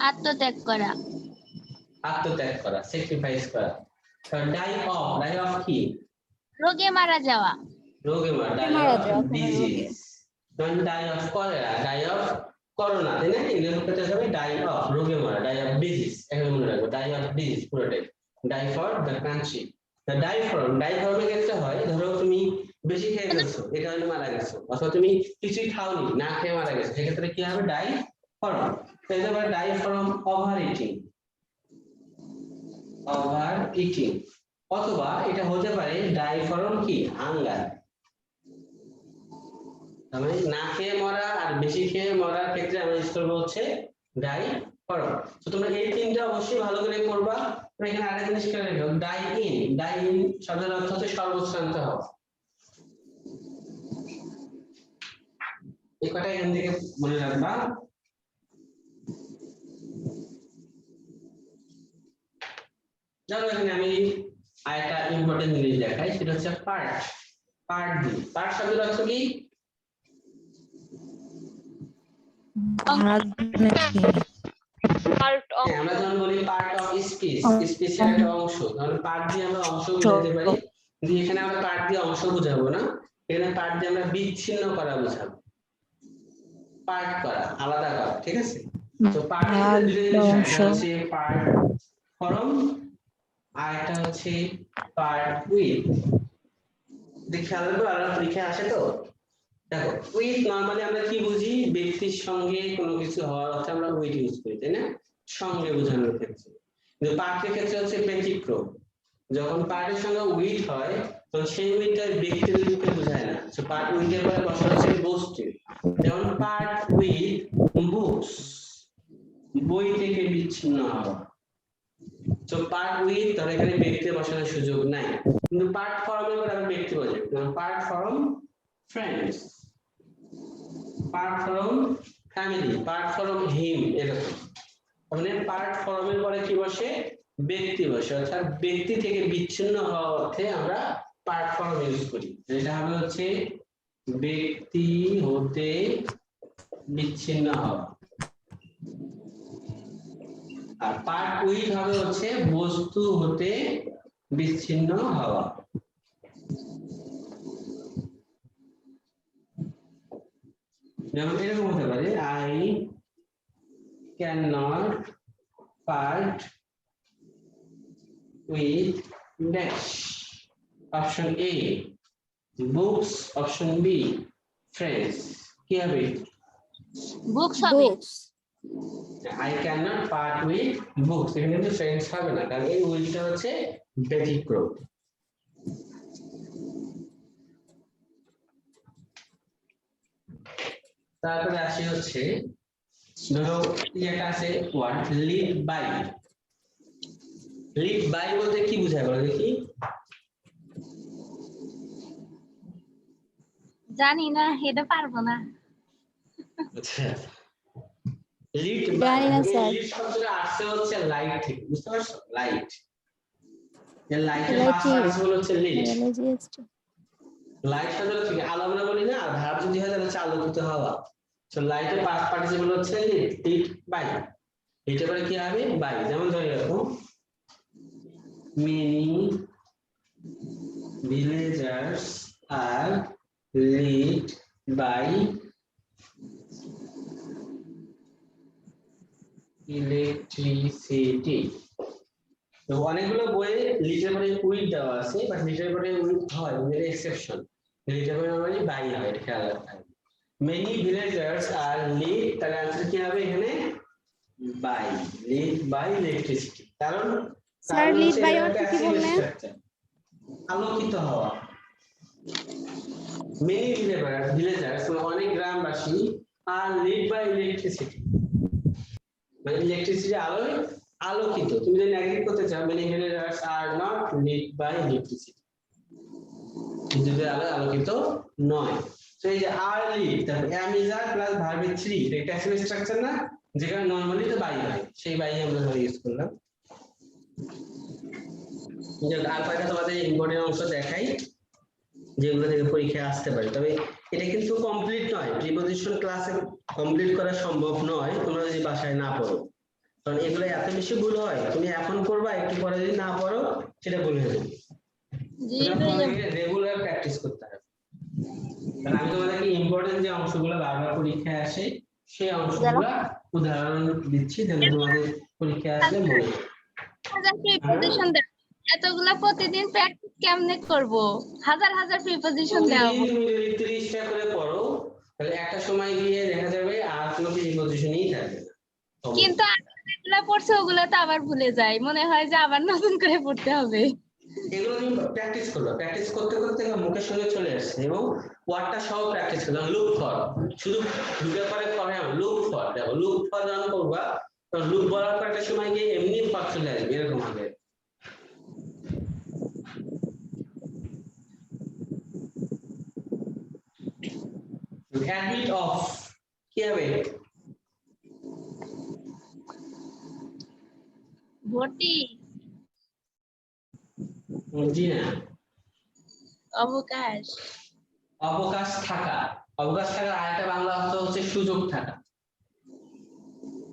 আত্মত্যাগ করা। আত্মত্যাগ করা স্যাক্রিফাইস করা ডাই অফ কি রোগে মারা যাওয়া। রোগে মারা ডাই মারা অফ যাওয়া, কোনো ডিজিজ যেমন die of cholera die of corona তাই না এগুলো করতে হবে ডাই অফ রোগে মারা ডাই অফ ডিজিজ এখন মনে রাখবো ডাই অফ ডিজিজ পুরোটাই die for the country die ফর্মের ক্ষেত্রে হয় ধরো তুমি বেশি খেয়ে ফেলছো এই কারণে মারা গেছো অথবা তুমি কিছুই খাওনি না খেয়ে মারা গেছো সেক্ষেত্রে কি হবে die form die from overeating অথবা এটা হতে পারে ডাই ফ্রম কি হাঙ্গার মানে না খেয়ে মরা আর বেশি খেয়ে মরার ক্ষেত্রে আমরা ইউজ করবো হচ্ছে ডাই ফর্ম তো তোমরা এই তিনটা অবশ্যই ভালো করে করবা এখানে আরেকটা জিনিস খেয়াল রেখো ডাই ইন শব্দের অর্থ হচ্ছে সর্বশ্রান্ত হওয়া এই কটা এখান থেকে মনে রাখবা ধরো এখানে আমি আরেকটা ইম্পর্টেন্ট জিনিস দেখাই, সেটা হচ্ছে পার্ট। পার্ট বি, পার্ট শব্দের অর্থ কি? ভাগ নাকি? পার্ট অফ হ্যাঁ, আমরা যখন বলি পার্ট অফ স্পিচ, স্পিচের একটা অংশ, তাহলে পার্ট দিয়ে আমরা অংশ বুঝাতে পারি। কিন্তু এখানে আমরা পার্ট দিয়ে অংশ বুঝাবো না, এখানে পার্ট দিয়ে আমরা বিচ্ছিন্ন করা বুঝাবো। পার্ট করা, আলাদা করা, ঠিক আছে? তো পার্ট ভাগ এর দুটো জিনিস হয়, অংশ। একটা হচ্ছে পার্ট ফরম আর একটা হচ্ছে পার্ট উইথ। খেয়াল রাখবো, আর পরীক্ষায় আসে তো। দেখো উইথ নরমালি আমরা কি বুঝি? ব্যক্তির সঙ্গে কোনো কিছু হওয়ার অর্থে আমরা উইথ ইউজ করি, তাই না? সঙ্গে বোঝানোর ক্ষেত্রে। কিন্তু পার্টের ক্ষেত্রে হচ্ছে ব্যতিক্রম। যখন পার্টের সঙ্গে উইথ হয় তখন সেই উইথটা ব্যক্তির রূপে বোঝায় না। তো পার্ট উইথের পরে বসা হচ্ছে বস্তু। যেমন পার্ট উইথ বুকস, বই থেকে বিচ্ছিন্ন হওয়া। তো পার্ট উইথ তাহলে এখানে ব্যক্তি বসানোর সুযোগ নাই। কিন্তু পার্ট ফরমের পরে আমরা ব্যক্তি বসাই, part from friends, part from family, part from him, এরকম। মানে পার্ট ফরমের পরে কি বসে? ব্যক্তি বসে, অর্থাৎ ব্যক্তি থেকে বিচ্ছিন্ন হওয়া অর্থে আমরা পার্ট ফরম ইউজ করি। এটা হবে হচ্ছে ব্যক্তি হতে বিচ্ছিন্ন হওয়া। আর পার্ট উইথ হবে হচ্ছে বস্তু হতে বিচ্ছিন্ন হওয়া। যেমন এরকম হতে পারে, I can not part with dash. Option A books, option be friends. কি হবে? বুকস হবে। Books. I cannot part with books, এখানে কিন্তু ফ্রেন্ডস হবে না, কারণ এই উইলটা হচ্ছে ব্যতিক্রম। তারপরে আসি হচ্ছে, ধরো একটা আছে word lit by. Lit by বলতে কি বোঝায় বলো দেখি? জানি না, এটা পারবো না। আচ্ছা, লিড জানি না স্যার। লিড শব্দটা আসছে হচ্ছে লাইট থেকে, বুঝতে পারছো? লাইট, এর লাইটের Light ফার্স্ট is- পার্টিসিপল হচ্ছে লিড। Biologist. লাইট শব্দটা থেকে আলো আমরা বলি না, ভার্ব যদি হয় তাহলে হচ্ছে আলোকিত হওয়া। তো লাইটের পাস্ট পার্টিসিপল হচ্ছে লিড বাই। এটা পরে কি হবে? বাই। যেমন ধরে রাখো, many villagers are lit by electricity. তো অনেকগুলো বইয়ে লিটার পরে উইথ দেওয়া আছে, বাট লিটার পরে উইথ হয়, এর এক্সেপশন। লিটার পরে নরমালি বাই হয়, এটা খেয়াল রাখতে হবে। মেনি ভিলেজার্স আর লিড, তাহলে आंसर কি হবে এখানে? By, lit by electricity. কারণ স্যার লিড বাই অর্থ কি বললেন? আলোকিত হওয়া। মেনি ভিলেজার্স অনেক গ্রামবাসী আর লিড বাই ইলেকট্রিসিটি, মানে ইলেকট্রিসিটি আলোয় আলোকিত। তুমি যদি নেগেটিভ করতে চাও, many villagers are not lit by electricity, কিন্তু আলোয় আলোকিত নয়। তো এই যে আর লিড, তারপর M is are plus verb 3, এটা অ্যাকশন স্ট্রাকচার না, যেখানে নরমালি তো বাই হয়, সেই বাই আমরা ধরে ইউজ করলাম। আর কয়েকটা তোমাদের ইম্পর্টেন্ট অংশ দেখাই, যেগুলো থেকে পরীক্ষায় আসতে পারে। তবে এটা কিন্তু কমপ্লিট নয়, প্রিপজিশন ক্লাসে কমপ্লিট করা সম্ভব নয় তোমরা যদি বাসায় না পড়ো, কারণ এগুলো এত বেশি ভুল হয়, তুমি এখন করবা, একটু পরে যদি না পড়ো সেটা ভুল হয়ে যাবে। জি রেগুলার প্র্যাকটিস করতে হবে। কারণ আমি তোমাদেরকে ইম্পর্টেন্ট যে অংশগুলো বারবার পরীক্ষায় আসে সেই অংশগুলো উদাহরণ দিচ্ছি, যেন তোমাদের পরীক্ষায় আসলে মনে থাকে। প্রিপজিশন দাও, এতগুলা প্রতিদিন প্র্যাকটিস কেমনে করব? হাজার হাজার প্রিপজিশন দাও। তুমি যদি 30টা করে পড়ো তাহলে একটা সময় গিয়ে দেখা যাবে আর কোনো প্রিপজিশনই থাকবে না। কিন্তু আগে যেগুলা পড়ছে ওগুলো তো আবার ভুলে যাই, মনে হয় যে আবার নতুন করে পড়তে হবে। এগুলো তুমি প্র্যাকটিস করবে, প্র্যাকটিস করতে করতে মুখের সঙ্গে চলে আসছে, এবং ওয়ার্ডটা সহ প্র্যাকটিস করবে। লুক ফর, শুধু ঢুকে পরে পড়ে লুক ফর, দেখো লুক ফর যখন করবা তখন লুক বলার পর একটা সময় গিয়ে এমনি ফর চলে আসবে, এরকম হবে। হ্যাবিট অফ কি হবে? ভর্তি জি না। অবকাশ। অবকাশ থাকা। অবকাশ থাকার আরেকটা বাংলা অর্থ হচ্ছে সুযোগ থাকা।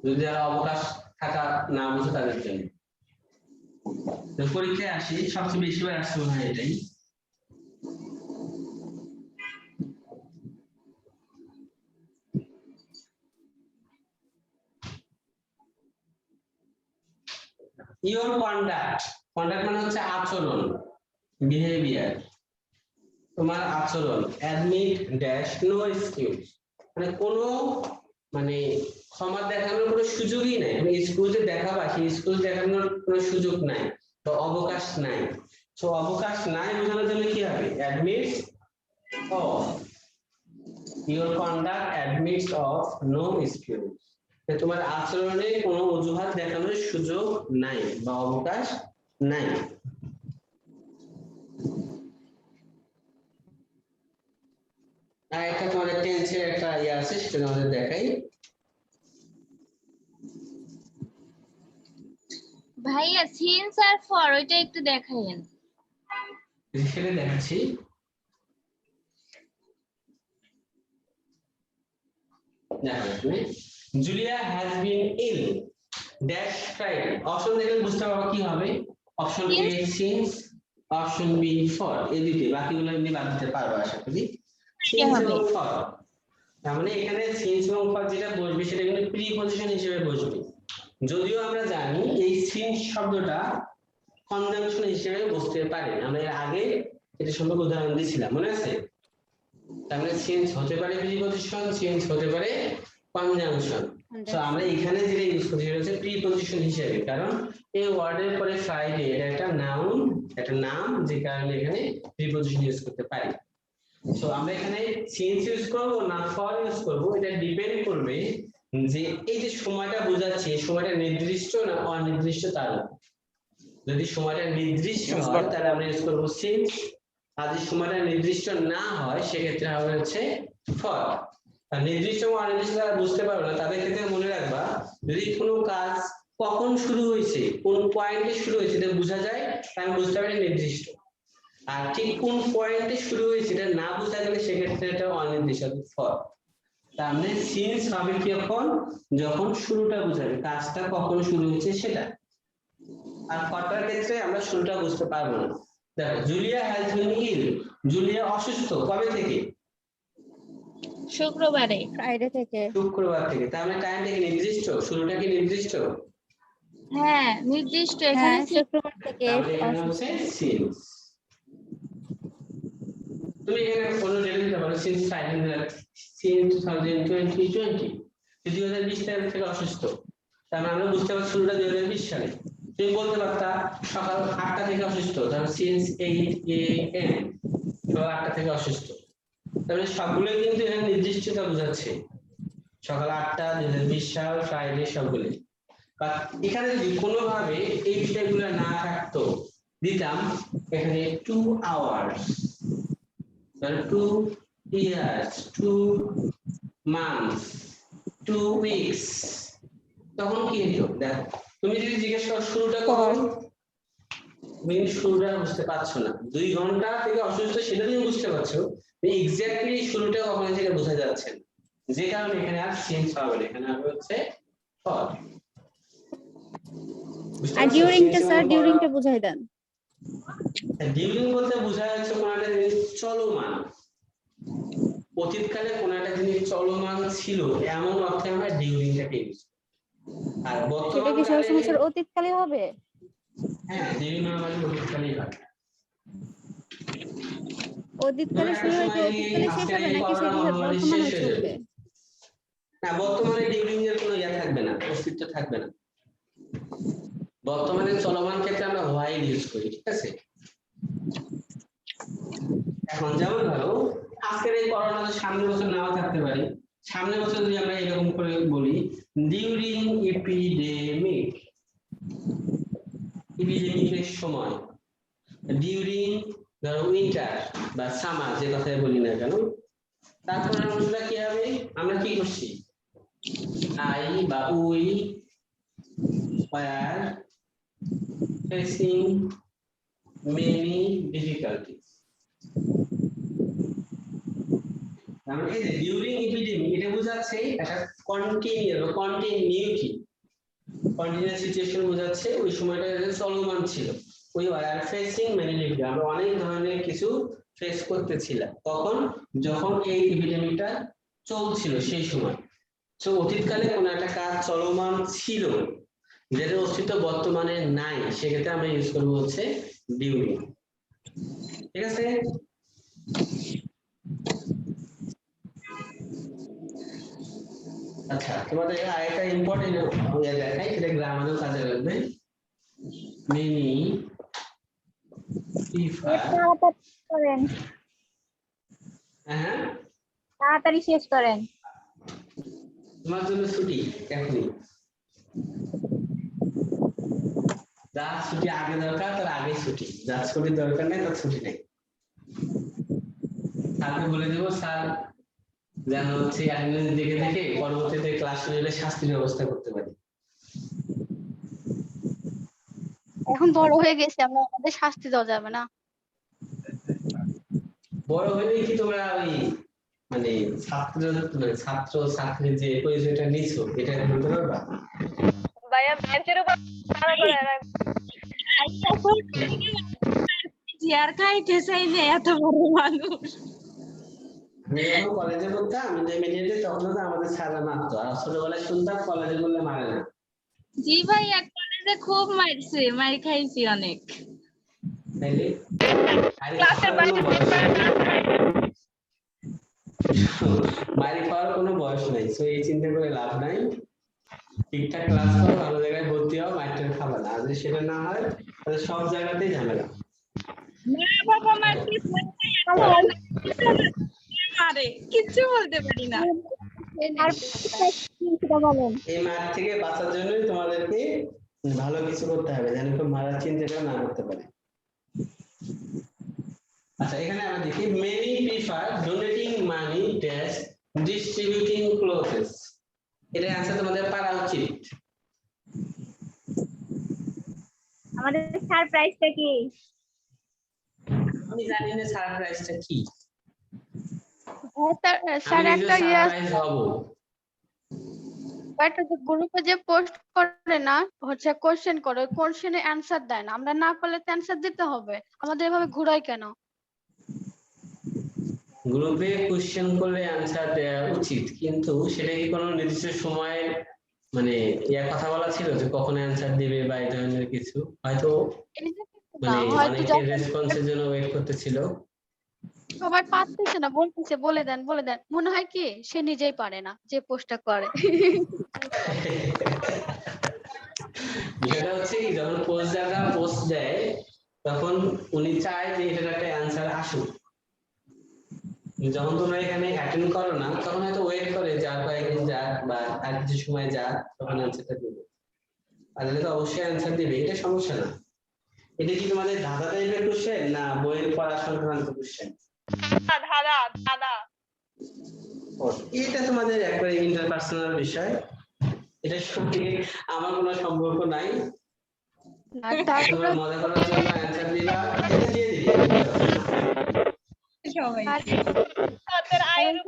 যদি যারা অবকাশ থাকা না বুঝে তাদের জন্য। তো পরীক্ষায় আসি সবচেয়ে বেশি বার আসতে মনে হয় এটাই। Your conduct. কন্ডাক্ট মানে হচ্ছে আচরণ, বিহেভিয়ার, তোমার আচরণ। অ্যাডমিট ড্যাশ নো এক্সকিউজ, মানে কোনো মানে ক্ষমা দেখানোর কোনো সুযোগই নাই। তুমি স্কুল যে দেখাবা সেই স্কুল দেখানোর কোনো সুযোগ নাই, তো অবকাশ নাই। তো অবকাশ নাই বোঝানোর জন্য কি হবে? Admits of, your conduct admits of no excuse, তোমার আচরণে কোনো অজুহাত দেখানোর সুযোগ নাই বা অবকাশ নাই। আর একটা তোমাদের টেন্সের একটা ইয়ে আছে, সেটা আমাদের দেখাই। ভাইয়া সিন্স আর ফর ওইটা একটু দেখাইন। সেটা দেখাচ্ছি। Julia has been ill dash Friday. Option দেখলে বুঝতে পারবো কি হবে। Option A since, option B for, এই দুটি। বাকিগুলো এমনি বাদ দিতে পারবো আশা করি। সিন্স এবং ফর, তার মানে এখানে সিন্স এবং ফর যেটা বসবে সেটা কিন্তু প্রিপজিশন হিসেবে বসবে। যদিও আমরা জানি এই সিন্স শব্দটা কনজাংশন হিসেবে বসতে পারে, আমরা এর আগে এটা সম্পর্কে উদাহরণ দিয়েছিলাম, মনে আছে? তার মানে সিন্স হতে পারে প্রিপজিশন, সিন্স হতে পারে কনজাংশন। তো আমরা এখানে যেটা ইউজ করছি সেটা হচ্ছে প্রিপজিশন হিসেবে, কারণ এই ওয়ার্ডের পরে ফ্রাইডে এটা একটা নাউন, একটা নাম, যে কারণে এখানে প্রিপজিশন ইউজ করতে পারি। সো আমরা এখানে সিন্স ইউজ করব না ফর ইউজ করব, এটা ডিপেন্ড করবে যে এই যে সময়টা বোঝাচ্ছে, সময়টা নির্দিষ্ট না অনির্দিষ্ট তার উপর। যদি সময়টা নির্দিষ্ট হয় তাহলে আমরা ইউজ করব সিন্স, আর যদি সময়টা নির্দিষ্ট না হয় সেক্ষেত্রে হবে হচ্ছে ফর। আর নির্দিষ্ট বা অনির্দিষ্ট যারা বুঝতে পারবে না তাদের ক্ষেত্রে মনে রাখবা, যদি কোনো কাজ কখন শুরু হয়েছে, কোন পয়েন্টে শুরু হয়েছে এটা বোঝা যায়, তাহলে বুঝতে পারি নির্দিষ্ট। আর ঠিক কোন পয়েন্টে শুরু হয়েছে এটা না বোঝা গেলে সেক্ষেত্রে এটা অনির্দিষ্ট, ফর। তার মানে সিন্স হবে কখন? যখন শুরুটা বোঝাবে, কাজটা কখন শুরু হয়েছে সেটা। আর ফরটার ক্ষেত্রে আমরা শুরুটা বুঝতে পারবো না। দেখো, Julia has been ill, Julia অসুস্থ কবে থেকে? শুক্রবারে। ফ্রাইডে থেকে। শুক্রবার থেকে। তার মানে টাইমটা কি নির্দিষ্ট? শুরুটা কি নির্দিষ্ট? হ্যাঁ নির্দিষ্ট, এখানে হ্যাঁ শুক্রবার থেকে। তাহলে এখানে হচ্ছে সিন্স। তুমি এখানে কোনো ডেট দিতে পারো, সিন্স 2020 সাল থেকে অসুস্থ, তার মানে আমরা বুঝতে পারছি শুরুটা 2020 সালে। তুমি বলতে পারতা সকাল 8টা থেকে অসুস্থ, তাহলে সিন্স 8 AM, সকাল 8টা থেকে অসুস্থ। তাহলে সবগুলো কিন্তু এখানে নির্দিষ্টতা বোঝাচ্ছে, সকাল 8টা 2020 সাল, ফ্রাইডে, সবগুলো। বা এখানে যদি কোনোভাবে এই বিষয়গুলো না থাকতো, দিতাম এখানে 2 hours, 2 years, 2 months, 2 weeks, তখন কি হতো? দেখো, তুমি যদি জিজ্ঞেস করো শুরুটা কখন, তুমি শুরুটা বুঝতে পারছো না। 2 ঘন্টা থেকে অসুস্থ সেটা তুমি বুঝতে পারছো, এক্স্যাক্টলি শুরুটা কখন সেটা বোঝা যাচ্ছে না, যে কারণে এখানে আর চেঞ্জ হবে না, এখানে হবে হচ্ছে ফর। আর ডিউরিংটা স্যার, ডিউরিংটা বুঝাই দেন। ডিউরিং বলতে বোঝা যাচ্ছে কোন একটা জিনিস চলমান, অতীতকালে কোন একটা জিনিস চলমান ছিল এমন অর্থে আমরা ডিউরিংটাকে ইউজ করি। আর সেটা কি সবসময় স্যার অতীতকালে হবে? হ্যাঁ, ডিউরিং মানে অতীতকালেই হয়। অতীতকালে শুরু হয়েছে অতীতকালে শেষ হবে নাকি সেটা বর্তমানে চলবে? না, বর্তমানে ডিউরিং এর কোনো ইয়া থাকবে না, অস্তিত্ব থাকবে না। বর্তমানে চলমান ক্ষেত্রে আমরা হোয়াইল ইউজ করি, ঠিক আছে? এখন যেমন ধরো আজকের এই করোনা তো সামনের বছর নাও থাকতে পারে, সামনের বছর যদি আমরা এরকম করে বলি ডিউরিং এপিডেমিক, এপিডেমিকের সময়, ডিউরিং ধরো উইন্টার বা সামার, যে কথাই বলি না কেন, তারপরে আমরা কি হবে, আমরা কি করছি, আই বা we were facing many difficulties. আমরা এই যে ডিউরিং এপিডেমিক এটা বোঝাচ্ছে একটা কন্টিনিউয়াস বা কন্টিনিউটি কন্টিনিউয়াস সিচুয়েশন বোঝাচ্ছে ওই সময়টা চলমান ছিল we were facing many difficulties আমরা অনেক ধরনের কিছু ফেস করতেছিলাম তখন যখন এই এপিডেমিকটা চলছিল সেই সময় সো অতীতকালে কোনো একটা কাজ চলমান ছিল যেটা অস্তিত্ব বর্তমানে নাই সেক্ষেত্রে আমরা ইউজ করব হচ্ছে ডিউরিং ঠিক আছে আচ্ছা তোমাদের আরেকটা ইম্পর্টেন্ট হয়ে দেখাই সেটা গ্রামারেও কাজে লাগবে মেনি করেন হ্যাঁ তাড়াতাড়ি শেষ করেন তোমার জন্য ছুটি এখনই যা ছুটি আগে দরকার তার আগে ছুটি যা ছুটি দরকার নেই তার ছুটি নেই স্যারকে বলে দেবো স্যার যেন হচ্ছে অ্যাটেন্ডেন্স দেখে দেখে পরবর্তীতে ক্লাস নিলে শাস্তির ব্যবস্থা করতে পারি এখন বড় হয়ে গেছে আমরা আমাদের শাস্তি দেওয়া যাবে না বড় হলে কি তোমরা ওই মানে ছাত্র ছাত্রীর যে পরিচয়টা নিছো এটা বলতে পারবা ভাইয়া বেঞ্চের উপর দাঁড়া করে চেয়ার খাইতে চাইলে এত বড় মানুষ আমি যখন কলেজে পড়তাম ইন্টারমিডিয়েটে তখন তো আমাদের স্যাররা মারতো আর ছোটবেলায় শুনতাম কলেজে বললে মারে না জি ভাই এক কলেজে খুব মারছে মার খাইছি অনেক তাইলে ক্লাসের বাইরে মারি পাওয়ার কোনো বয়স নাই তো এই চিন্তা করে লাভ নাই ঠিকঠাক ক্লাস করো ভালো জায়গায় ভর্তি হও মাইটার খাবা না যদি সেটা না হয় তাহলে সব জায়গাতেই ঝামেলা মা বাবা মারতে মারে কিছু বলতে পারি না এই মার থেকে বাঁচার জন্যই তোমাদেরকে ভালো কিছু করতে হবে যেন কেউ মারার চিন্তাটা না করতে পারে আচ্ছা এখানে আমরা দেখি many prefer donating money dash distributing clothes এটা आंसर তোমাদের পারা উচিত আমাদের সারপ্রাইজটা কি আমি জানি না সারপ্রাইজটা কি স্যার আমি একটা সারপ্রাইজ হব একটা গ্রুপে যে পোস্ট করে না হচ্ছে কোশ্চেন করে কোশ্চেনে অ্যানসার দেয় না আমরা না করলে তো অ্যানসার দিতে হবে আমাদের এভাবে ঘুরাই কেন গ্রুপে কোশ্চেন করলে आंसर দেওয়া উচিত কিন্তু সেটা কি কোনো নির্দিষ্ট সময় মানে ইয়া কথা বলা ছিল যে কখন आंसर দিবে বা এই ধরনের কিছু হয়তো মানে অনেকে রেসপন্সের জন্য ওয়েট করতেছিল সবাই পারতেছে না বলতেছে বলে দেন মনে হয় কি সে নিজেই পারে না যে পোস্টটা করে বিষয়টা হচ্ছে কি যখন পোস্টাররা পোস্ট দেয় তখন উনি চায় যে এটার একটা आंसर আসুক যখন তোমরা এখানে অ্যাটেন্ড করো না তখন হয়তো ওয়েট করে যার কয়েকদিন যাক বা আর কিছু সময় যাক তখন आंसरটা দেবে তাহলে তো অবশ্যই आंसर দিবে এটা সমস্যা না এটা কি তোমাদের ধাঁধা টাইপের কোশ্চেন না বইয়ের পড়া সংক্রান্ত কোশ্চেন দাদা এটা তোমাদের একবারে ইন্টারপার্সোনাল বিষয় এটা সত্যি আমার কোনো সম্পর্ক নাই তোমরা মজা করার জন্য आंसर দিবা এটা দিয়ে দিবে সবাই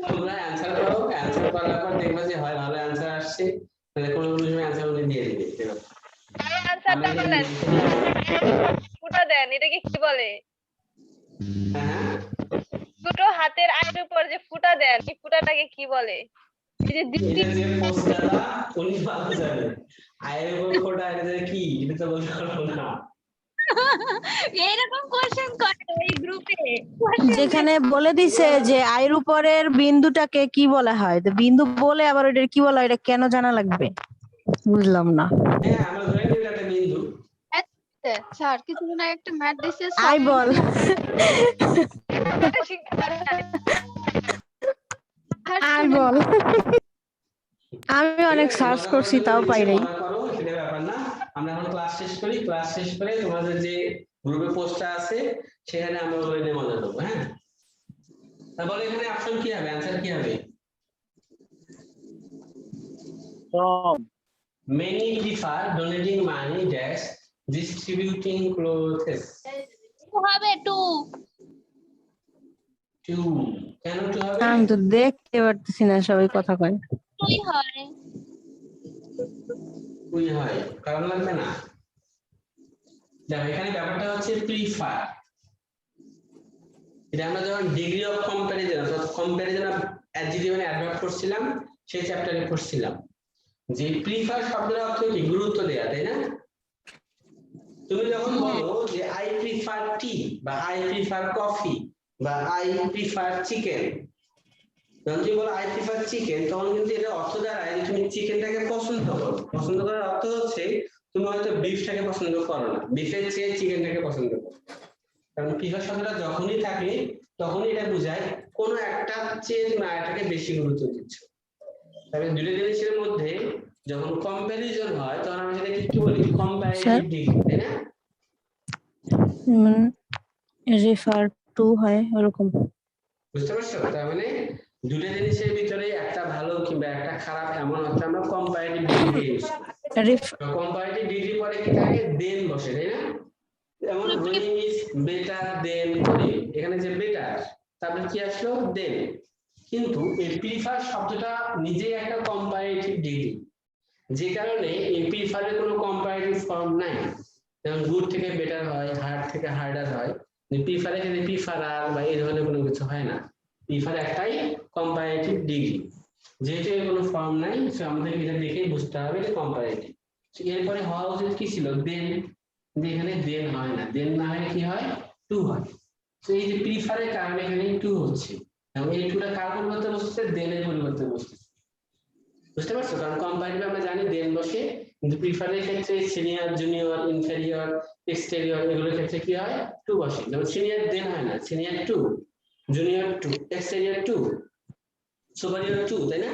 তোমরা आंसर করো आंसर করার পর দেখবা যে হয় ভালো आंसर আসছে তাহলে কোনো সময় आंसर উনি দিয়ে দিবে আনসারটা বলেন ফুটা দেন এটা কি বলে হ্যাঁ দুটো হাতের আয়ের উপর যে ফুটা দেন এই ফুটাটাকে কি বলে এই যে এটা যে পোস্টটা উনি ভালো জানে আয়ের উপর ফোটা এটা কি এটা তো বলতে পারবো না এইরকম কোশ্চেন করে এই গ্রুপে যেখানে বলে দিছে যে আয়ের উপরের বিন্দুটাকে কি বলা হয় তো বিন্দু বলে আবার ওটা কি বলা হয় এটা কেন জানা লাগবে বুঝলাম না হ্যাঁ আমরা ধরে নিই এটা একটা বিন্দু স্যার কিছুদিন আগে একটা ম্যাথ দিছে আই বল আই বল আমি অনেক সার্চ করছি তাও পাই নাই সেটা ব্যাপার না আমরা এখন ক্লাস শেষ করি ক্লাস শেষ করে তোমাদের যে গ্রুপে পোস্টটা আছে সেখানে আমরা ওগুলো নিয়ে মজা করবো হ্যাঁ তাহলে এখানে অপশন কি হবে आंसर কি হবে many prefer donating money dash distributing clothes হবে 2। টু কেন টু হবে? আমি তো দেখতে পারতেছি না, সবাই কথা কয়। 2 হয়। টুই হয়, কারণ লাগবে না। দেখো এখানে ব্যাপারটা হচ্ছে প্রিফার। এটা আমরা যখন ডিগ্রি অফ কম্প্যারিজন অর্থাৎ comparison of adjective and adverb পড়ছিলাম, সেই চ্যাপ্টারে পড়ছিলাম যে প্রিফার শব্দের অর্থ কি গুরুত্ব দেয়া, তাই না? তুমি যখন বলো যে আই প্রিফার টি বা আই প্রিফার কফি বা আই প্রিফার চিকেন, যখন তুমি বলো আই প্রিফার চিকেন, তখন কিন্তু এটা অর্থ দাঁড়ায় যে তুমি চিকেনটাকে পছন্দ করো। পছন্দ করার অর্থ হচ্ছে তুমি হয়তো বিফটাকে পছন্দ করো না, বিফের চেয়ে চিকেনটাকে পছন্দ করো। কারণ প্রিফার শব্দটা যখনই থাকে তখনই এটা বোঝায় কোনো একটা চেয়ে তুমি আরেকটাকে বেশি গুরুত্ব দিচ্ছ। তবে দুটো জিনিসের মধ্যে যখন কম্প্যারিজন হয় তখন আমরা সেটাকে কি বলি? কম্পারেটিভ ডিগ্রি, তাই না? রেফার টু হয় ওরকম। বুঝতে পারছো? তার মানে দুটো জিনিসের ভিতরে একটা ভালো কিংবা একটা খারাপ এমন অর্থ আমরা কম্পারেটিভ ডিগ্রি ইউজ করি। কম্পারেটিভ ডিগ্রি পরে কি থাকে? দেন বসে, তাই না? যেমন rolling is better then coding, এখানে যে বেটার তারপরে কি আসলো? দেন। কিন্তু এই প্রিফার শব্দটা নিজেই একটা কম্পারেটিভ ডিগ্রি, যে কারণে এই প্রিফারের কোনো কম্পারেটিভ ফর্ম নাই। যেমন গুড থেকে বেটার হয়, হার্ড থেকে হার্ডার হয়, প্রিফারে এখানে প্রিফারার বা এই ধরনের কোনো কিছু হয় না। প্রিফার একটাই কম্পারেটিভ ডিগ্রি, যেহেতু এর কোনো ফর্ম নাই, সো আমাদের এটা দেখেই বুঝতে হবে এটা কম্পারেটিভ। এরপরে হওয়া উচিত কি ছিল? দেন। এখানে দেন হয় না, দেন না হয় কি হয়? টু হয়। তো এই যে প্রিফারের কারণে এখানে টু হচ্ছে, এবং এই টুটা কার পরিবর্তে বসছে? দেনের পরিবর্তে বসছে। বুঝতে পারছো? কারণ কম্পারেটিভ আমরা জানি দেন বসে, কিন্তু প্রিফারের ক্ষেত্রে সিনিয়র, জুনিয়র, ইনফেরিয়র, এক্সটেরিয়র এগুলোর ক্ষেত্রে কি হয়? টু বসে। যেমন সিনিয়র দেন হয় না, senior to, junior to, exterior to, superior to, তাই না?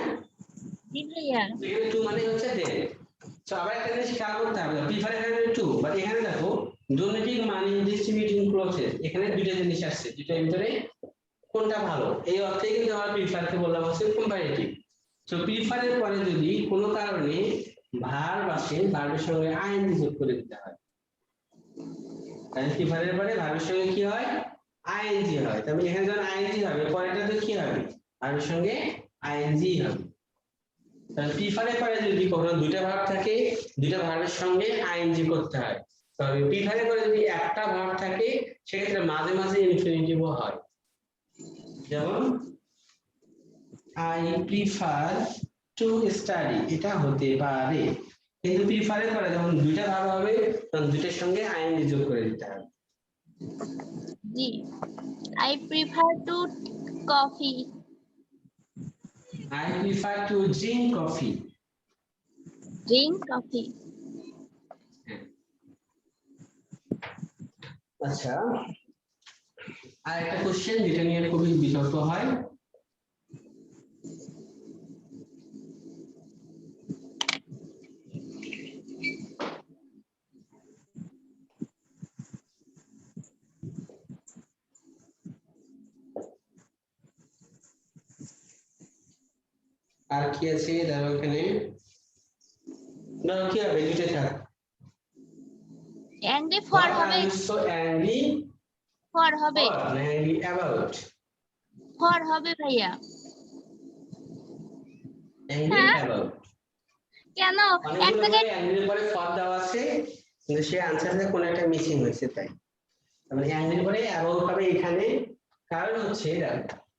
জি ভাইয়া। এখানে টু মানে হচ্ছে দেন। তো আবার একটা জিনিস খেয়াল করতে হবে, প্রিফারের এখানে টু, বাট এখানে দেখো ডোনেটিং মানি ডিস্ট্রিবিউটিং প্রসেস, এখানে দুটো জিনিস আসছে, দুটোর ভিতরে কোনটা ভালো? এই অর্থে কিন্তু আমরা প্রিফারকে বললাম হচ্ছে কম্পারেটিভ। তো প্রিফারের পরে যদি কোনো কারণে ভার্ব আসে, ভার্বের সঙ্গে আইএনজি যোগ করে দিতে হয়। তাহলে প্রিফারের পরে ভার্বের সঙ্গে কি হয়? আইএনজি হয়। তবে এখানে যখন আইএনজি হবে পরেরটাতে কি হবে? ভার্বের সঙ্গে আইএনজি হবে। তাহলে প্রিফারের পরে যদি কখনো দুইটা ভার্ব থাকে, দুইটা ভার্বের সঙ্গে আইএনজি করতে হয়। তবে প্রিফারের পরে যদি একটা ভার্ব থাকে, সেক্ষেত্রে মাঝে মাঝে ইনফিনিটিভও হয়। যেমন I prefer to study, এটা হতে পারে। কিন্তু প্রিফারের পরে যখন দুইটা ভার্ব হবে তখন দুইটার সঙ্গে আইএনজি যোগ করে দিতে হবে। জি। I prefer to coffee. I prefer to drink coffee. Drink coffee. আচ্ছা, আর একটা কোশ্চেন যেটা নিয়ে খুবই বিতর্ক হয়, আর কি আছে? ধরো এখানে ধরো কি হবে? দুইটা থাক। Angry for What হবে। are you so angry For হবে। for? Angry about? For হবে ভাইয়া। Angry হ্যাঁ। about? কেন? এক অনেকগুলো জায়গায় অ্যাংরির পরে ফর দেওয়া আছে, কিন্তু সেই আনসারে কোনো একটা মিসিং হয়েছে, তাই মানে অ্যাংরির পরে অ্যাবাউট হবে এখানে। কারণ হচ্ছে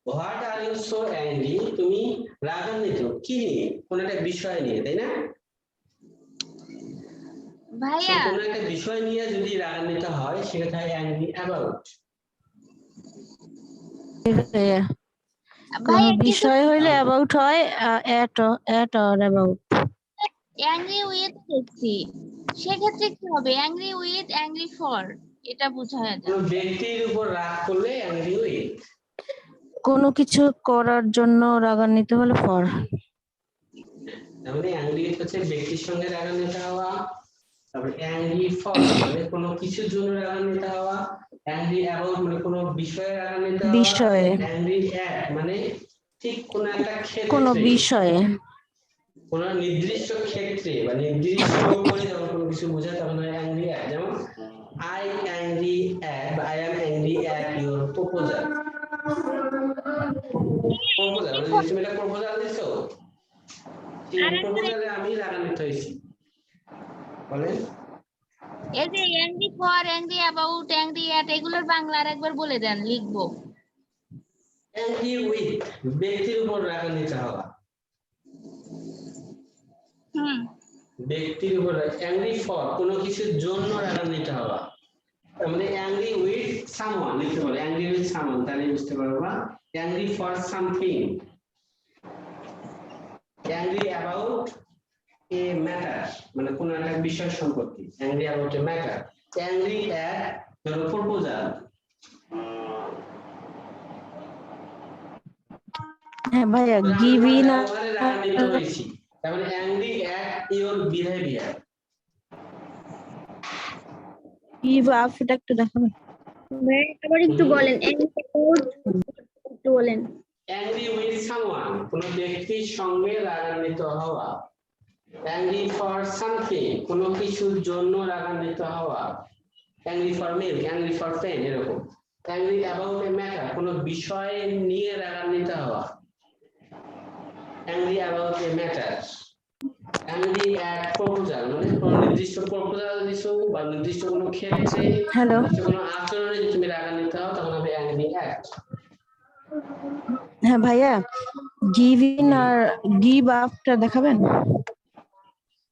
what are you so angry, তুমি রাগান্বিত কি নিয়ে? কোন একটা বিষয় নিয়ে, তাই না? ভাইয়া কোন একটা বিষয় নিয়ে যদি রাগান্বিত হয় সেটা হয় অ্যাংরি অ্যাবাউট। কোন ভাইয়া বিষয় হইলে অ্যাবাউট হয়, এট অর অ্যাবাউট। অ্যাংরি উইথ দেখছি, সেক্ষেত্রে কি হবে? অ্যাংরি উইথ, অ্যাংরি ফর, এটা বোঝায় কোন যায়। ব্যক্তির উপর রাগ করলে অ্যাংরি উইথ। কোনো কিছু করার জন্য রাগান্বিত হলে ফর। তাহলে অ্যাংরি উইথ হচ্ছে ব্যক্তির সঙ্গে রাগান্বিত হওয়া, তারপরে অ্যাংরি ফর মানে কোনো কিছুর জন্য রাগান্বিত হওয়া, অ্যাংরি অ্যাবাউট মানে কোনো বিষয়ে রাগান্বিত হওয়া, বিষয়ে। অ্যাংরি অ্যাট মানে ঠিক কোন একটা ক্ষেত্রে, কোনো বিষয়ে। কোন নির্দিষ্ট ক্ষেত্রে বা নির্দিষ্ট করে যখন কোনো কিছু বোঝায় তখন হয় অ্যাংরি অ্যাট। যেমন I angry at, I am angry at your proposal. Proposal, মানে তুমি একটা proposal দিছো, সেই proposal এ আমি রাগান্বিত হয়েছি। বলেন এই যে angry for, angry about, angry at এগুলোর বাংলা আরেকবার বলে দেন, লিখবো। angry with, ব্যক্তির উপর রাগান্বিত হওয়া, হুম, ব্যক্তির উপর। angry for, কোনো কিছুর জন্য রাগান্বিত হওয়া। তার মানে angry with someone লিখতে পারো, angry with someone, তাহলে বুঝতে পারবা। angry for something, angry about a matter, মানে কোনো একটা বিষয় সম্পর্কে, angry about a matter, angry at the proposal। হ্যাঁ ভাইয়া, গিভিং ব্যবহারে রাগান্বিত হয়েছি, তার মানে angry at your behavior। Give up, এটা একটু দেখাবেন? আবার একটু বলেন, একটু বলেন। angry with someone, কোন ব্যক্তির সঙ্গে রাগান্বিত হওয়া। angry for something, কোন কিছুর জন্য রাগান্বিত হওয়া। angry for milk, angry for pen, এরকম। angry about a matter, কোন বিষয় নিয়ে রাগান্বিত হওয়া। angry about a matter, angry at proposal, মানে কোন নির্দিষ্ট প্রপোজাল দিছো বা নির্দিষ্ট কোনো ক্ষেত্রে, হ্যালো, নির্দিষ্ট কোনো আচরণে যদি তুমি রাগান্বিত হও তখন হবে angry at। হ্যাঁ ভাইয়া, গিভিং আর গিভ আপটা দেখাবেন?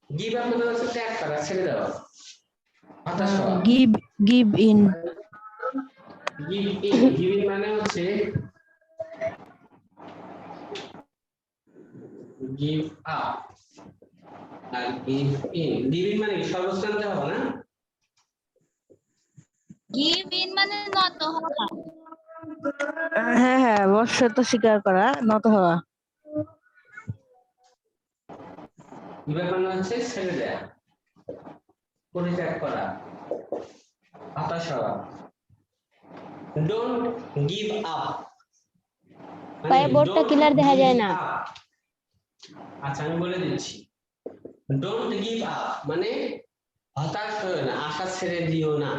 গিভ আপ মানে হচ্ছে ত্যাগ করা, ছেড়ে দেওয়া, হতাশ হওয়া। গিভ ইন, গিভিং মানে হচ্ছে গিভ আপ, আর গিভ ইন। গিভিং মানে সর্বস্থান্ত হবে না? গিভ ইন মানে নত হওয়া। হ্যাঁ হ্যাঁ, বর্ষতা স্বীকার করা, নত হওয়া। গিভ আপ মানে হচ্ছে ছেড়ে দেয়া, পরিত্যাগ করা, হতাশ হওয়া। ডোন্ট গিভ আপ, ভাইয়া বোর্ডটা ক্লিয়ার দেখা যায় না। আচ্ছা আমি বলে দিচ্ছি, ডোন্ট গিভ আপ মানে হতাশ হয়ো না, আশা ছেড়ে দিও না,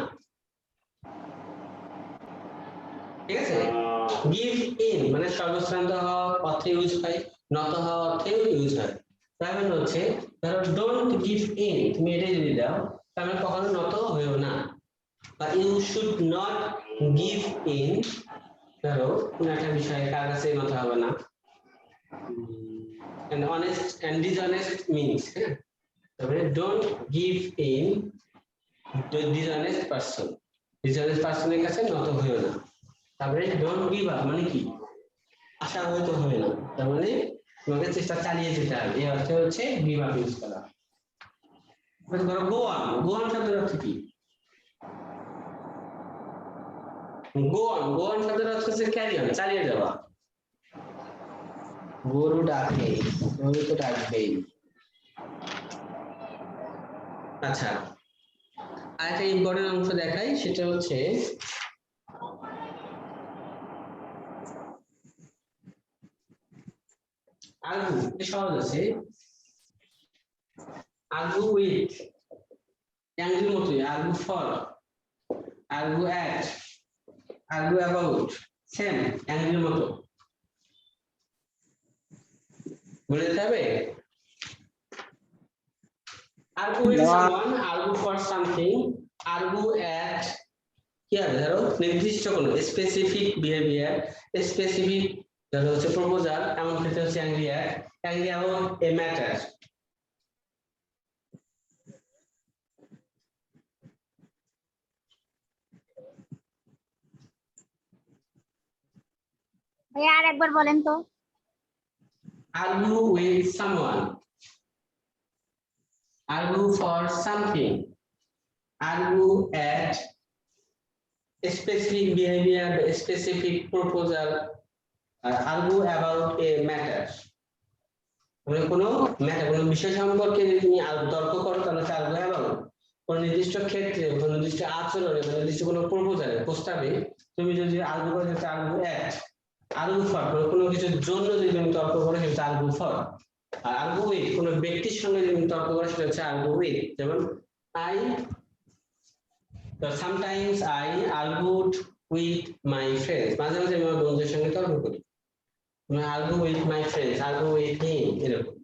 ঠিক আছে? গিভ ইন মানে সর্বশ্রান্ত হওয়া অর্থে ইউজ হয়, নত হওয়া অর্থেও ইউজ হয়। তার মানে হচ্ছে ধরো ডোন্ট গিভ ইন, তুমি এটাই যদি দাও তাহলে কখনো নত হইও না, বা you should not give in, ধরো কোনো একটা বিষয়ে কার কাছে নত হবে না। and honest and dishonest means, হ্যাঁ, তারপরে don't give in to dishonest person, dishonest personের কাছে নত হইও না। তারপরে don't give up মানে কি, আশা হয়তো হবে না, তার মানে তোমাকে চেষ্টা চালিয়ে যেতে হবে, এই অর্থে হচ্ছে give up ইউজ করা। ধরো go on, go on শব্দের অর্থ কি? go on শব্দের অর্থ হচ্ছে carry on, চালিয়ে যাওয়া। গরু ডাকে, গরু তো ডাকবেই। আচ্ছা, আরেকটা ইম্পর্টেন্ট অংশ দেখাই, সেটা হচ্ছে আর্গু। এটা সহজ আছে, আর্গু উইথ, অ্যাংরির মতোই, argue for, argue at, argue about, same অ্যাংরির মতো। বলে দিতে হবে argue with someone, argue for something, argue at, কি হবে ধরো নির্দিষ্ট কোনো স্পেসিফিক বিহেভিয়ার, স্পেসিফিক ধরো হচ্ছে প্রপোজাল, এমন ক্ষেত্রে হচ্ছে angry at, angry about a matter। ভাইয়া আর একবার বলেন তো। argue with someone, argue for something, argue at a specific behavior, a specific proposal, argue about a matter। মানে কোনো ম্যাটার, কোনো বিষয় সম্পর্কে যদি তুমি তর্ক করো তাহলে হচ্ছে argue about। কোনো নির্দিষ্ট ক্ষেত্রে, কোনো নির্দিষ্ট আচরণে, কোনো নির্দিষ্ট কোনো প্রপোজালে, প্রস্তাবে তুমি যদি argue করো সেটা argue at। argue for কোনো কিছুর জন্য যদি তুমি তর্ক করো সেটা argue for। R argue with কোনো ব্যক্তির সঙ্গে যদি তুমি তর্ক করো সেটা হচ্ছে argue with। যেমন তো sometimes I argued with my friends, মাঝে মাঝে আমি আমার বন্ধুদের সঙ্গে তর্ক করি, আমি argue with my friends, argue with him, এরকম।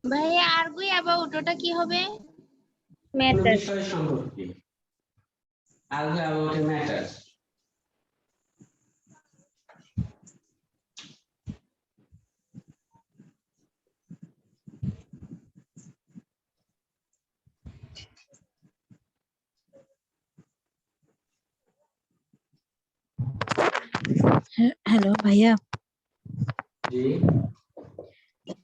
ভাইয়া আর্গুই অ্যাবাউট ওটা কি হবে? কোনো ম্যাটার। বিষয় সম্পর্কে argue about a matter। Hello ভাইয়া, জি,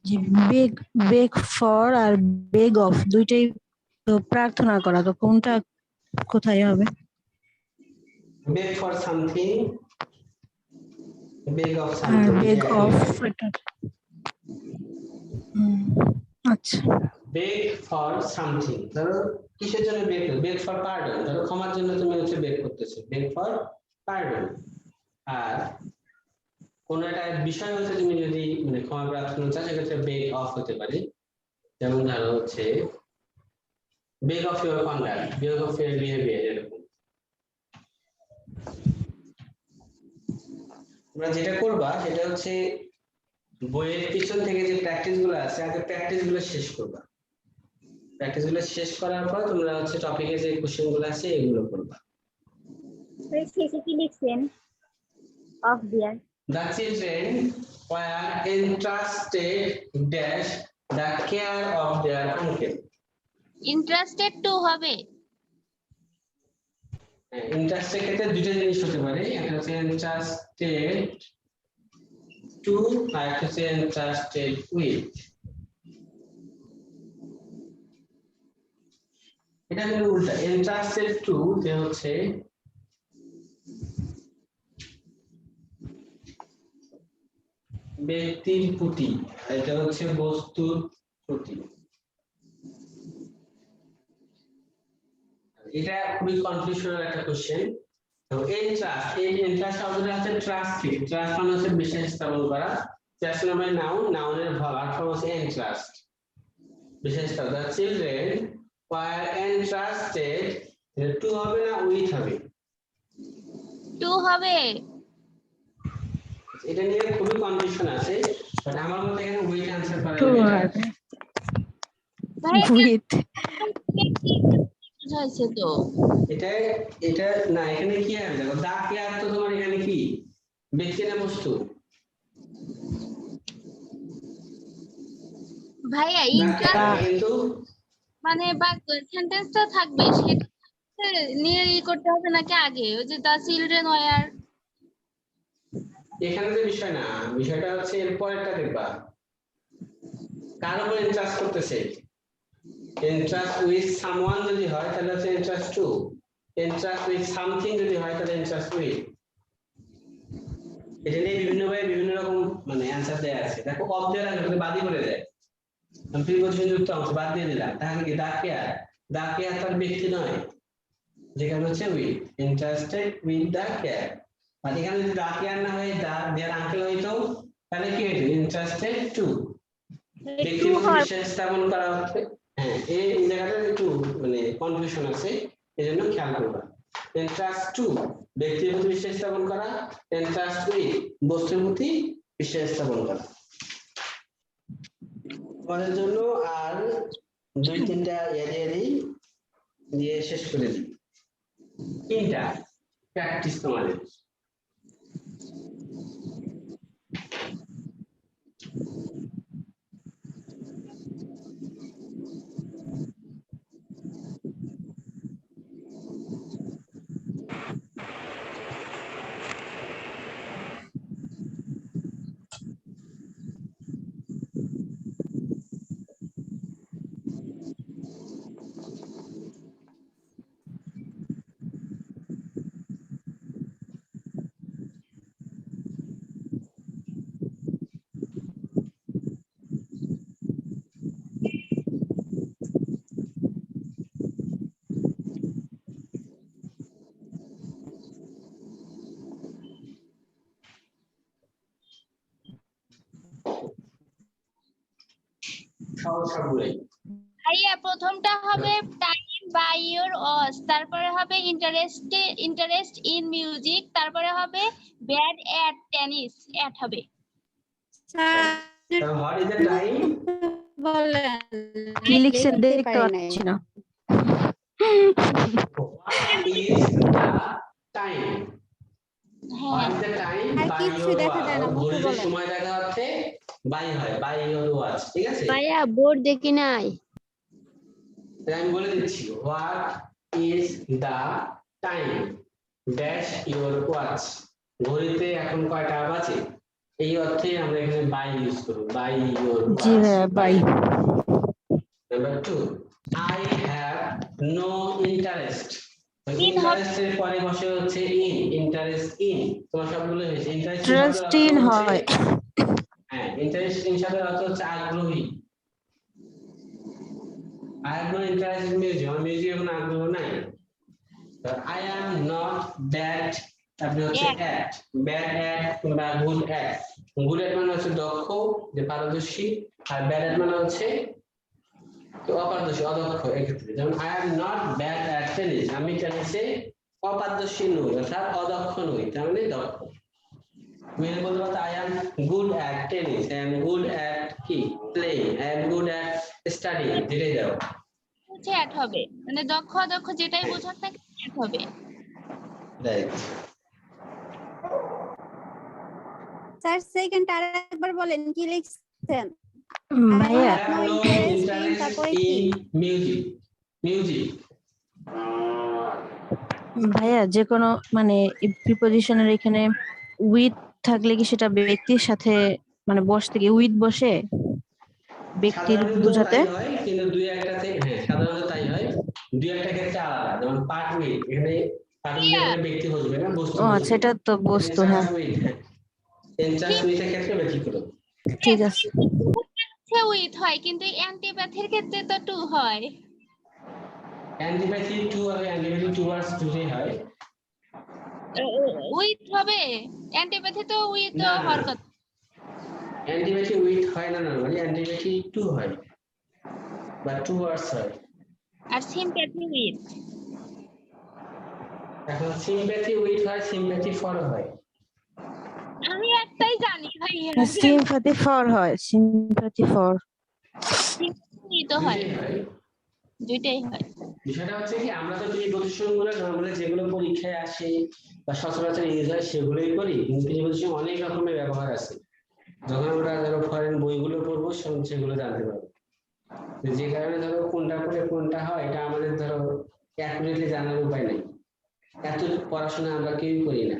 যে বেগ বেগ ফর আর বেগ অফ দুইটাই তো প্রার্থনা করা, তো কোনটা কোথায় হবে? beg for something, beg of R something, বেগ এটা অফ একই। এটা আচ্ছা, beg for something, ধরো কিসের জন্য বেগ, বেগ ফর পার্ডন, ধরো ক্ষমার জন্য তুমি হচ্ছে বেগ করতেছো, বেগ ফর পার্ডন। আর কোন একটা বিষয় হচ্ছে তুমি যদি মানে ক্ষমা প্রার্থনা চাও, সেক্ষেত্রে বেগ অফ হতে পারে। যেমন ধরো হচ্ছে beg of your conduct, beg of your behaviour, এরকম। তোমরা যেটা করবা সেটা হচ্ছে বইয়ের পিছন থেকে যে প্র্যাকটিস গুলো আছে, আগে প্র্যাকটিস গুলো শেষ করবা। প্র্যাকটিস গুলো শেষ করার পর তোমরা হচ্ছে টপিকে যে কোশ্চেন গুলো আছে এগুলো করবা। শেষে কি লিখছেন? Of their. The children were entrusted dash the care of their uncle. Interested to হবে। ইন্টারেস্টের ক্ষেত্রে দুটো জিনিস হতে পারে, একটা হচ্ছে entrusted to আর একটা হচ্ছে entrusted with। এটা কিন্তু উল্টা, entrusted to যে হচ্ছে ব্যক্তির প্রতি, আর এটা হচ্ছে বস্তুর প্রতি। এটা খুবই কনফিউশনাল একটা কোশ্চেন। তো এন্ট্রাস্ট, এই এন্ট্রাস্ট শব্দটা হচ্ছে ট্রাস্টেড, ট্রাস্ট মানে হচ্ছে বিশ্বাস স্থাপন করা, ট্রাস্ট মানে নাউন, নাউনের ভার্ব ফর্ম হচ্ছে এন্ট্রাস্ট, বিশ্বাস স্থাপন। The children were entrusted, to হবে না উইথ হবে? টু হবে। এটা নিয়ে খুবই কনফিউশন আছে, বাট আমার মতে এখানে উইথ আনসার করা টু যাবে। হবে ভাইয়া উইথ। বুঝাইছে তো। এটা এটা না, এখানে কি হবে দেখো, দা কেয়ার তো তোমার এখানে কি ব্যক্তি না বস্তু? ভাইয়া দা কেয়ার কিন্তু মানে বা সেন্টেন্সটা থাকবে, সেটা নিয়ে করতে হবে নাকি আগে? ওই যে দা চিলড্রেন ওয়্যার, এখানে যে বিষয় না, বিষয়টা হচ্ছে এর পরেরটা দেখবা, কার উপর ইন্টারেস্ট করতেছে। ইন্টারেস্ট উইথ সামওয়ান যদি হয় তাহলে হচ্ছে interest to, interest with something যদি হয় তাহলে ইন্টারেস্ট উইথ। এটা নিয়ে বিভিন্ন ভাবে বিভিন্ন রকম মানে অ্যানসার দেয়া আছে। দেখো অফ দেওয়ার আগে যদি বাদই করে দেয়, আমি প্রিপোজিশন যুক্ত অংশ বাদ দিয়ে দিলাম, তাহলে কি দা কেয়ার, দা কেয়ার তার ব্যক্তি নয়, যেখানে হচ্ছে with, interested with the care. আর এখানে যদি দা কেয়ার না হয় দা দেয়ার আঙ্কেল হইতো, তাহলে কি হইতো, ইন্টারেস্টেড টু, ব্যক্তির প্রতি বিশ্বাস স্থাপন করা হচ্ছে। হ্যাঁ, এই জায়গাটা একটু মানে কনফিউশন আছে, এজন্য খেয়াল করবা। ইন্টারেস্ট টু ব্যক্তির প্রতি বিশ্বাস স্থাপন করা, ইন্টারেস্ট উইথ বস্তুর প্রতি বিশ্বাস স্থাপন করা। তোমাদের জন্য আর দুই তিনটা দিয়ে শেষ করে দিই। তিনটা প্র্যাকটিস তোমাদের। ভাইয়া প্রথমটা হবে টাইম বাই ইওর ওয়াচ, তারপরে হবে ইন্টারেস্ট ইন মিউজিক, তারপরে হবে ব্যাড অ্যাট টেনিস, অ্যাট হবে। Sir what is the time? বলেন কি লিখছেন লিখতে দেখতে পারি নাই। পাচ্ছি না। What is the time? হ্যাঁ What is the time? R By কিছু your দেখা যায় না, watch. মুখে ঘড়িতে বলেন। সময় দেখা হচ্ছে বাই হয়, বাই ইওর ওয়াচ, ঠিক আছে? ভাইয়া বোর্ড দেখি নাই। তাই আমি বলে দিচ্ছি, what is the time dash your watch. ঘড়িতে এখন কয়টা বাজে? এই অর্থে আমরা এখানে বাই ইউজ করব, বাই ইওর জি ওয়াচ। ভাইয়া, by. Number 2, I have no interest. In ইন্টারেস্টের পরে বসে হচ্ছে ইন, ইন্টারেস্ট ইন। তোমার সবগুলো হয়েছে ইন্টারেস্ট ট্রাস্ট ইন হয়। হ্যাঁ, ইন্টারেস্ট ইন শব্দের অর্থ হচ্ছে আগ্রহী। I have no interest in music. আমার মিউজিকে কোনো আগ্রহ নাই। I am not bad, আপনি হচ্ছে at, bad at কিংবা good at। good at মানে হচ্ছে দক্ষ, যে পারদর্শী, আর bad at মানে হচ্ছে তো অপারদর্শী, অদক্ষ। এক্ষেত্রে যেমন I am not bad at tennis, আমি টেনিসে অপারদর্শী নই, অর্থাৎ অদক্ষ নই, তার মানে দক্ষ। মেয়ে বলতে পারতো I am good at tennis, I am good at কি playing, I am good at studying, যেটাই দাও। হচ্ছে অ্যাট হবে, মানে দক্ষ অদক্ষ যেটাই বোঝাক না অ্যাট হবে। রাইট। স্যার সেকেন্ড আরেকবার বলেন কি লিখছেন? ভাইয়া I have no interest in, তারপরে কি? Music, music. ভাইয়া যে কোনো মানে প্রিপজিশনের এখানে উইথ থাকলে কি সেটা ব্যক্তির সাথে মানে বসতে কি উইথ বসে ব্যক্তির সাধারণত বোঝাতে? তাই হয়, কিন্তু দুই একটাতে হ্যাঁ সাধারণত তাই হয়, দুই একটা ক্ষেত্রে আলাদা। যেমন পার্ট উইথ, এখানে পার্ট উইথ ব্যক্তি বসবে না, বস্তু ও আচ্ছা, এটা তো বস্তু। হ্যাঁ ইন্টারেস্ট উইথের ক্ষেত্রে ব্যতিক্রম। ঠিক আছে। হচ্ছে উইথ হয়, কিন্তু অ্যান্টিপ্যাথির ক্ষেত্রে তো টু হয়। অ্যান্টিপ্যাথি টু আর অ্যান্টিপ্যাথি টুয়ার্ডস দুটোই হয়। উইথ হবে, অ্যান্টিপ্যাথি তো উইথ না, হওয়ার কথা। অ্যান্টিপ্যাথি উইথ হয় না, নরমালি অ্যান্টিপ্যাথি টু হয় বা টুয়ার্ডস হয়। আর সিম্প্যাথি উইথ। এখন সিম্প্যাথি উইথ হয়, সিম্প্যাথি ফর হয়। আমি একটাই জানি ভাইয়া, সিম্প্যাথি ফর হয়, সিম্প্যাথি ফর। সিম্প্যাথি তো হয়, দুটোই হয়। দুইটাই হয়। বিষয়টা হচ্ছে কি, আমরা তো প্রিপজিশনগুলো নরমালি যেগুলো পরীক্ষায় আসে বা সচরাচর ইউজ হয় সেগুলোই করি, কিন্তু প্রিপজিশন অনেক রকমের ব্যবহার আছে। যখন আমরা ধরো ফরেন বইগুলো পড়বো সেগুলো জানতে পারবো, যে কারণে ধরো কোনটা করে কোনটা হয় এটা আমাদের ধরো অ্যাকুরেটলি জানার উপায় নেই। এত পড়াশোনা আমরা কেউই করি না।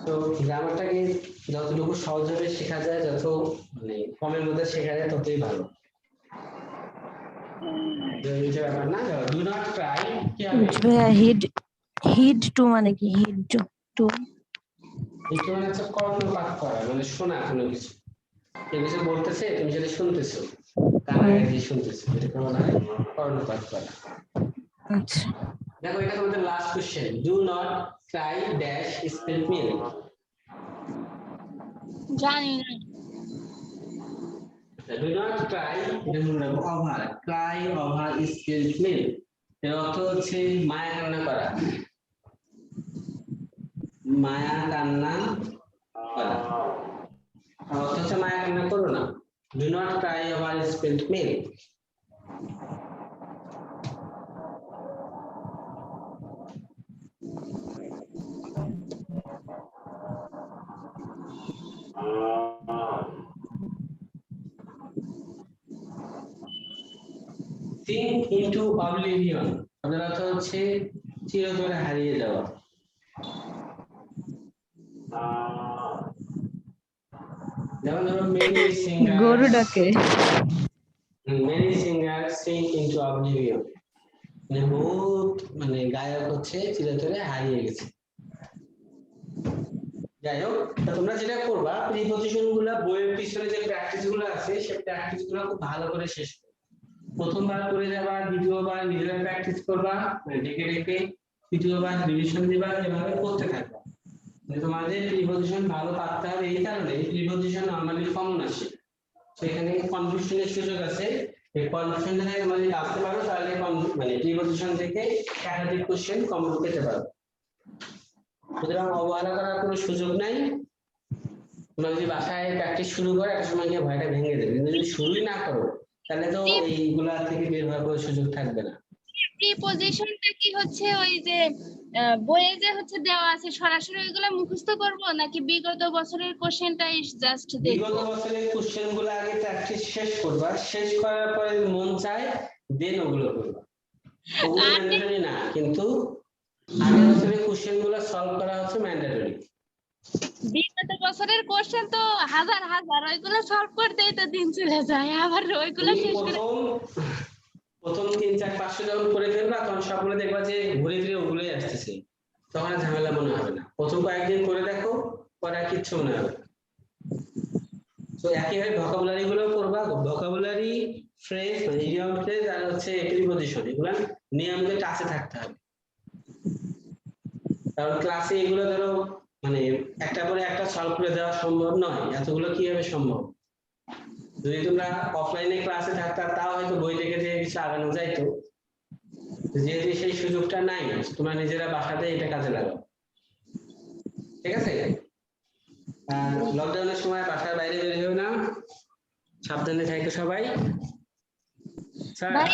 তো গ্রামারটাকে যতটুকু সহজভাবে শেখা যায়, যত মানে কমের মধ্যে শেখা যায় ততই ভালো। ব্যাপার না, ডু নট ট্রাই কি হবে? ভাইয়া হিড টু মানে কি? হিড টু একটু মানে হচ্ছে কর্ণপাত করা, মানে শোনা কোনো কিছু। কেউ কিছু বলতেছে, তুমি সেটা শুনতেছো, কানে দিয়ে শুনতেছো, এটাকে বলা হয় কর্ণপাত করা। আচ্ছা। দেখো এটা তোমাদের last question, do not try dash spell milk. জানি না। ডু নট ট্রাই, এটা মনে রাখবো, over try over spell milk এর অর্থ হচ্ছে মায়া কান্না করা, মায়া কান্না করা। অর্থ হচ্ছে মায়া কান্না করো না। Do not try over spell milk. sink into oblivion আপনার অর্থ হচ্ছে চিরতরে হারিয়ে যাওয়া। যেমন ধরো many singers, গরু ডাকে। many singers sink into oblivion, মানে বহুত মানে গায়ক হচ্ছে চিরতরে হারিয়ে গেছে। যাই হোক, তোমরা যেটা করবা প্রিপজিশন গুলা বইয়ের পিছনে যে প্র্যাকটিস গুলো আছে সেই প্র্যাকটিস গুলো খুব ভালো করে শেষ করো। প্রথমবার করে যাবা, দ্বিতীয়বার নিজেরা প্র্যাকটিস করবা, ডেকে ডেকে তৃতীয়বার রিভিশন দিবা, এভাবে করতে থাকবা। তোমাদের প্রিপজিশন ভালো পারতে হবে, এই কারণে প্রিপজিশন নরমালি কমন আসে, সেখানে কনফিউশনের সুযোগ আছে। এই কনফিউশন থেকে তোমরা যদি আসতে পারো তাহলে মানে প্রিপজিশন থেকে একাধিক কোশ্চেন কমন পেতে পারো। সুতরাং অবহেলা করার কোনো সুযোগ নাই। তোমরা যদি বাসায় প্র্যাকটিস শুরু করো একটা সময় গিয়ে ভয়টা ভেঙে যাবে, কিন্তু যদি শুরুই না করো তাহলে তো এইগুলা থেকে বের হওয়ার কোনো সুযোগ থাকবে না। প্রিপজিশনটা কি হচ্ছে ওই যে বইয়ে যে হচ্ছে দেওয়া আছে সরাসরি ওইগুলা মুখস্থ করব নাকি বিগত বছরের কোশ্চেনটাই জাস্ট দেখব? বিগত বছরের কোশ্চেন গুলো আগে প্র্যাকটিস শেষ করবা, শেষ করার পরে মন চায় দেন ওগুলো করবা। ওগুলো ম্যান্ডেটরি না, কিন্তু আগের বছরের কোশ্চেন গুলো সলভ করা হচ্ছে ম্যান্ডেটরি। বিগত বছরের কোশ্চেন তো হাজার হাজার, ওইগুলো সলভ করতেই তো দিন চলে যায়, আবার ওইগুলো শেষ করে প্রথম 3-4-500 যখন করে ফেলবা তখন সবগুলো দেখবা যে ঘুরে ফিরে ওগুলোই আসতেছে, তখন আর ঝামেলা মনে হবে না। প্রথম কয়েকদিন করে দেখো, পরে আর কিচ্ছু মনে হবে না। তো একইভাবে ভোকাবুলারি গুলো করবা, ভোকাবুলারি, ফ্রেজ, ইডিয়ম ফ্রেজ আর হচ্ছে প্রিপজিশন, এগুলো নিয়মিত কাছে থাকতে হবে। কারণ ক্লাসে এগুলো ধরো মানে একটা পরে একটা সলভ করে দেওয়া সম্ভব নয়, এতগুলো কিভাবে সম্ভব? যদি তোমরা অফলাইনে ক্লাসে থাকতা তাও হয়তো বই থেকে যে কিছু আগানো যাইতো, যেহেতু সেই সুযোগটা নাই তোমরা নিজেরা বাসাতে এটা কাজে লাগাও, ঠিক আছে? আর লকডাউনের সময় বাসার বাইরে বের হও না, সাবধানে থাকো সবাই। স্যার ভাই